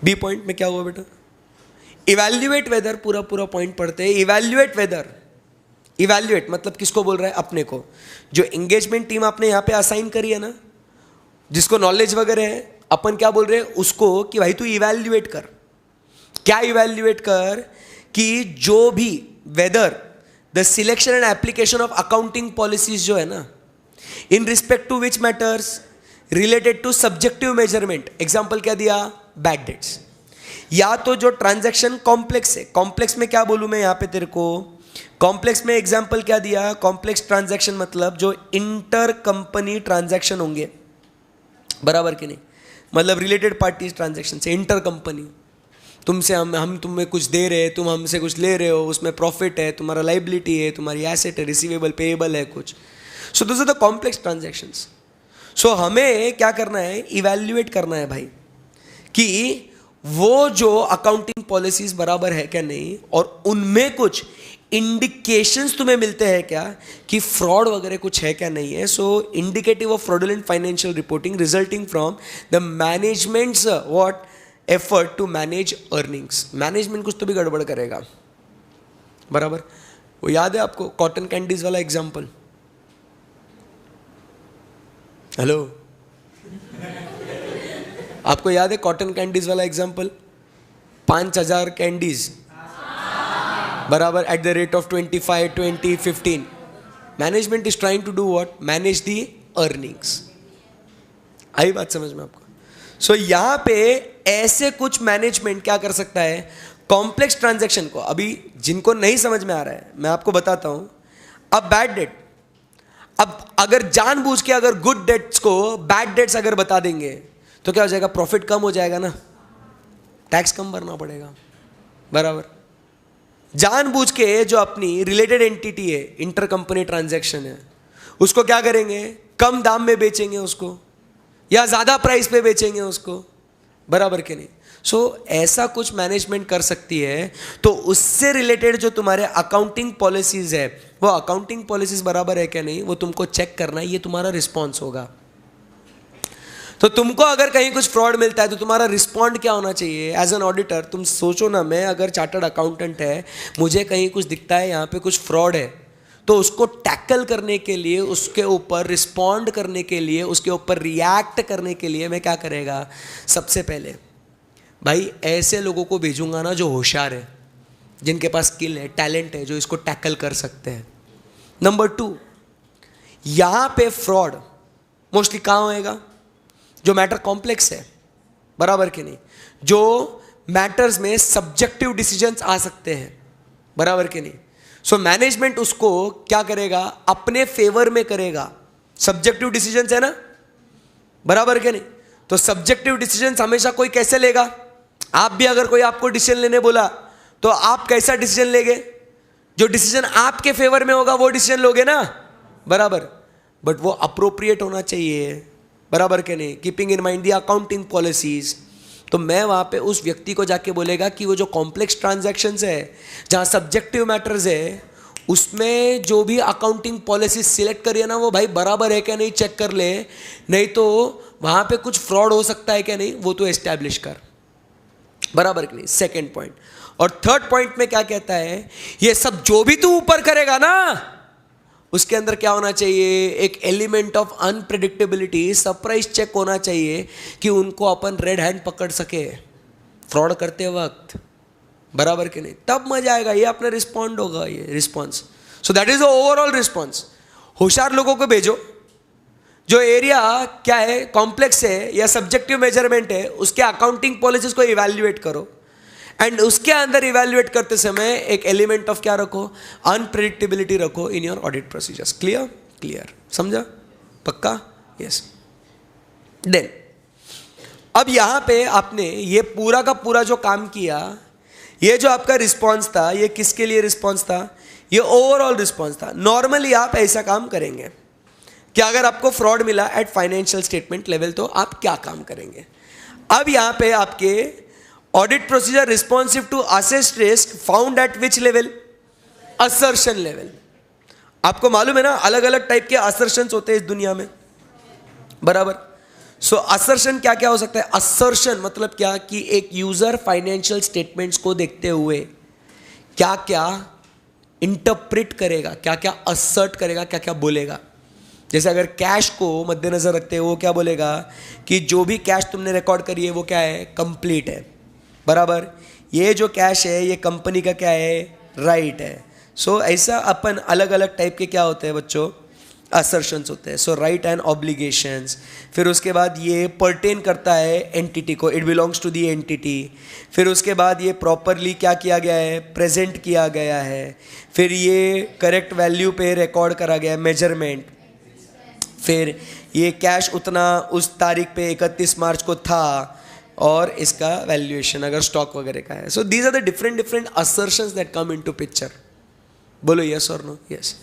A: बी पॉइंट में क्या हुआ बेटा? इवैल्यूएट वेदर, पूरा पूरा पॉइंट पढ़ते हैं। इवैल्यूएट वेदर, इवैल्यूएट मतलब किसको बोल रहा है? अपने को। जो एंगेजमेंट टीम आपने यहाँ पे असाइन करी है ना, जिसको नॉलेज वगैरह है, अपन क्या बोल रहे हैं उसको कि भाई तू इवैल्यूएट कर। क्या इवैल्यूएट कर? कि जो भी whether the selection and application of accounting policies जो है ना, in respect to which matters related to subjective measurement. Example क्या दिया? Bad debts. या तो जो ट्रांजैक्शन कॉम्प्लेक्स है, कॉम्प्लेक्स में क्या बोलूं मैं यहाँ पे तेरे को? कॉम्प्लेक्स में एग्जाम्पल क्या दिया? कॉम्प्लेक्स ट्रांजैक्शन मतलब जो इंटर कंपनी ट्रांजैक्शन होंगे, बराबर कि नहीं, मतलब रिलेटेड पार्टीज ट्रांजैक्शन से इंटर कंपनी। तुमसे हम तुम्हें कुछ दे रहे हैं, तुम हमसे कुछ ले रहे हो, उसमें प्रॉफिट है, तुम्हारा लाइबिलिटी है, तुम्हारी एसेट है, रिसीवेबल, पेएबल है कुछ। So this are the complex transactions. So हमें क्या करना है? इवैल्यूएट करना है भाई कि वो जो अकाउंटिंग पॉलिसीज बराबर है क्या नहीं, और उनमें कुछ इंडिकेशंस तुम्हें मिलते हैं क्या कि फ्रॉड वगैरह कुछ है क्या नहीं है। So indicative of fraudulent financial reporting resulting from the management's what effort to manage earnings. Management कुछ तो भी गड़बड़ करेगा, बराबर। वो याद है आपको कॉटन कैंडीज वाला एग्जाम्पल? हेलो, आपको याद है कॉटन कैंडीज वाला एग्जाम्पल? 5000 कैंडीज, बराबर, at the rate of 25, 20, 15। Management is trying to do what? Manage the earnings. आई बात समझ में आपको? सो यहां पे ऐसे कुछ मैनेजमेंट क्या कर सकता है? कॉम्प्लेक्स ट्रांजैक्शन को, अभी जिनको नहीं समझ में आ रहा है मैं आपको बताता हूं। अब बैड डेट, अब अगर जानबूझ के अगर गुड डेट्स को बैड डेट्स अगर बता देंगे तो क्या हो जाएगा? प्रॉफिट कम हो जाएगा ना, टैक्स कम भरना पड़ेगा, बराबर। जानबूझ के जो अपनी रिलेटेड एंटिटी है, इंटर कंपनी ट्रांजैक्शन है, उसको क्या करेंगे, कम दाम में बेचेंगे उसको, या ज्यादा प्राइस पे बेचेंगे उसको, बराबर के नहीं। सो ऐसा कुछ मैनेजमेंट कर सकती है। तो उससे रिलेटेड जो तुम्हारे अकाउंटिंग पॉलिसीज है, वो अकाउंटिंग पॉलिसीज बराबर है क्या नहीं, वो तुमको चेक करना है, ये तुम्हारा रिस्पॉन्स होगा। तो तुमको अगर कहीं कुछ फ्रॉड मिलता है तो तुम्हारा रिस्पॉन्ड क्या होना चाहिए एज एन ऑडिटर। तुम सोचो ना, मैं अगर चार्टर्ड अकाउंटेंट है, मुझे कहीं कुछ दिखता है यहाँ पे कुछ फ्रॉड है, तो उसको टैकल करने के लिए, उसके ऊपर रिस्पॉन्ड करने के लिए, उसके ऊपर रिएक्ट करने के लिए मैं क्या करेगा, सबसे पहले भाई ऐसे लोगों को भेजूंगा ना जो होशियार है, जिनके पास स्किल है, टैलेंट है, जो इसको टैकल कर सकते हैं। नंबर 2, यहां पे फ्रॉड मोस्टली कहां होएगा, जो मैटर कॉम्प्लेक्स है, बराबर के नहीं, जो मैटर्स में सब्जेक्टिव डिसीजंस आ सकते हैं, बराबर के नहीं। सो मैनेजमेंट उसको क्या करेगा, अपने फेवर में करेगा। सब्जेक्टिव डिसीजंस है ना, बराबर के नहीं। तो सब्जेक्टिव डिसीजंस हमेशा कोई कैसे लेगा, आप भी अगर कोई आपको डिसीजन लेने बोला तो आप कैसा डिसीजन लेंगे, जो डिसीजन आपके फेवर में होगा वो डिसीजन लोगे ना, बराबर। बट वो अप्रोप्रिएट होना चाहिए, बराबर के नहीं, keeping in mind the accounting policies. तो मैं वहां पे उस व्यक्ति को जाके बोलेगा कि वो जो कॉम्प्लेक्स ट्रांजैक्शंस है, जहां सब्जेक्टिव मैटर्स है, उसमें जो भी अकाउंटिंग पॉलिसी सिलेक्ट करिए ना, वो भाई बराबर है क्या नहीं चेक कर ले, नहीं तो वहां पे कुछ फ्रॉड हो सकता है क्या नहीं, वो तो एस्टैब्लिश कर, बराबर कि नहीं। Second point. और थर्ड पॉइंट में क्या कहता है, ये सब जो भी तू ऊपर करेगा ना, उसके अंदर क्या होना चाहिए, एक element of unpredictability, surprise check होना चाहिए कि उनको अपन रेड हैंड पकड़ सके फ्रॉड करते वक्त, बराबर के नहीं। तब मजा आएगा, ये अपना रिस्पॉन्ड होगा, ये response. So that is the overall response. होशियार लोगों को भेजो, जो एरिया क्या है, कॉम्प्लेक्स है या सब्जेक्टिव मेजरमेंट है, उसके अकाउंटिंग पॉलिसीज को इवैल्यूएट करो, एंड उसके अंदर इवैल्यूएट करते समय एक एलिमेंट ऑफ क्या रखो, अनप्रेडिक्टेबिलिटी रखो इन your audit procedures. Clear, clear, समझा, पक्का, यस। देन अब यहां पे आपने ये पूरा का पूरा जो काम किया, ये जो आपका रिस्पॉन्स था, ये किसके लिए रिस्पॉन्स था, ये ओवरऑल रिस्पॉन्स था। नॉर्मली आप ऐसा काम करेंगे कि अगर आपको फ्रॉड मिला एट फाइनेंशियल स्टेटमेंट लेवल, तो आप क्या काम करेंगे। अब यहां पे आपके audit procedure responsive to assessed risk found at which level, assertion level. आपको मालूम है ना, अलग अलग टाइप के असर्शंस होते हैं इस दुनिया में, बराबर। सो असर्शन क्या क्या हो सकता है, असर्शन मतलब क्या कि एक यूजर फाइनेंशियल स्टेटमेंट्स को देखते हुए क्या क्या इंटरप्रेट करेगा, क्या क्या असर्ट करेगा, क्या क्या बोलेगा। जैसे अगर कैश को मद्देनजर रखते हुए वो क्या बोलेगा कि जो भी कैश तुमने रिकॉर्ड करी है वो क्या है, कंप्लीट है, बराबर। ये जो कैश है ये कंपनी का क्या है, राइट है। सो ऐसा अपन अलग अलग टाइप के क्या होते हैं बच्चों, असर्शंस होते हैं। सो राइट एंड ऑब्लिगेशंस, फिर उसके बाद ये पर्टेन करता है एंटिटी को, it belongs to the entity. फिर उसके बाद ये प्रॉपरली क्या किया गया है, प्रेजेंट किया गया है। फिर ये करेक्ट वैल्यू पे रिकॉर्ड करा गया है, मेजरमेंट। फिर ये कैश उतना उस तारीख पे 31 मार्च को था, और इसका वैल्यूएशन अगर स्टॉक वगैरह का है। So these are the different different assertions that come into picture. बोलो यस और नो, यस।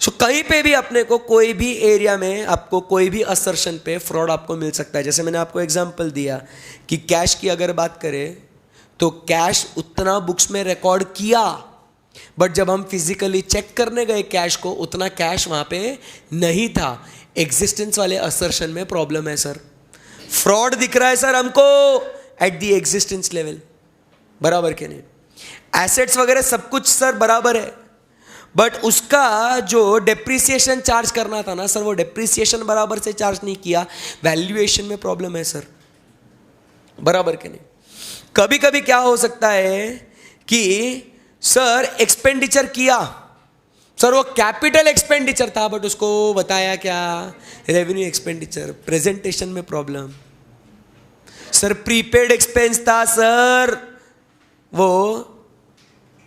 A: सो कहीं पे भी अपने को कोई भी एरिया में आपको कोई भी असर्शन पे फ्रॉड आपको मिल सकता है। जैसे मैंने आपको एग्जांपल दिया कि कैश की अगर बात करें तो कैश उतना बुक्स में रिकॉर्ड किया, बट जब हम फिजिकली चेक करने गए कैश को, उतना कैश वहां पे नहीं था। एग्जिस्टेंस वाले असर्शन में प्रॉब्लम है सर, फ्रॉड दिख रहा है सर हमको एट द एग्जिस्टेंस लेवल, बराबर के नहीं। एसेट्स वगैरह सब कुछ सर बराबर है, बट उसका जो डेप्रिसिएशन चार्ज करना था ना सर, वो डेप्रिसिएशन बराबर से चार्ज नहीं किया, वैल्यूएशन में प्रॉब्लम है सर, बराबर के नहीं। कभी कभी क्या हो सकता है कि सर एक्सपेंडिचर किया, सर वो कैपिटल एक्सपेंडिचर था, बट उसको बताया क्या, रेवेन्यू एक्सपेंडिचर, प्रेजेंटेशन में प्रॉब्लम। सर प्रीपेड एक्सपेंस था सर, वो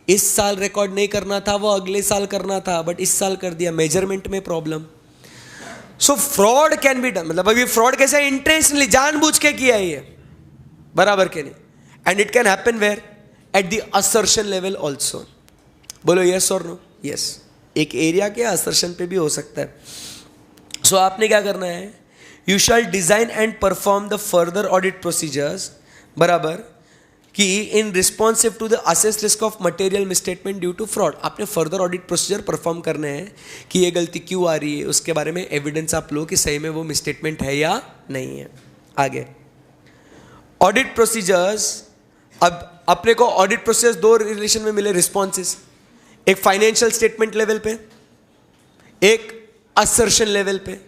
A: इस साल रिकॉर्ड नहीं करना था, वो अगले साल करना था, बट इस साल कर दिया, मेजरमेंट में problem. So fraud can be done, मतलब अभी फ्रॉड कैसे, इंटेंशनली जानबूझ के किया है ये, बराबर के नहीं। And it can happen where, at the assertion level also, बोलो यस और नो? यस। एक एरिया के असर्शन पे भी हो सकता है। सो आपने क्या करना है, you shall design and perform the further audit procedures, बराबर, कि in responsive to the assess risk of material misstatement due to fraud. आपने फर्दर ऑडिट प्रोसीजर परफॉर्म करने हैं कि ये गलती क्यों आ रही है, उसके बारे में एविडेंस आप लो कि सही में वो मिसस्टेटमेंट है या नहीं है। आगे ऑडिट प्रोसीजर्स, अब अपने को ऑडिट प्रोसीजर्स दो रिलेशन में मिले रिस्पॉन्सेस, एक फाइनेंशियल स्टेटमेंट लेवल पे, एक असर्शन लेवल पे।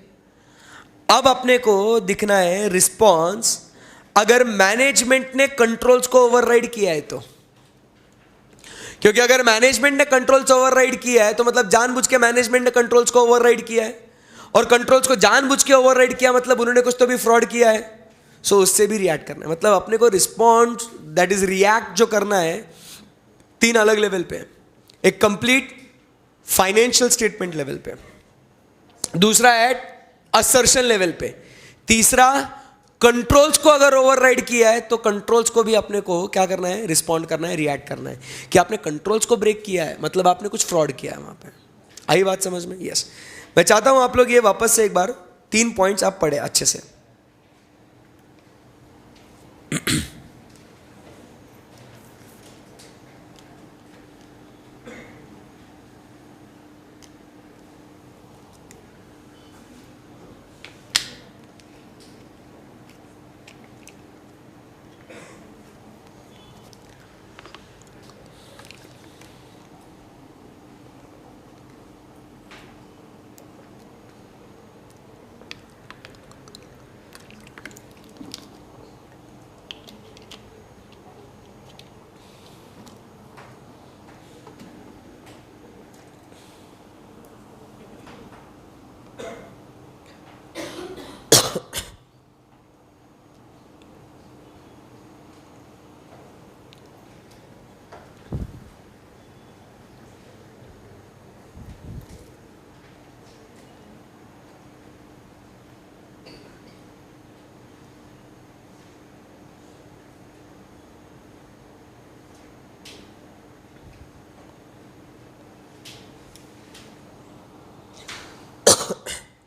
A: अब अपने को दिखना है रिस्पॉन्स अगर मैनेजमेंट ने कंट्रोल्स को ओवरराइड किया है तो, क्योंकि अगर मैनेजमेंट ने कंट्रोल्स ओवरराइड किया है तो मतलब जानबूझ के मैनेजमेंट ने कंट्रोल्स को ओवरराइड किया है, और कंट्रोल्स को जानबूझ के ओवरराइड किया मतलब उन्होंने कुछ तो भी फ्रॉड किया है। सो उससे भी रिएक्ट करना है। मतलब अपने को रिस्पॉन्स दैट इज रिएक्ट जो करना है तीन अलग लेवल पे, एक कंप्लीट फाइनेंशियल स्टेटमेंट लेवल पे, दूसरा एट असर्शन लेवल पे, तीसरा कंट्रोल्स को अगर ओवरराइड किया है तो कंट्रोल्स को भी अपने को क्या करना है, रिस्पॉन्ड करना है, रिएक्ट करना है कि आपने कंट्रोल्स को ब्रेक किया है मतलब आपने कुछ फ्रॉड किया है वहां पे। आई बात समझ में? यस। मैं चाहता हूं आप लोग ये वापस से एक बार 3 पॉइंट्स आप पढ़े अच्छे से।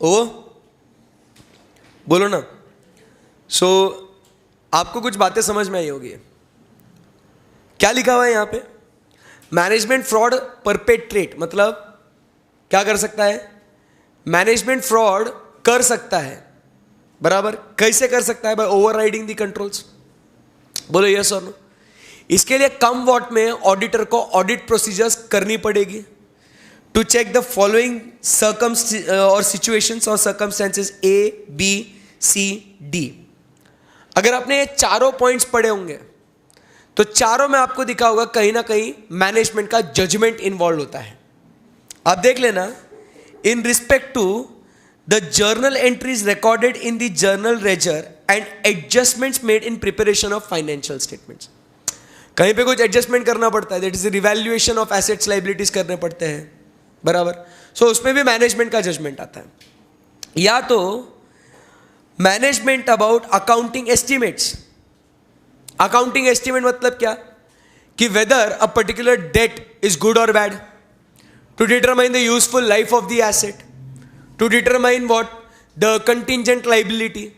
A: ओ बोलो ना। सो आपको कुछ बातें समझ में आई होगी। क्या लिखा हुआ है यहां पे? मैनेजमेंट फ्रॉड परपेट्रेट, मतलब क्या कर सकता है? मैनेजमेंट फ्रॉड कर सकता है, बराबर। कैसे कर सकता है? By overriding the controls. बोलो यस और नो? इसके लिए कम वॉट में ऑडिटर को ऑडिट प्रोसीजर्स करनी पड़ेगी टू चेक द फॉलोइंग और सिचुएशंस और circumstances A B C D. अगर आपने ये चारों पॉइंट्स पढ़े होंगे तो चारों में आपको दिखा होगा कहीं ना कहीं मैनेजमेंट का जजमेंट इन्वॉल्व होता है। आप देख लेना, in respect to the journal entries recorded in the journal ledger and adjustments made in preparation of financial statements. कहीं पे कुछ एडजस्टमेंट करना पड़ता है, that is revaluation of assets liabilities करने पड़ते हैं, बराबर। सो उसमें भी मैनेजमेंट का जजमेंट आता है। या तो management about accounting estimates. Accounting estimate मतलब क्या? कि whether a particular debt is good और bad, to determine the useful life of the asset, to determine what the contingent liability.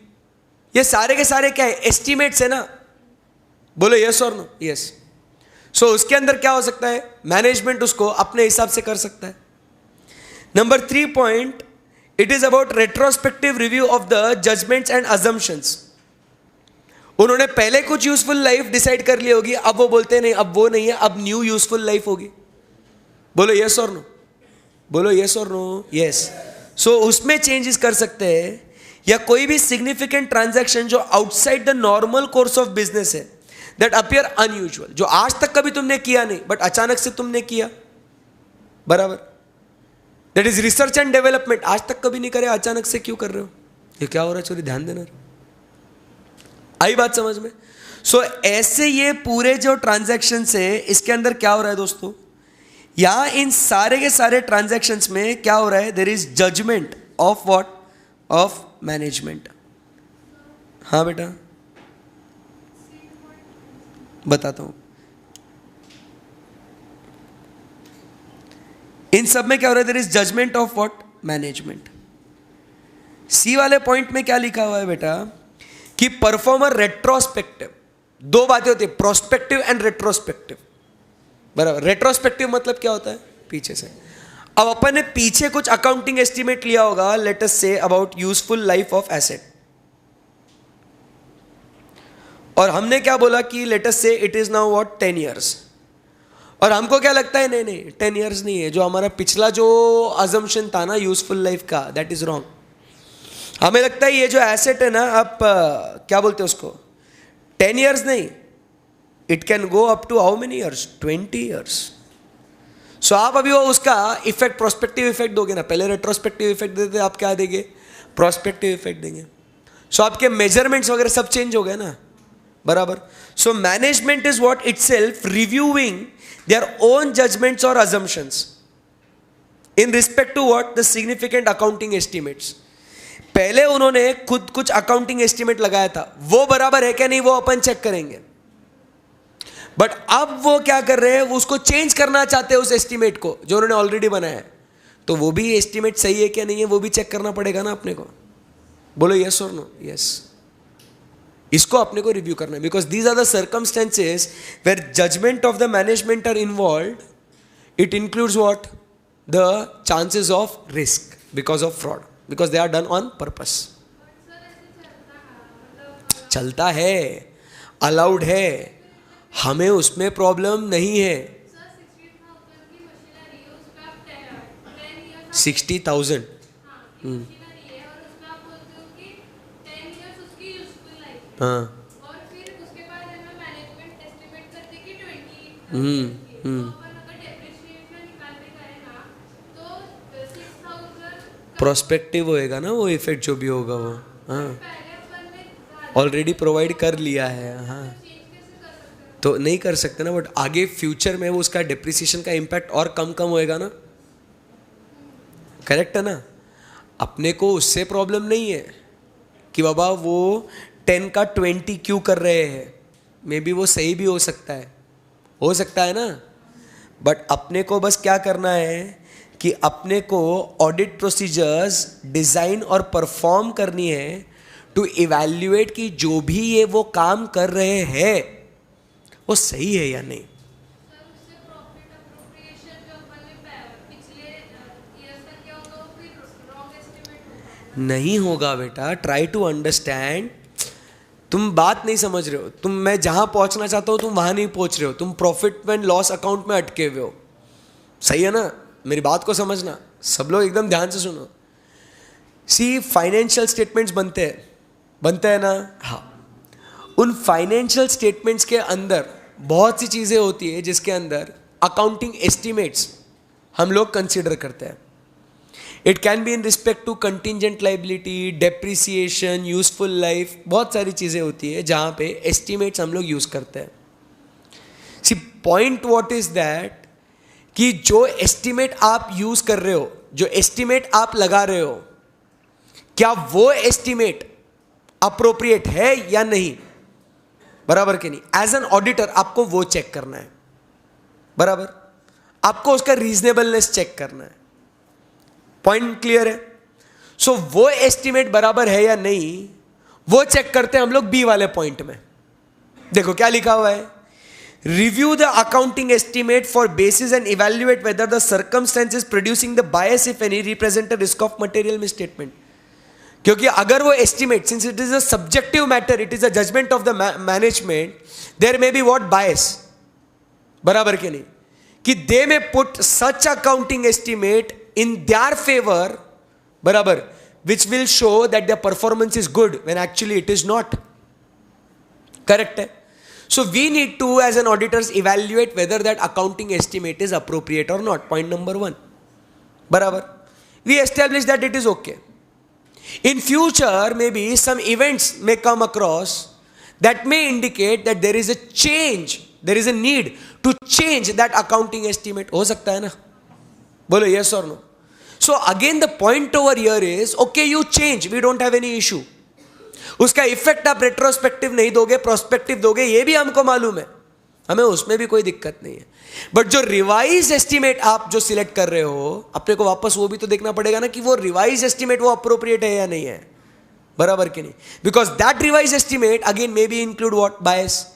A: ये सारे के सारे क्या है? एस्टिमेट्स है ना। बोलो यस और नो? यस। सो उसके अंदर क्या हो सकता है? मैनेजमेंट उसको अपने हिसाब से कर सकता है। Number 3 point, it is about retrospective review of the judgments and assumptions. उन्होंने पहले कुछ यूजफुल लाइफ डिसाइड कर ली होगी, अब वो बोलते नहीं, अब वो नहीं है, अब न्यू यूजफुल लाइफ होगी। बोलो यस और नो? बोलो यस और नो? यस। सो उसमें चेंजेस कर सकते हैं, या कोई भी सिग्निफिकेंट ट्रांजैक्शन जो outside the normal course of business है, दैट अपीयर अनयूजुअल, जो आज तक कभी तुमने किया नहीं बट अचानक से तुमने किया, बराबर। That is research and development, आज तक कभी नहीं करे, अचानक से क्यों कर रहे हो? ये क्या हो रहा है? चोरी, ध्यान देना। आई बात समझ में? सो ऐसे ये पूरे जो ट्रांजैक्शन है इसके अंदर क्या हो रहा है दोस्तों? या इन सारे के सारे ट्रांजैक्शंस में क्या हो रहा है? There is judgement of what? Of management. हाँ बेटा बताता हूं। इन सब में क्या हो रहा है? There is judgement of what? Management. C वाले पॉइंट में क्या लिखा हुआ है बेटा? कि परफॉर्मर रेट्रोस्पेक्टिव. दो बातें होती है, प्रोस्पेक्टिव एंड रेट्रोस्पेक्टिव. बराबर. रेट्रोस्पेक्टिव मतलब क्या होता है? पीछे से. अब अपन ने पीछे कुछ अकाउंटिंग एस्टिमेट लिया होगा, let us say about useful life of asset, और हमने क्या बोला कि लेट अस से it is now what? 10 years. और हमको क्या लगता है? नहीं नहीं, 10 years नहीं है. जो हमारा पिछला जो अजम्पशन था ना यूजफुल लाइफ का, दैट इज रॉन्ग. हमें लगता है ये जो एसेट है ना, आप क्या बोलते हैं उसको? 10 years नहीं, it can go up to how many years? 20 years. So आप अभी वो उसका इफेक्ट, प्रोस्पेक्टिव इफेक्ट दोगे ना. पहले रेट्रोस्पेक्टिव इफेक्ट देते, आप क्या देंगे? प्रोस्पेक्टिव इफेक्ट देंगे. सो आपके मेजरमेंट्स वगैरह सब चेंज हो गए ना. बराबर. So management is what? Itself reviewing their own judgements और assumptions in respect to what? The significant accounting estimates. पहले उन्होंने खुद कुछ अकाउंटिंग एस्टिमेट लगाया था, वो बराबर है क्या नहीं वो अपन चेक करेंगे. बट अब वो क्या कर रहे हैं? वो उसको चेंज करना चाहते हैं उस एस्टिमेट को जो उन्होंने ऑलरेडी बनाया है. तो वो भी एस्टिमेट सही है क्या नहीं है वो भी चेक करना पड़ेगा ना अपने को. बोलो यस और नो? यस. इसको अपने को रिव्यू करना है, because these are the circumstances where judgment of the management are involved. It includes what? The chances of risk because of fraud, because they are done on purpose. चलता है, allowed है, हमें उसमें प्रॉब्लम नहीं है. 60,000. हाँ. प्रोस्पेक्टिव होएगा ना वो इफेक्ट जो भी होगा वो. हाँ, ऑलरेडी प्रोवाइड कर लिया है. हाँ, तो नहीं कर सकते ना. बट आगे फ्यूचर में वो उसका डिप्रिसिएशन का इम्पैक्ट और कम होएगा ना. करेक्ट है ना. अपने को उससे प्रॉब्लम नहीं है कि बाबा वो 10 का 20 क्यों कर रहे हैं. मे बी वो सही भी हो सकता है ना. बट अपने को बस क्या करना है कि अपने को ऑडिट प्रोसीजर्स डिज़ाइन और परफॉर्म करनी है टू इवैल्यूएट कि जो भी ये वो काम कर रहे हैं वो सही है या नहीं. नहीं होगा बेटा. Try to understand. तुम बात नहीं समझ रहे हो. तुम, मैं जहां पहुंचना चाहता हूं तुम वहां नहीं पहुंच रहे हो. तुम प्रॉफिट एंड लॉस अकाउंट में अटके हुए हो. सही है ना. मेरी बात को समझना. सब लोग एकदम ध्यान से सुनो. सी, फाइनेंशियल स्टेटमेंट्स बनते हैं ना. हाँ, उन फाइनेंशियल स्टेटमेंट्स के अंदर बहुत सी चीज़ें होती है जिसके अंदर अकाउंटिंग एस्टिमेट्स हम लोग कंसीडर करते हैं. It can be in respect to contingent liability, depreciation, useful life, बहुत सारी चीज़ें होती है जहाँ पे एस्टिमेट्स हम लोग यूज़ करते हैं. सी, पॉइंट व्हाट इज दैट कि जो एस्टिमेट आप यूज़ कर रहे हो, जो एस्टिमेट आप लगा रहे हो, क्या वो एस्टिमेट अप्रोप्रिएट है या नहीं. बराबर कि नहीं. एज एन ऑडिटर आपको वो चेक करना है. बराबर. आपको उसका रीजनेबलनेस चेक करना है. पॉइंट क्लियर है. सो वो एस्टिमेट बराबर है या नहीं वो चेक करते हैं हम लोग बी वाले पॉइंट में. देखो क्या लिखा हुआ है. Review the accounting estimate for basis and evaluate whether the circumstances producing the bias if any represent the risk of material misstatement. क्योंकि अगर वो estimate, since it is a subjective matter, it is a judgement of the management, there may be what? Bias. बराबर के नहीं. कि they may put such accounting estimate in their favor, barabar, which will show that their performance is good when actually it is not. Correct hai? So we need to as an auditors evaluate whether that accounting estimate is appropriate or not. Point number 1. Barabar. We establish that it is okay. In future maybe some events may come across that may indicate that there is a change, there is a need to change that accounting estimate. हो सकता है ना. बोलो yes or no. So again the point over here is okay, you change, we don't have any issue. उसका effect आप retrospective नहीं दोगे, prospective दोगे, ये भी हमको मालूम है. हमें उसमें भी कोई दिक्कत नहीं है। बट जो रिवाइज एस्टिमेट आप जो सिलेक्ट कर रहे हो, अपने को वापस वो भी तो देखना पड़ेगा ना कि वो रिवाइज एस्टिमेट वो अप्रोप्रिएट है या नहीं है, बराबर कि नहीं? Because that revise estimate again may be include what, bias.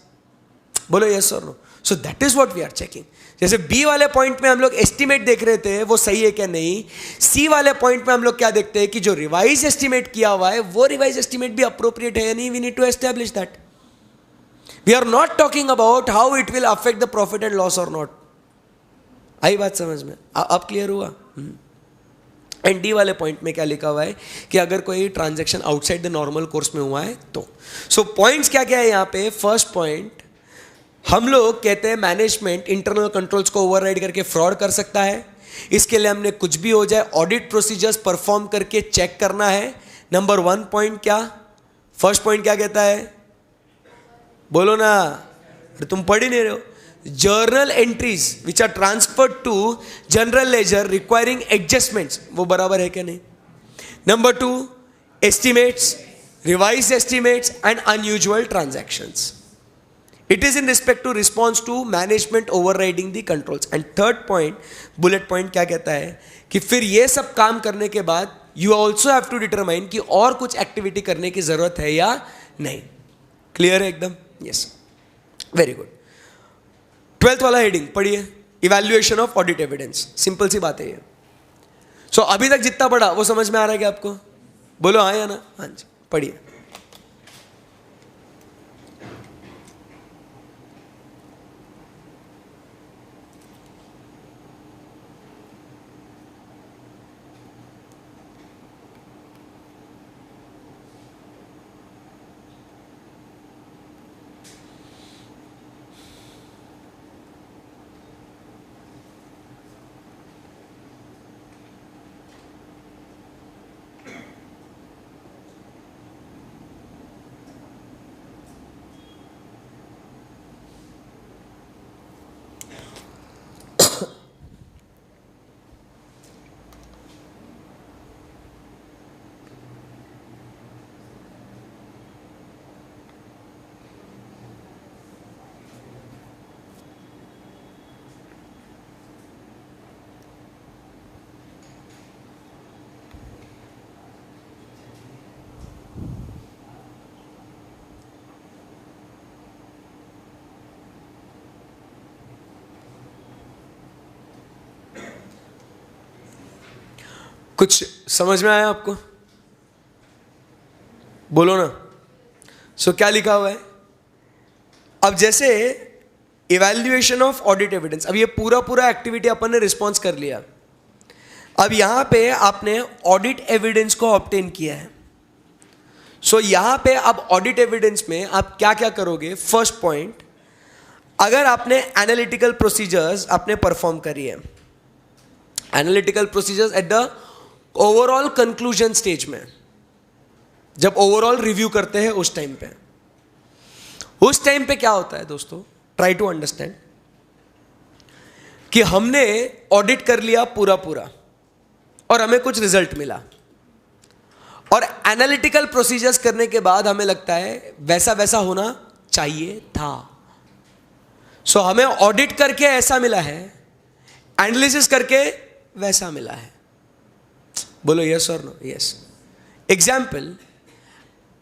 A: बोलो यस और no. So that is what we are checking. जैसे बी वाले पॉइंट में हम लोग एस्टिमेट देख रहे थे वो सही है क्या नहीं, सी वाले पॉइंट में हम लोग क्या देखते हैं कि जो रिवाइज एस्टिमेट किया हुआ है वो रिवाइज एस्टिमेट भी अप्रोप्रिएट है या नहीं। We need to establish that. We are not talking about how it will affect the profit and loss और नॉट। आई बात समझ में? अब क्लियर हुआ? एंड डी वाले पॉइंट में क्या लिखा हुआ है कि अगर कोई transaction outside the normal course में हुआ है तो। सो पॉइंट्स क्या क्या है यहाँ पे? फर्स्ट पॉइंट, हम लोग कहते हैं मैनेजमेंट इंटरनल कंट्रोल्स को ओवरराइड करके फ्रॉड कर सकता है। इसके लिए हमने कुछ भी हो जाए ऑडिट प्रोसीजर्स परफॉर्म करके चेक करना है। नंबर 1 पॉइंट क्या, फर्स्ट पॉइंट क्या कहता है? बोलो ना, अरे तुम पढ़ ही नहीं रहे हो। Journal entries which are transferred to general ledger requiring adjustments, वो बराबर है क्या नहीं। Number 2, estimates, revise estimates and unusual transactions. It is in respect to response to management overriding the controls. And third point, bullet point क्या कहता है कि फिर ये सब काम करने के बाद you also have to determine कि और कुछ एक्टिविटी करने की जरूरत है या नहीं। क्लियर है एकदम? Yes, very good. 12th वाला हेडिंग पढ़िए, evaluation of audit evidence. Simple सी बात है ये। सो अभी तक जितना पढ़ा वो समझ में आ रहा है क्या आपको? बोलो हाँ या ना? हाँ जी, पढ़िए। कुछ समझ में आया आपको? बोलो ना। सो क्या लिखा हुआ है? अब जैसे इवैल्यूएशन ऑफ ऑडिट एविडेंस, अब ये पूरा एक्टिविटी अपन ने रिस्पॉन्स कर लिया। अब यहां पे आपने ऑडिट एविडेंस को ऑब्टेन किया है। सो यहां पे अब ऑडिट एविडेंस में आप क्या क्या करोगे? फर्स्ट पॉइंट, अगर आपने एनालिटिकल प्रोसीजर्स आपने परफॉर्म करी है, analytical procedures at the overall conclusion stage में, जब ओवरऑल रिव्यू करते हैं उस टाइम पे क्या होता है दोस्तों? ट्राई टू अंडरस्टैंड कि हमने ऑडिट कर लिया पूरा और हमें कुछ रिजल्ट मिला, और एनालिटिकल प्रोसीजर्स करने के बाद हमें लगता है वैसा होना चाहिए था। सो हमें ऑडिट करके ऐसा मिला है, एनालिसिस करके वैसा मिला है। बोलो यस और नो? यस। एग्जाम्पल,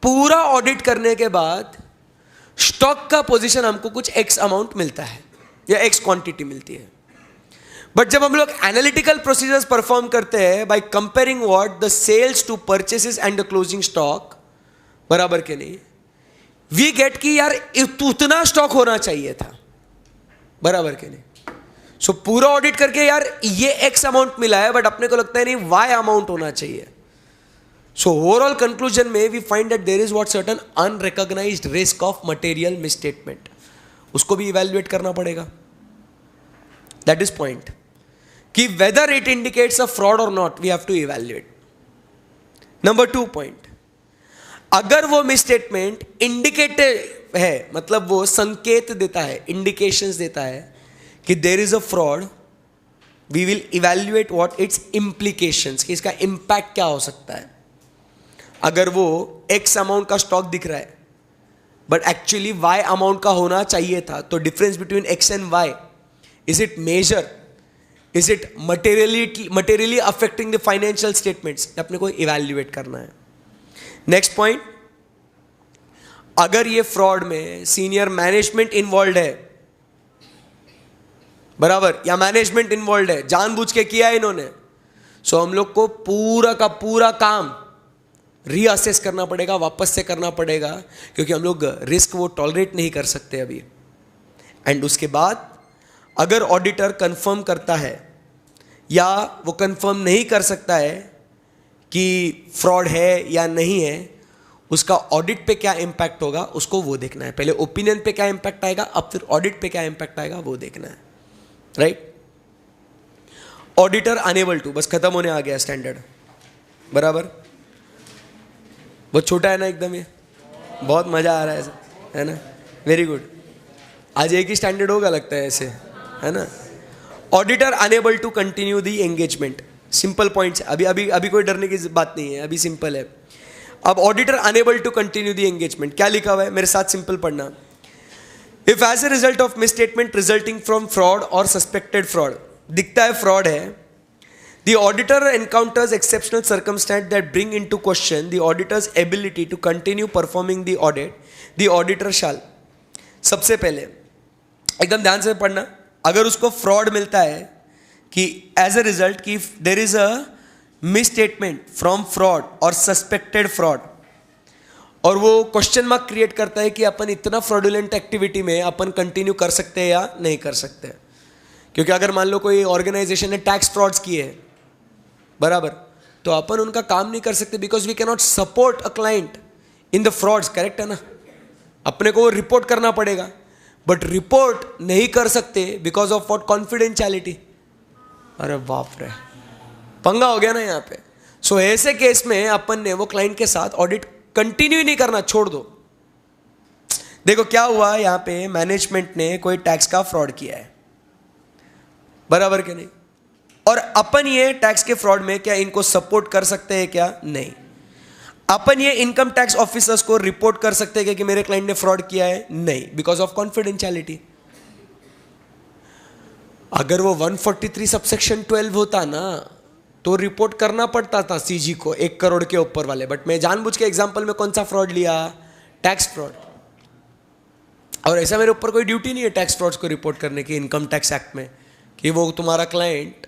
A: पूरा ऑडिट करने के बाद स्टॉक का पोजीशन हमको कुछ एक्स अमाउंट मिलता है या एक्स क्वांटिटी मिलती है, बट जब हम लोग एनालिटिकल प्रोसीजर्स परफॉर्म करते हैं by comparing what the sales to purchases and the closing stock, बराबर के नहीं, वी गेट कि यार उतना स्टॉक होना चाहिए था, बराबर के नहीं। सो पूरा ऑडिट करके यार ये एक्स अमाउंट मिला है, बट अपने को लगता है नहीं वाई अमाउंट होना चाहिए। सो ओवरऑल कंक्लूजन में we find that there is what certain unrecognised risk of material misstatement, उसको भी इवैल्यूएट करना पड़ेगा। दैट इज पॉइंट कि whether it indicates a fraud और not, we have to evaluate. Number 2 point, अगर वो misstatement indicative है, मतलब वो संकेत देता है, इंडिकेशंस देता है कि there is a fraud, we will evaluate what its implications, कि इसका इंपैक्ट क्या हो सकता है। अगर वो एक्स अमाउंट का स्टॉक दिख रहा है बट एक्चुअली वाई अमाउंट का होना चाहिए था. तो difference between X and Y, is it major, is it materially affecting the financial statements, अपने को इवैल्यूएट करना है. नेक्स्ट पॉइंट, अगर ये फ्रॉड में सीनियर मैनेजमेंट इन्वॉल्व है, बराबर, या मैनेजमेंट इन्वॉल्व है, जानबूझ के किया है इन्होंने, सो हम लोग को पूरा का पूरा काम रीअसेस करना पड़ेगा, वापस से करना पड़ेगा, क्योंकि हम लोग रिस्क वो टॉलरेट नहीं कर सकते अभी. एंड उसके बाद अगर ऑडिटर कंफर्म करता है या वो कंफर्म नहीं कर सकता है कि फ्रॉड है या नहीं है, उसका ऑडिट पे क्या इंपैक्ट होगा उसको वो देखना है. पहले ओपिनियन पे क्या इंपैक्ट आएगा, अब फिर ऑडिट पे क्या इंपैक्ट आएगा वो देखना है. राइट. ऑडिटर अनेबल टू, बस खत्म होने आ गया स्टैंडर्ड, बराबर. बहुत छोटा है ना एकदम, ये बहुत मजा आ रहा है ना. Very good. आज एक ही स्टैंडर्ड होगा लगता है ऐसे, है ना. Auditor unable to continue the engagement. Simple points, अभी कोई डरने की बात नहीं है, अभी सिंपल है. अब auditor unable to continue the engagement क्या लिखा हुआ है, मेरे साथ सिंपल पढ़ना. If as a result of misstatement resulting from fraud और सस्पेक्टेड फ्रॉड, दिखता है फ्रॉड है, the auditor encounters exceptional circumstances that bring into question the auditor's ability to continue performing the audit, the auditor shall. सबसे पहले एकदम ध्यान से पढ़ना, अगर उसको फ्रॉड मिलता है कि एज ए रिजल्ट कि there is a misstatement from fraud और सस्पेक्टेड फ्रॉड, और वो क्वेश्चन मार्क क्रिएट करता है कि अपन इतना फ्रॉडुलेंट एक्टिविटी में अपन कंटिन्यू कर सकते हैं या नहीं कर सकते. क्योंकि अगर मान लो कोई ऑर्गेनाइजेशन ने टैक्स फ्रॉड्स किए हैं, बराबर, तो अपन उनका काम नहीं कर सकते, because we can not support a client in the frauds. Correct है ना. अपने को रिपोर्ट करना पड़ेगा, बट रिपोर्ट नहीं कर सकते बिकॉज ऑफ व्हाट, कॉन्फिडेंशियलिटी. अरे बाप रे, पंगा हो गया ना यहाँ पे. सो ऐसे केस में अपन ने वो क्लाइंट के साथ ऑडिट कंटिन्यू नहीं करना, छोड़ दो. देखो क्या हुआ यहाँ पे, मैनेजमेंट ने कोई टैक्स का फ्रॉड किया है, बराबर के नहीं, और अपन ये टैक्स के फ्रॉड में क्या इनको सपोर्ट कर सकते हैं क्या, नहीं. अपन ये इनकम टैक्स ऑफिसर्स को रिपोर्ट कर सकते हैं कि मेरे क्लाइंट ने फ्रॉड किया है, नहीं, बिकॉज ऑफ कॉन्फिडेंशियलिटी. अगर वो 143 सबसेक्शन 12 होता ना, तो रिपोर्ट करना पड़ता था सीजी को 1 करोड़ के ऊपर वाले. बट मैं जानबूझ के एग्जांपल में कौन सा फ्रॉड लिया, टैक्स फ्रॉड. और ऐसा मेरे ऊपर कोई ड्यूटी नहीं है टैक्स फ्रॉड्स को रिपोर्ट करने की इनकम टैक्स एक्ट में, कि वो तुम्हारा क्लाइंट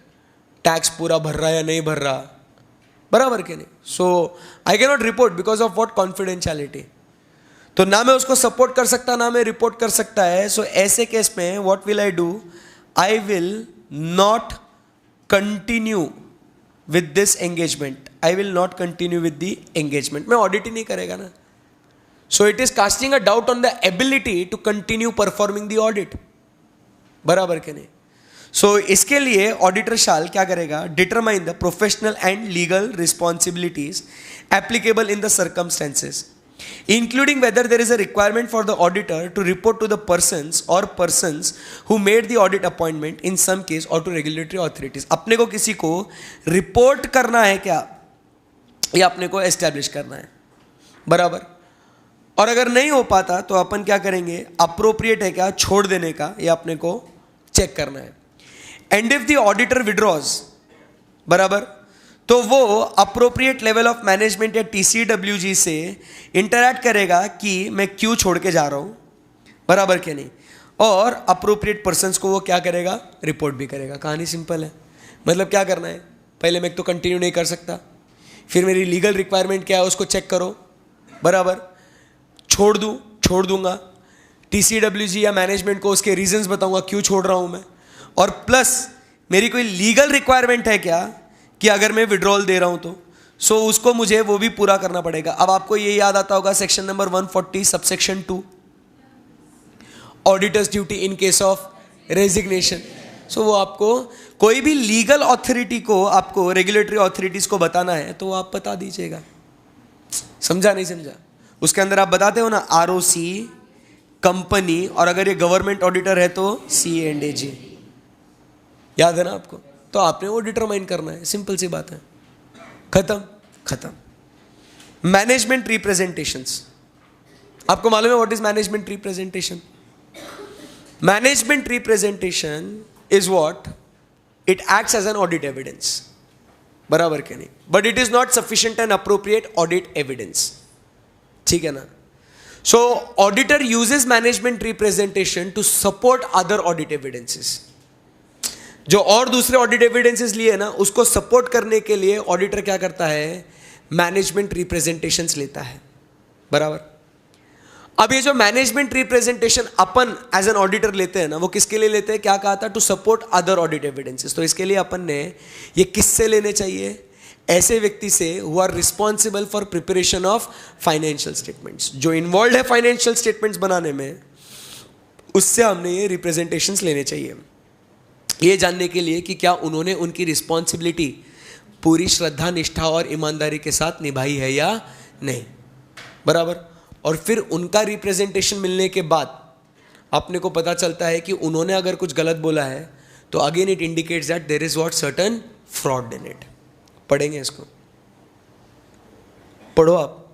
A: टैक्स पूरा भर रहा है या नहीं भर रहा, बराबर के नहीं. So I can not report because of what, confidentiality. तो ना मैं उसको सपोर्ट कर सकता, ना मैं रिपोर्ट कर सकता है. सो ऐसे केस में what will I do, I will not continue with this engagement. I will not continue with the engagement. मैं ऑडिट ही नहीं करेगा ना. So it is casting a doubt on the ability to continue performing the audit, बराबर के नहीं. सो इसके लिए ऑडिटर शाल क्या करेगा, determine the professional and legal responsibilities applicable in the circumstances, including whether there is a requirement for the auditor to report to the persons who made the audit appointment in some case or to regulatory authorities. अपने को किसी को report करना है क्या, ये अपने को एस्टैब्लिश करना है, बराबर. और अगर नहीं हो पाता तो अपन क्या करेंगे, अप्रोप्रिएट है क्या छोड़ देने का, ये अपने को चेक करना है. And if the auditor withdraws, बराबर, तो वो अप्रोप्रिएट लेवल ऑफ मैनेजमेंट या TCWG से इंटरैक्ट करेगा कि मैं क्यों छोड़ के जा रहा हूँ, बराबर के नहीं. और अप्रोप्रिएट पर्सन्स को वो क्या करेगा, रिपोर्ट भी करेगा. कहानी सिंपल है. मतलब क्या करना है, पहले मैं तो कंटिन्यू नहीं कर सकता, फिर मेरी लीगल रिक्वायरमेंट क्या है उसको चेक करो, बराबर, छोड़ दूंगा. TCWG या मैनेजमेंट को उसके रीजंस बताऊंगा क्यों छोड़ रहा हूँ मैं, और प्लस मेरी कोई लीगल रिक्वायरमेंट है क्या कि अगर मैं विड्रॉल दे रहा हूं तो, सो उसको मुझे वो भी पूरा करना पड़ेगा. अब आपको ये याद आता होगा section number 140 subsection 2, auditor's duty in case of resignation. So वो आपको कोई भी लीगल अथॉरिटी को, आपको रेगुलेटरी अथॉरिटीज को बताना है तो आप बता दीजिएगा. समझा नहीं समझा. उसके अंदर आप बताते हो ना ROC, कंपनी, और अगर ये गवर्नमेंट ऑडिटर है तो CA&AG. याद है ना आपको. तो आपने वो डिटरमाइन करना है, सिंपल सी बात है. खत्म. मैनेजमेंट रिप्रेजेंटेशंस, आपको मालूम है what is management representation? Management representation is what it acts as an audit evidence, बराबर के नहीं? But it is not sufficient and appropriate audit evidence, ठीक है ना? So auditor uses management representation to support other audit evidences. जो और दूसरे audit evidences लिए ना, उसको सपोर्ट करने के लिए ऑडिटर क्या करता है? मैनेजमेंट रिप्रेजेंटेशंस लेता है, बराबर? अब ये जो मैनेजमेंट रिप्रेजेंटेशन अपन एज एन ऑडिटर लेते हैं ना, वो किसके लिए लेते हैं? क्या कहा था? To support other audit evidences. तो इसके लिए अपन ने ये किससे लेने चाहिए? ऐसे व्यक्ति से who are responsible for preparation of financial statements, जो इन्वॉल्व है फाइनेंशियल स्टेटमेंट्स बनाने में, उससे हमने ये रिप्रेजेंटेशंस लेने चाहिए, ये जानने के लिए कि क्या उन्होंने उनकी रिस्पॉन्सिबिलिटी पूरी श्रद्धा, निष्ठा और ईमानदारी के साथ निभाई है या नहीं, बराबर? और फिर उनका रिप्रेजेंटेशन मिलने के बाद अपने को पता चलता है कि उन्होंने अगर कुछ गलत बोला है तो again it indicates that there is what certain fraud in it. पढ़ेंगे इसको, पढ़ो आप।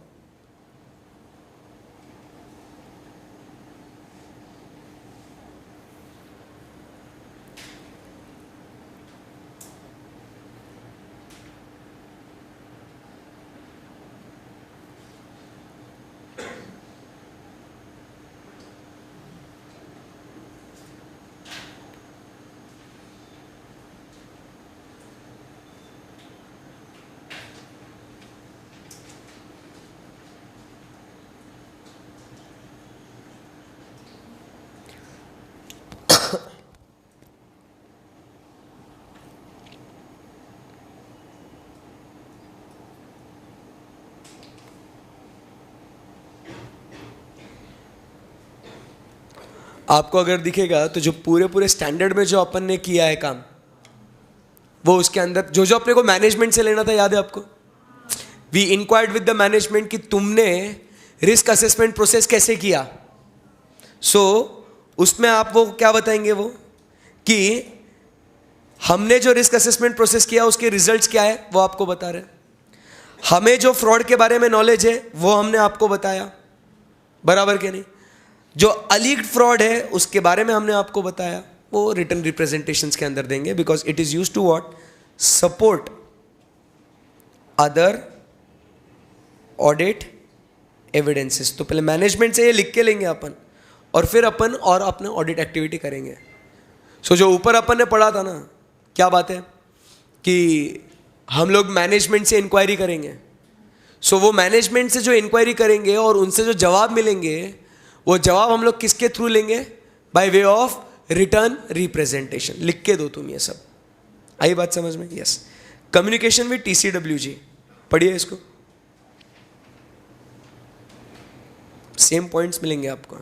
A: आपको अगर दिखेगा तो जो पूरे पूरे स्टैंडर्ड में जो अपन ने किया है काम, वो उसके अंदर जो जो अपने को मैनेजमेंट से लेना था, याद है आपको? We inquired with the management कि तुमने रिस्क असेसमेंट प्रोसेस कैसे किया। सो उसमें आप वो क्या बताएंगे? वो कि हमने जो रिस्क असेसमेंट प्रोसेस किया उसके रिजल्ट्स क्या है, वो आपको बता रहे हैं। हमें जो फ्रॉड के बारे में नॉलेज है वो हमने आपको बताया, बराबर के नहीं? जो अलीग्ड फ्रॉड है उसके बारे में हमने आपको बताया, वो रिटन रिप्रेजेंटेशंस के अंदर देंगे, because it is used to what? Support other audit evidences. तो पहले मैनेजमेंट से ये लिख के लेंगे अपन, और फिर अपन और अपने ऑडिट एक्टिविटी करेंगे। सो जो ऊपर अपन ने पढ़ा था ना, क्या बात है कि हम लोग मैनेजमेंट से इंक्वायरी करेंगे। सो वो मैनेजमेंट से जो इंक्वायरी करेंगे और उनसे जो जवाब मिलेंगे, वो जवाब हम लोग किसके थ्रू लेंगे? By way of written representation. लिख के दो तुम ये सब। आई बात समझ में? यस। कम्युनिकेशन विद TCWG, पढ़िए इसको, सेम पॉइंट्स मिलेंगे आपको।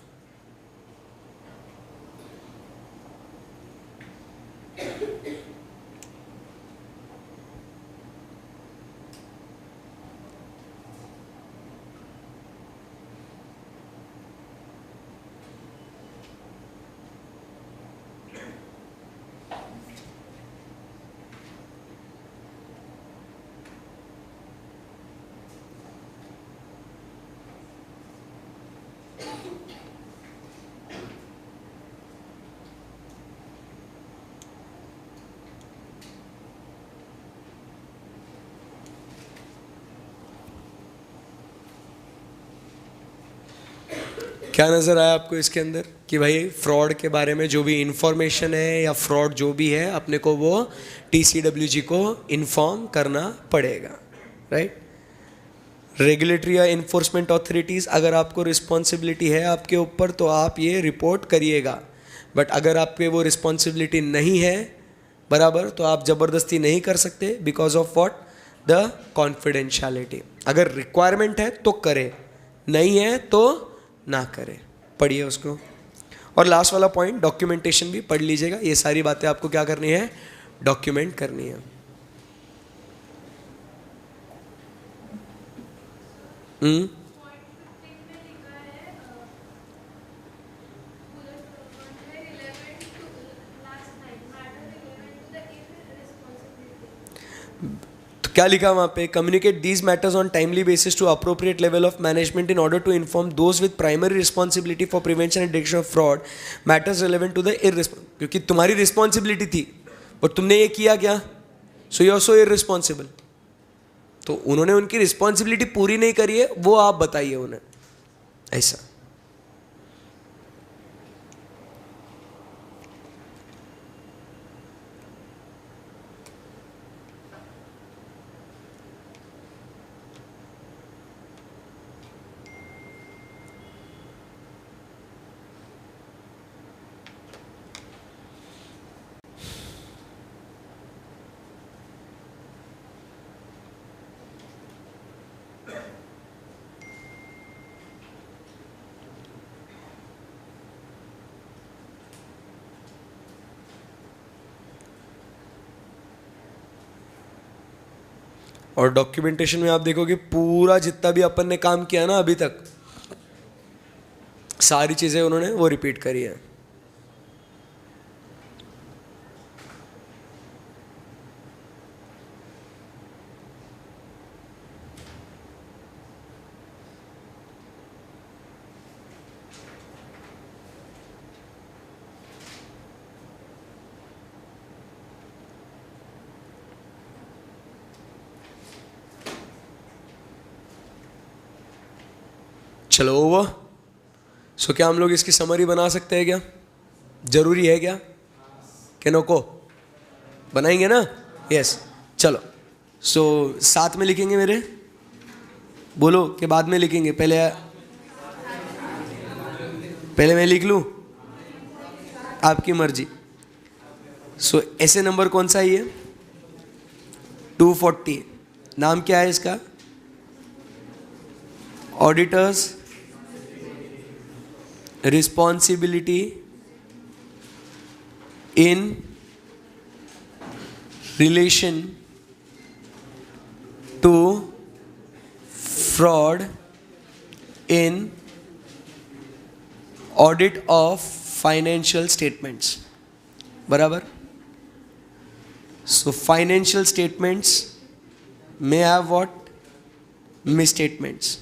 A: क्या नज़र आया आपको इसके अंदर कि भाई फ्रॉड के बारे में जो भी इंफॉर्मेशन है या फ्रॉड जो भी है, अपने को वो TCWG को इन्फॉर्म करना पड़ेगा, राइट? रेगुलेटरी या इन्फोर्समेंट ऑथोरिटीज़, अगर आपको रिस्पॉन्सिबिलिटी है आपके ऊपर तो आप ये रिपोर्ट करिएगा, बट अगर आपके वो रिस्पॉन्सिबिलिटी नहीं है, बराबर, तो आप ज़बरदस्ती नहीं कर सकते, because of what? The confidentiality. अगर रिक्वायरमेंट है तो करे, नहीं है तो ना करे। पढ़िए उसको। और लास्ट वाला पॉइंट, डॉक्यूमेंटेशन भी पढ़ लीजिएगा। ये सारी बातें आपको क्या करनी है? डॉक्यूमेंट करनी है। क्या लिखा वहाँ पे? Communicate these matters on timely basis to appropriate level of management in order to inform those with primary responsibility for prevention and detection of fraud matters relevant to the क्योंकि तुम्हारी रिस्पॉन्सिबिलिटी थी और तुमने ये किया क्या, so you are so irresponsible. तो उन्होंने उनकी रिस्पॉन्सिबिलिटी पूरी नहीं करी है, वो आप बताइए उन्हें, ऐसा। और डॉक्यूमेंटेशन में आप देखोगे पूरा जितना भी अपन ने काम किया ना अभी तक, सारी चीज़ें उन्होंने वो रिपीट करी है। चलो ओवर। सो क्या हम लोग इसकी समरी बना सकते हैं क्या? जरूरी है क्या? नको बनाएंगे ना? यस चलो। सो साथ में लिखेंगे मेरे, बोलो कि बाद में लिखेंगे? पहले मैं लिख लूं, आपकी मर्जी। सो ऐसे नंबर कौन सा है ये? 240। नाम क्या है इसका? Auditors responsibility in relation to fraud in audit of financial statements. बराबर? So financial statements may have what? Misstatements.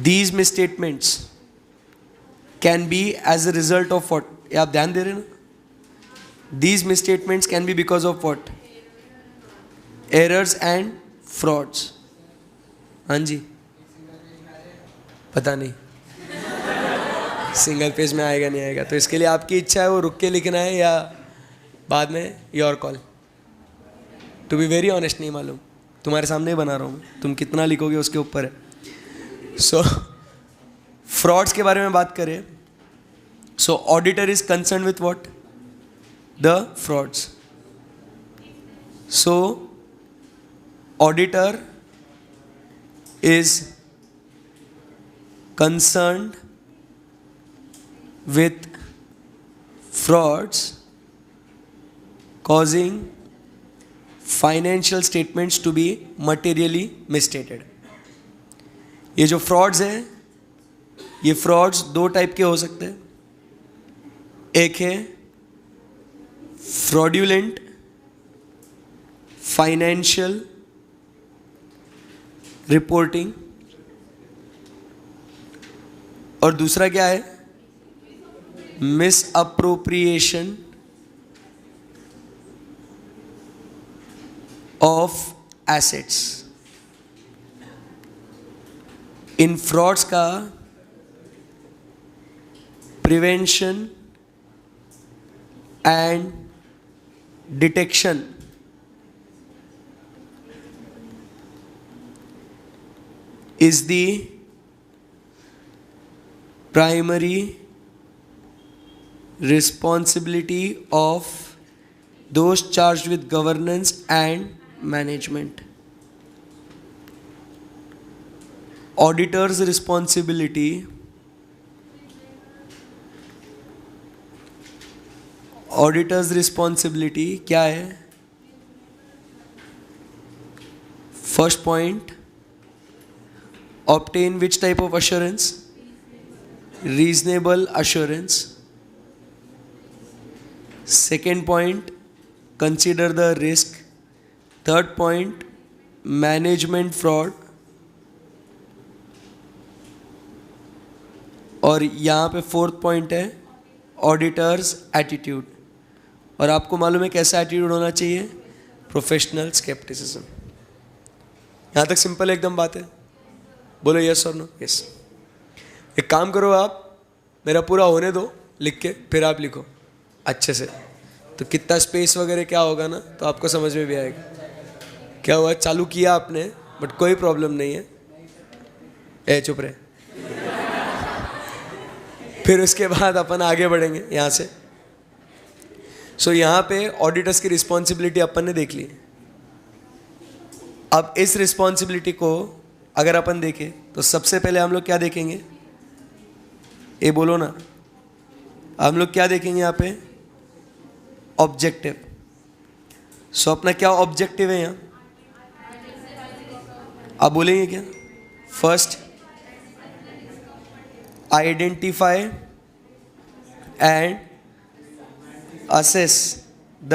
A: These misstatements can be as a result of what? ये आप ध्यान दे रहे हैं ना? These misstatements can be because of what? Errors and frauds. हाँ जी, पता नहीं सिंगल पेज में आएगा नहीं आएगा, तो इसके लिए आपकी इच्छा है वो रुक के लिखना है या बाद में, your call. To be very honest नहीं मालूम, तुम्हारे सामने ही बना रहा हूँ, तुम कितना लिखोगे उसके ऊपर है। सो फ्रॉड्स के बारे में बात करें, सो auditor is concern with what? The frauds. So auditor is concerned with frauds causing financial statements to be materially misstated. ये जो फ्रॉड्स हैं, ये फ्रॉड्स दो टाइप के हो सकते हैं। एक है फ्रॉड्यूलेंट फाइनेंशियल रिपोर्टिंग, और दूसरा क्या है? Misappropriation of assets. इन फ्रॉड्स का prevention and detection is the primary responsibility of those charged with governance and management. Auditor's responsibility क्या है? First point, obtain which type of assurance? Reasonable assurance. Second point, consider the risk. Third point management fraud, और यहाँ पे fourth point है auditors attitude. और आपको मालूम है कैसा एटीट्यूड होना चाहिए? Professional scepticism. यहाँ तक सिंपल एकदम बात है, बोलो यस और नो। यस। एक काम करो, आप मेरा पूरा होने दो लिख के, फिर आप लिखो अच्छे से, तो कितना स्पेस वगैरह क्या होगा ना, तो आपको समझ में भी आएगा। क्या हुआ, चालू किया आपने बट कोई प्रॉब्लम नहीं है, ए चुप रहे। फिर उसके बाद अपन आगे बढ़ेंगे यहाँ से। सो यहाँ पे ऑडिटर्स की रिस्पॉन्सिबिलिटी अपन ने देख ली। अब इस रिस्पॉन्सिबिलिटी को अगर अपन देखें तो सबसे पहले हम लोग क्या देखेंगे? ये बोलो ना, हम लोग क्या देखेंगे यहाँ पे? ऑब्जेक्टिव। सो अपना क्या ऑब्जेक्टिव है यहाँ? आप बोलेंगे क्या? First, identify and assess the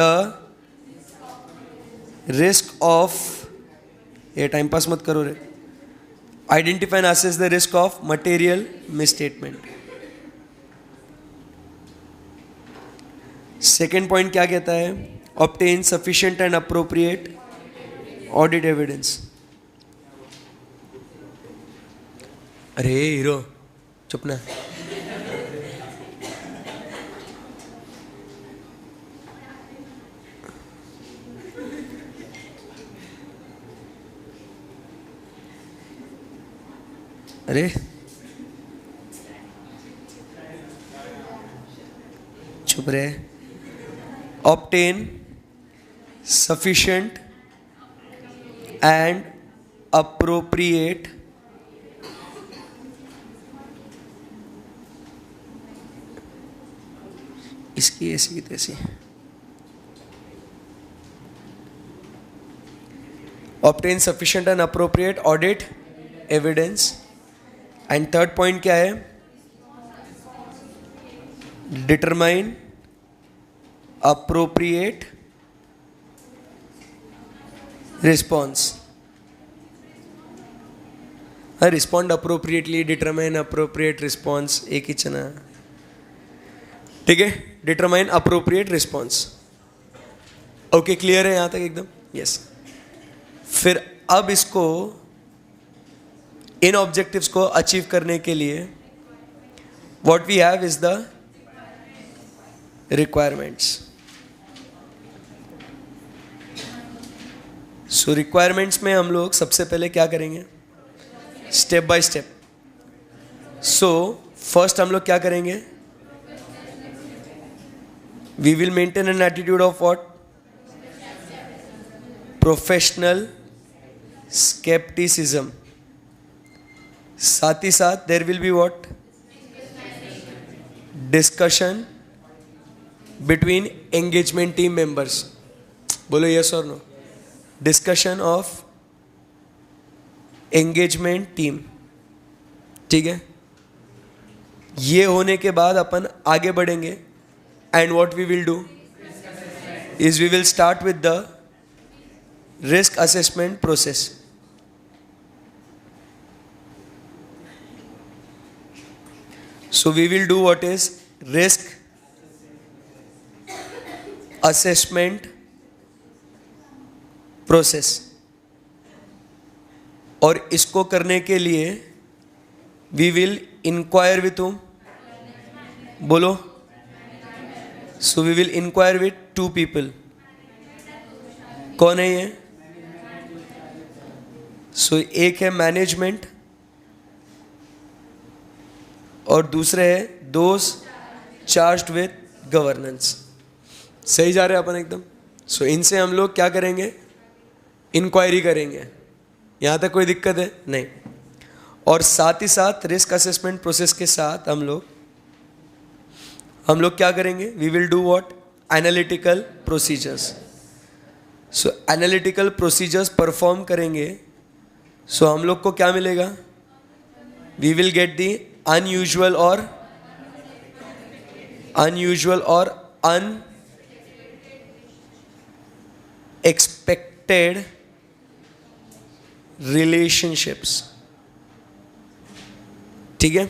A: risk of, ये टाइम पास मत करो रे, identify and assess the risk of material misstatement. Second point क्या कहता है? Obtain sufficient and appropriate audit evidence. अरे हीरो चुप ना। अरे चुप रहे। ऑब्टेन सफिशिएंट एंड अप्रोप्रिएट इसकी ऐसी की तैसी। Obtain sufficient and appropriate audit evidence. And third point क्या है? Determine appropriate response. Respond appropriately, determine appropriate response, एक ही चना। ठीक है, determine appropriate response. Okay, clear है यहां तक एकदम? यस। फिर अब इसको, इन ऑब्जेक्टिव्स को अचीव करने के लिए what we have is the requirements. So requirements में हम लोग सबसे पहले क्या करेंगे? Step by step. So first हम लोग क्या करेंगे? We will maintain an attitude of what? Professional scepticism. साथ ही साथ there will be what? Discussion between engagement team members. बोलो यस और no. Discussion of engagement team. ठीक है, ये होने के बाद अपन आगे बढ़ेंगे। And what we will do is we will start with the risk assessment process. So we will do what is risk assessment process। और इसको करने के लिए we will inquire with whom? बोलो। So we will inquire with two people। कौन है ये? So एक है मैनेजमेंट और दूसरे है दोज चार्ज्ड विद गवर्नेंस। सही जा रहे हैं अपन एकदम? सो इनसे हम लोग क्या करेंगे? इंक्वायरी करेंगे। यहाँ तक कोई दिक्कत है? नहीं। और साथ ही साथ रिस्क असेसमेंट प्रोसेस के साथ हम लोग क्या करेंगे? We will do what? Analytical procedures. So analytical procedures perform करेंगे। सो हम लोग को क्या मिलेगा? We will get the unusual or unexpected unexpected relationships. ठीक है,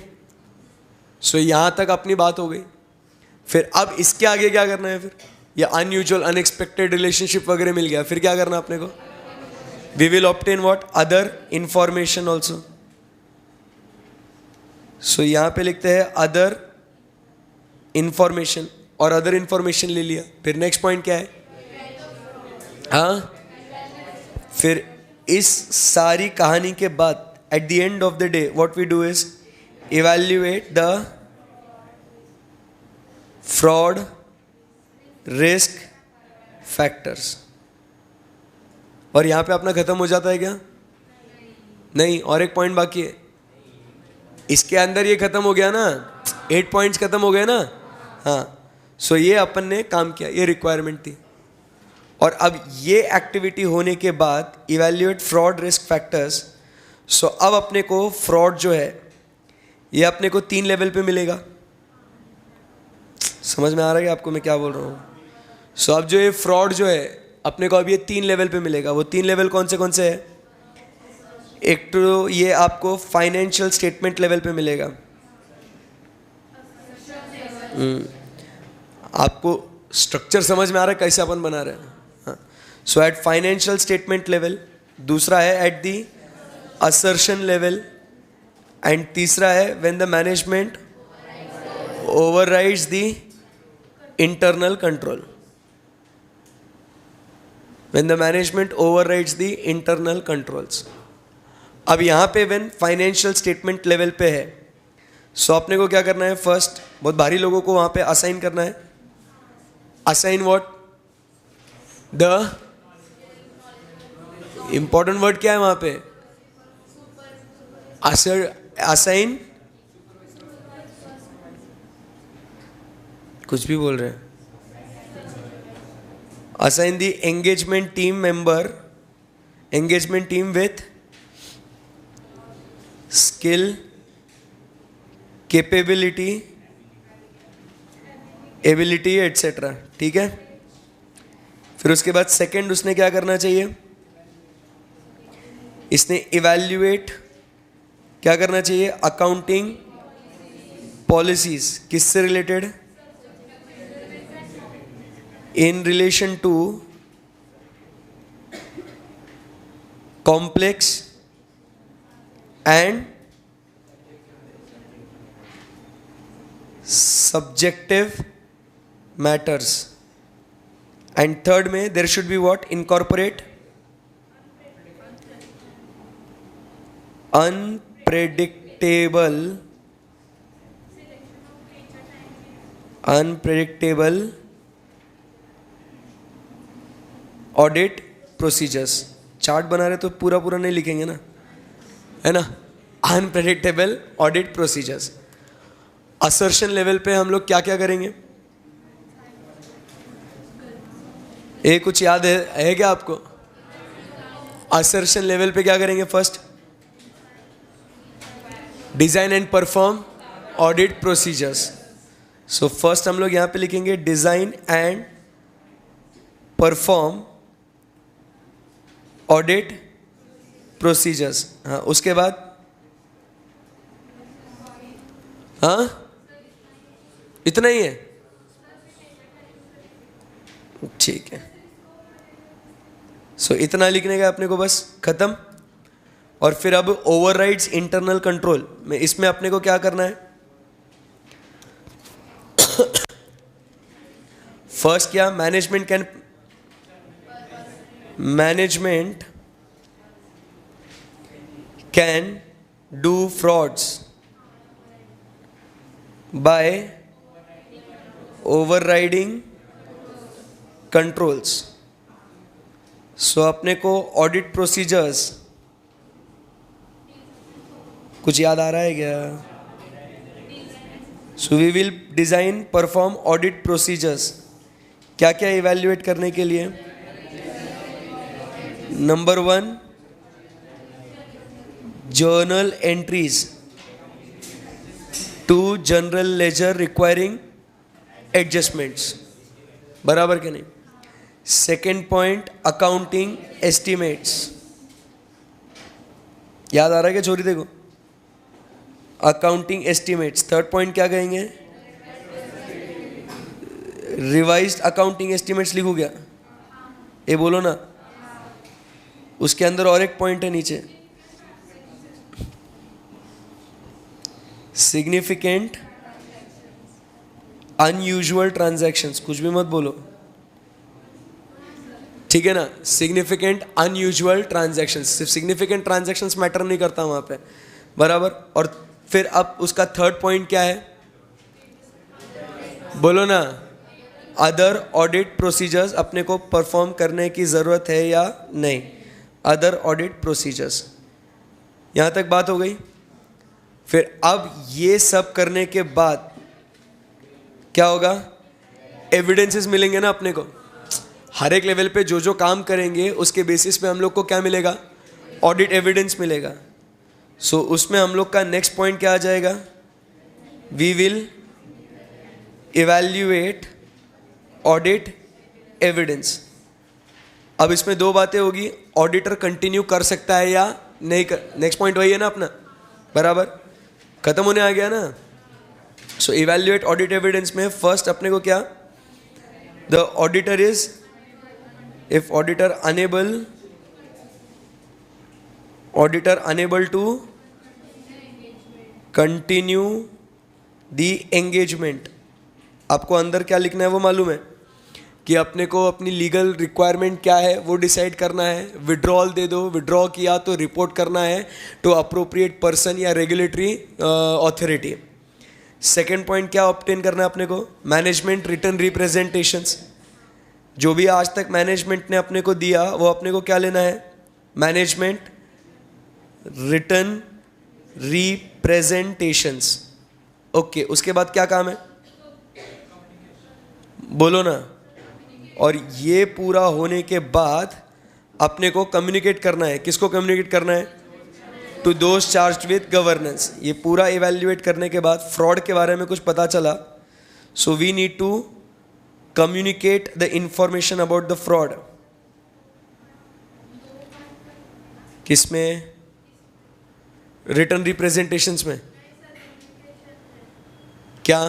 A: सो यहां तक अपनी बात हो गई। फिर अब इसके आगे क्या करना है? फिर ये अनयूजुअल अनएक्सपेक्टेड रिलेशनशिप वगैरह मिल गया, फिर क्या करना अपने को? We will obtain what? Other information also. So यहां पे लिखते हैं अदर इंफॉर्मेशन, और अदर इंफॉर्मेशन ले लिया। फिर नेक्स्ट पॉइंट क्या है? हाँ, फिर इस सारी कहानी के बाद at the end of the day what we do is evaluate the fraud risk factors. और यहां पे अपना खत्म हो जाता है क्या? नहीं, और एक पॉइंट बाकी है। इसके अंदर ये खत्म हो गया ना, 8 पॉइंट्स खत्म हो गए ना। हाँ, सो ये अपन ने काम किया, ये रिक्वायरमेंट थी। और अब ये एक्टिविटी होने के बाद इवैल्यूएट फ्रॉड रिस्क फैक्टर्स। सो अब अपने को फ्रॉड जो है ये अपने को 3 लेवल पे मिलेगा। समझ में आ रहा है आपको मैं क्या बोल रहा हूँ? सो अब जो ये फ्रॉड जो है अपने को अब ये 3 लेवल पे मिलेगा। वो 3 लेवल कौन से है? एक तो ये आपको फाइनेंशियल स्टेटमेंट लेवल पे मिलेगा। आपको स्ट्रक्चर समझ में आ रहा है कैसे अपन बना रहे हैं? सो एट फाइनेंशियल स्टेटमेंट लेवल, दूसरा है at the assertion level, and तीसरा है when the management overrides the internal control. When the management overrides the internal controls. अब यहां पे व्हेन फाइनेंशियल स्टेटमेंट लेवल पे है, सो अपने को क्या करना है? फर्स्ट बहुत भारी लोगों को वहां पे असाइन करना है। Assign what? The important word क्या है वहां पे? असाइन, कुछ भी बोल रहे हैं। Assign the engagement team member, engagement team with skill, capability, ability etcetera. ठीक है, फिर उसके बाद सेकंड उसने क्या करना चाहिए? इसने इवैल्यूएट क्या करना चाहिए? Accounting policies. किससे related? In relation to complex and subjective matters. And third में there should be what? Incorporate unpredictable audit procedures. Chart बना रहे तो पूरा पूरा नहीं लिखेंगे ना, है ना? Unpredictable audit procedures. Assertion level पे हम लोग क्या क्या करेंगे? ये कुछ याद है क्या आपको? असर्शन लेवल पे क्या करेंगे? First design and perform audit procedures. So first हम लोग यहां पे लिखेंगे design and perform audit procedures. हाँ, उसके बाद हाँ इतना ही है, ठीक है। सो इतना लिखने का अपने को बस खत्म। और फिर अब ओवरराइड्स इंटरनल कंट्रोल में इसमें अपने को क्या करना है? फर्स्ट क्या? Management can do frauds by overriding controls. So अपने को ऑडिट प्रोसीजर्स कुछ याद आ रहा है क्या? So we will design perform audit procedures. क्या क्या इवैल्यूएट करने के लिए? Number 1 journal entries to general ledger requiring adjustments. बराबर के नहीं? सेकेंड पॉइंट अकाउंटिंग एस्टिमेट्स, याद आ रहा है क्या छोरी? देखो अकाउंटिंग एस्टिमेट्स। थर्ड पॉइंट क्या कहेंगे? रिवाइज्ड अकाउंटिंग एस्टिमेट्स लिखू क्या? ये बोलो ना। उसके अंदर और एक पॉइंट है नीचे, सिग्निफिकेंट अनयूजुअल ट्रांजैक्शंस। कुछ भी मत बोलो, ठीक है ना? सिग्निफिकेंट अनयूजुअल ट्रांजैक्शंस, सिर्फ सिग्निफिकेंट ट्रांजैक्शंस मैटर नहीं करता वहां पे, बराबर। और फिर अब उसका थर्ड पॉइंट क्या है? बोलो ना। अदर ऑडिट प्रोसीजर्स, अपने को परफॉर्म करने की जरूरत है या नहीं, अदर ऑडिट प्रोसीजर्स। यहां तक बात हो गई। फिर अब ये सब करने के बाद क्या होगा? एविडेंसेस मिलेंगे ना अपने को। हर एक लेवल पे जो जो काम करेंगे उसके बेसिस पे हम लोग को क्या मिलेगा? ऑडिट एविडेंस मिलेगा। सो उसमें हम लोग का नेक्स्ट पॉइंट क्या आ जाएगा? We will evaluate audit evidence. अब इसमें दो बातें होगी, ऑडिटर कंटिन्यू कर सकता है या नहीं कर। नेक्स्ट पॉइंट वही है ना अपना, बराबर, खत्म होने आ गया ना। सो इवैल्यूएट ऑडिट एविडेंस में फर्स्ट अपने को क्या? The auditor is, if auditor unable to continue the engagement. आपको अंदर क्या लिखना है वो मालूम है कि अपने को अपनी लीगल रिक्वायरमेंट क्या है वो डिसाइड करना है। विड्रॉल दे दो, विड्रॉ किया तो रिपोर्ट करना है टू अप्रोप्रिएट पर्सन या रेगुलेटरी अथॉरिटी। सेकेंड पॉइंट क्या ऑब्टेन करना है अपने को? Management return representations. जो भी आज तक मैनेजमेंट ने अपने को दिया वो अपने को क्या लेना है? Management return representations. ओके, उसके बाद क्या काम है? बोलो ना। और ये पूरा होने के बाद अपने को कम्युनिकेट करना है। किसको कम्युनिकेट करना है? To those charged with governance. ये पूरा इवैल्यूएट करने के बाद फ्रॉड के बारे में कुछ पता चला, so we need to communicate the information about the fraud. किसमें? रिटर्न रिप्रेजेंटेशंस में। क्या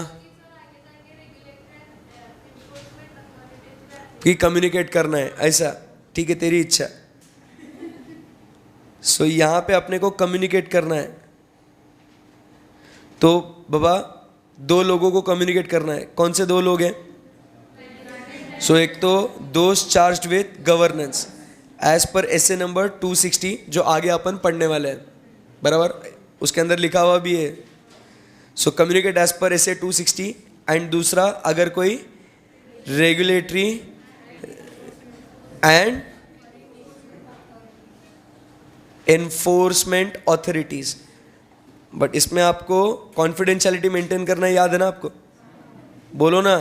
A: कि कम्युनिकेट करना है, ऐसा? ठीक है, तेरी इच्छा। सो यहां पे अपने को कम्युनिकेट करना है। तो बाबा दो लोगों को कम्युनिकेट करना है। कौन से दो लोग हैं? सो एक तो those charged with governance as per SA number 260 जो आगे अपन पढ़ने वाले हैं, बराबर, उसके अंदर लिखा हुआ भी है। So communicate as per SA 260। And दूसरा, अगर कोई regulatory and enforcement authorities. But इसमें आपको कॉन्फिडेंशियलिटी मेंटेन करना है, याद है ना आपको? बोलो ना।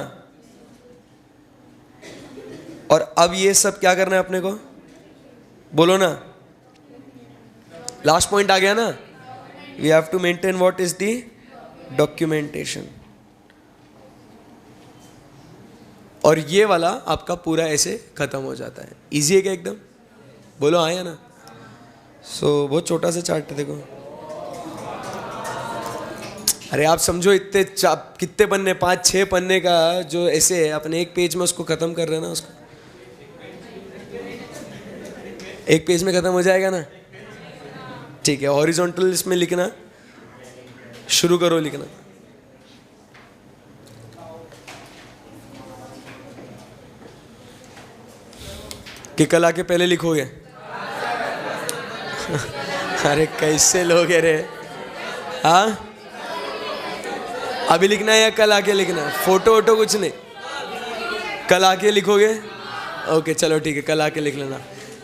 A: और अब ये सब क्या करना है अपने को? बोलो ना। लास्ट पॉइंट आ गया ना, we have to maintain what is the documentation. और ये वाला आपका पूरा ऐसे खत्म हो जाता है। इजी है क्या एकदम? बोलो आया ना। सो बहुत छोटा सा चार्ट है, देखो। अरे आप समझो इतने कितने पन्ने, 5-6 पन्ने का जो ऐसे है, अपने एक पेज में उसको खत्म कर रहे हैं ना, उसको एक पेज में खत्म हो जाएगा ना। ठीक है, हॉरिजॉन्टल इसमें लिखना शुरू करो, लिखना। कि कल आके पहले लिखोगे? अरे कैसे लोग है रे? हाँ, अभी लिखना है या कल आके लिखना है? फोटो वोटो कुछ नहीं, कल आके लिखोगे? ओके चलो ठीक है, कल आके लिख लेना।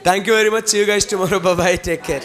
A: Thank you very much, see you guys tomorrow, bye bye, take care.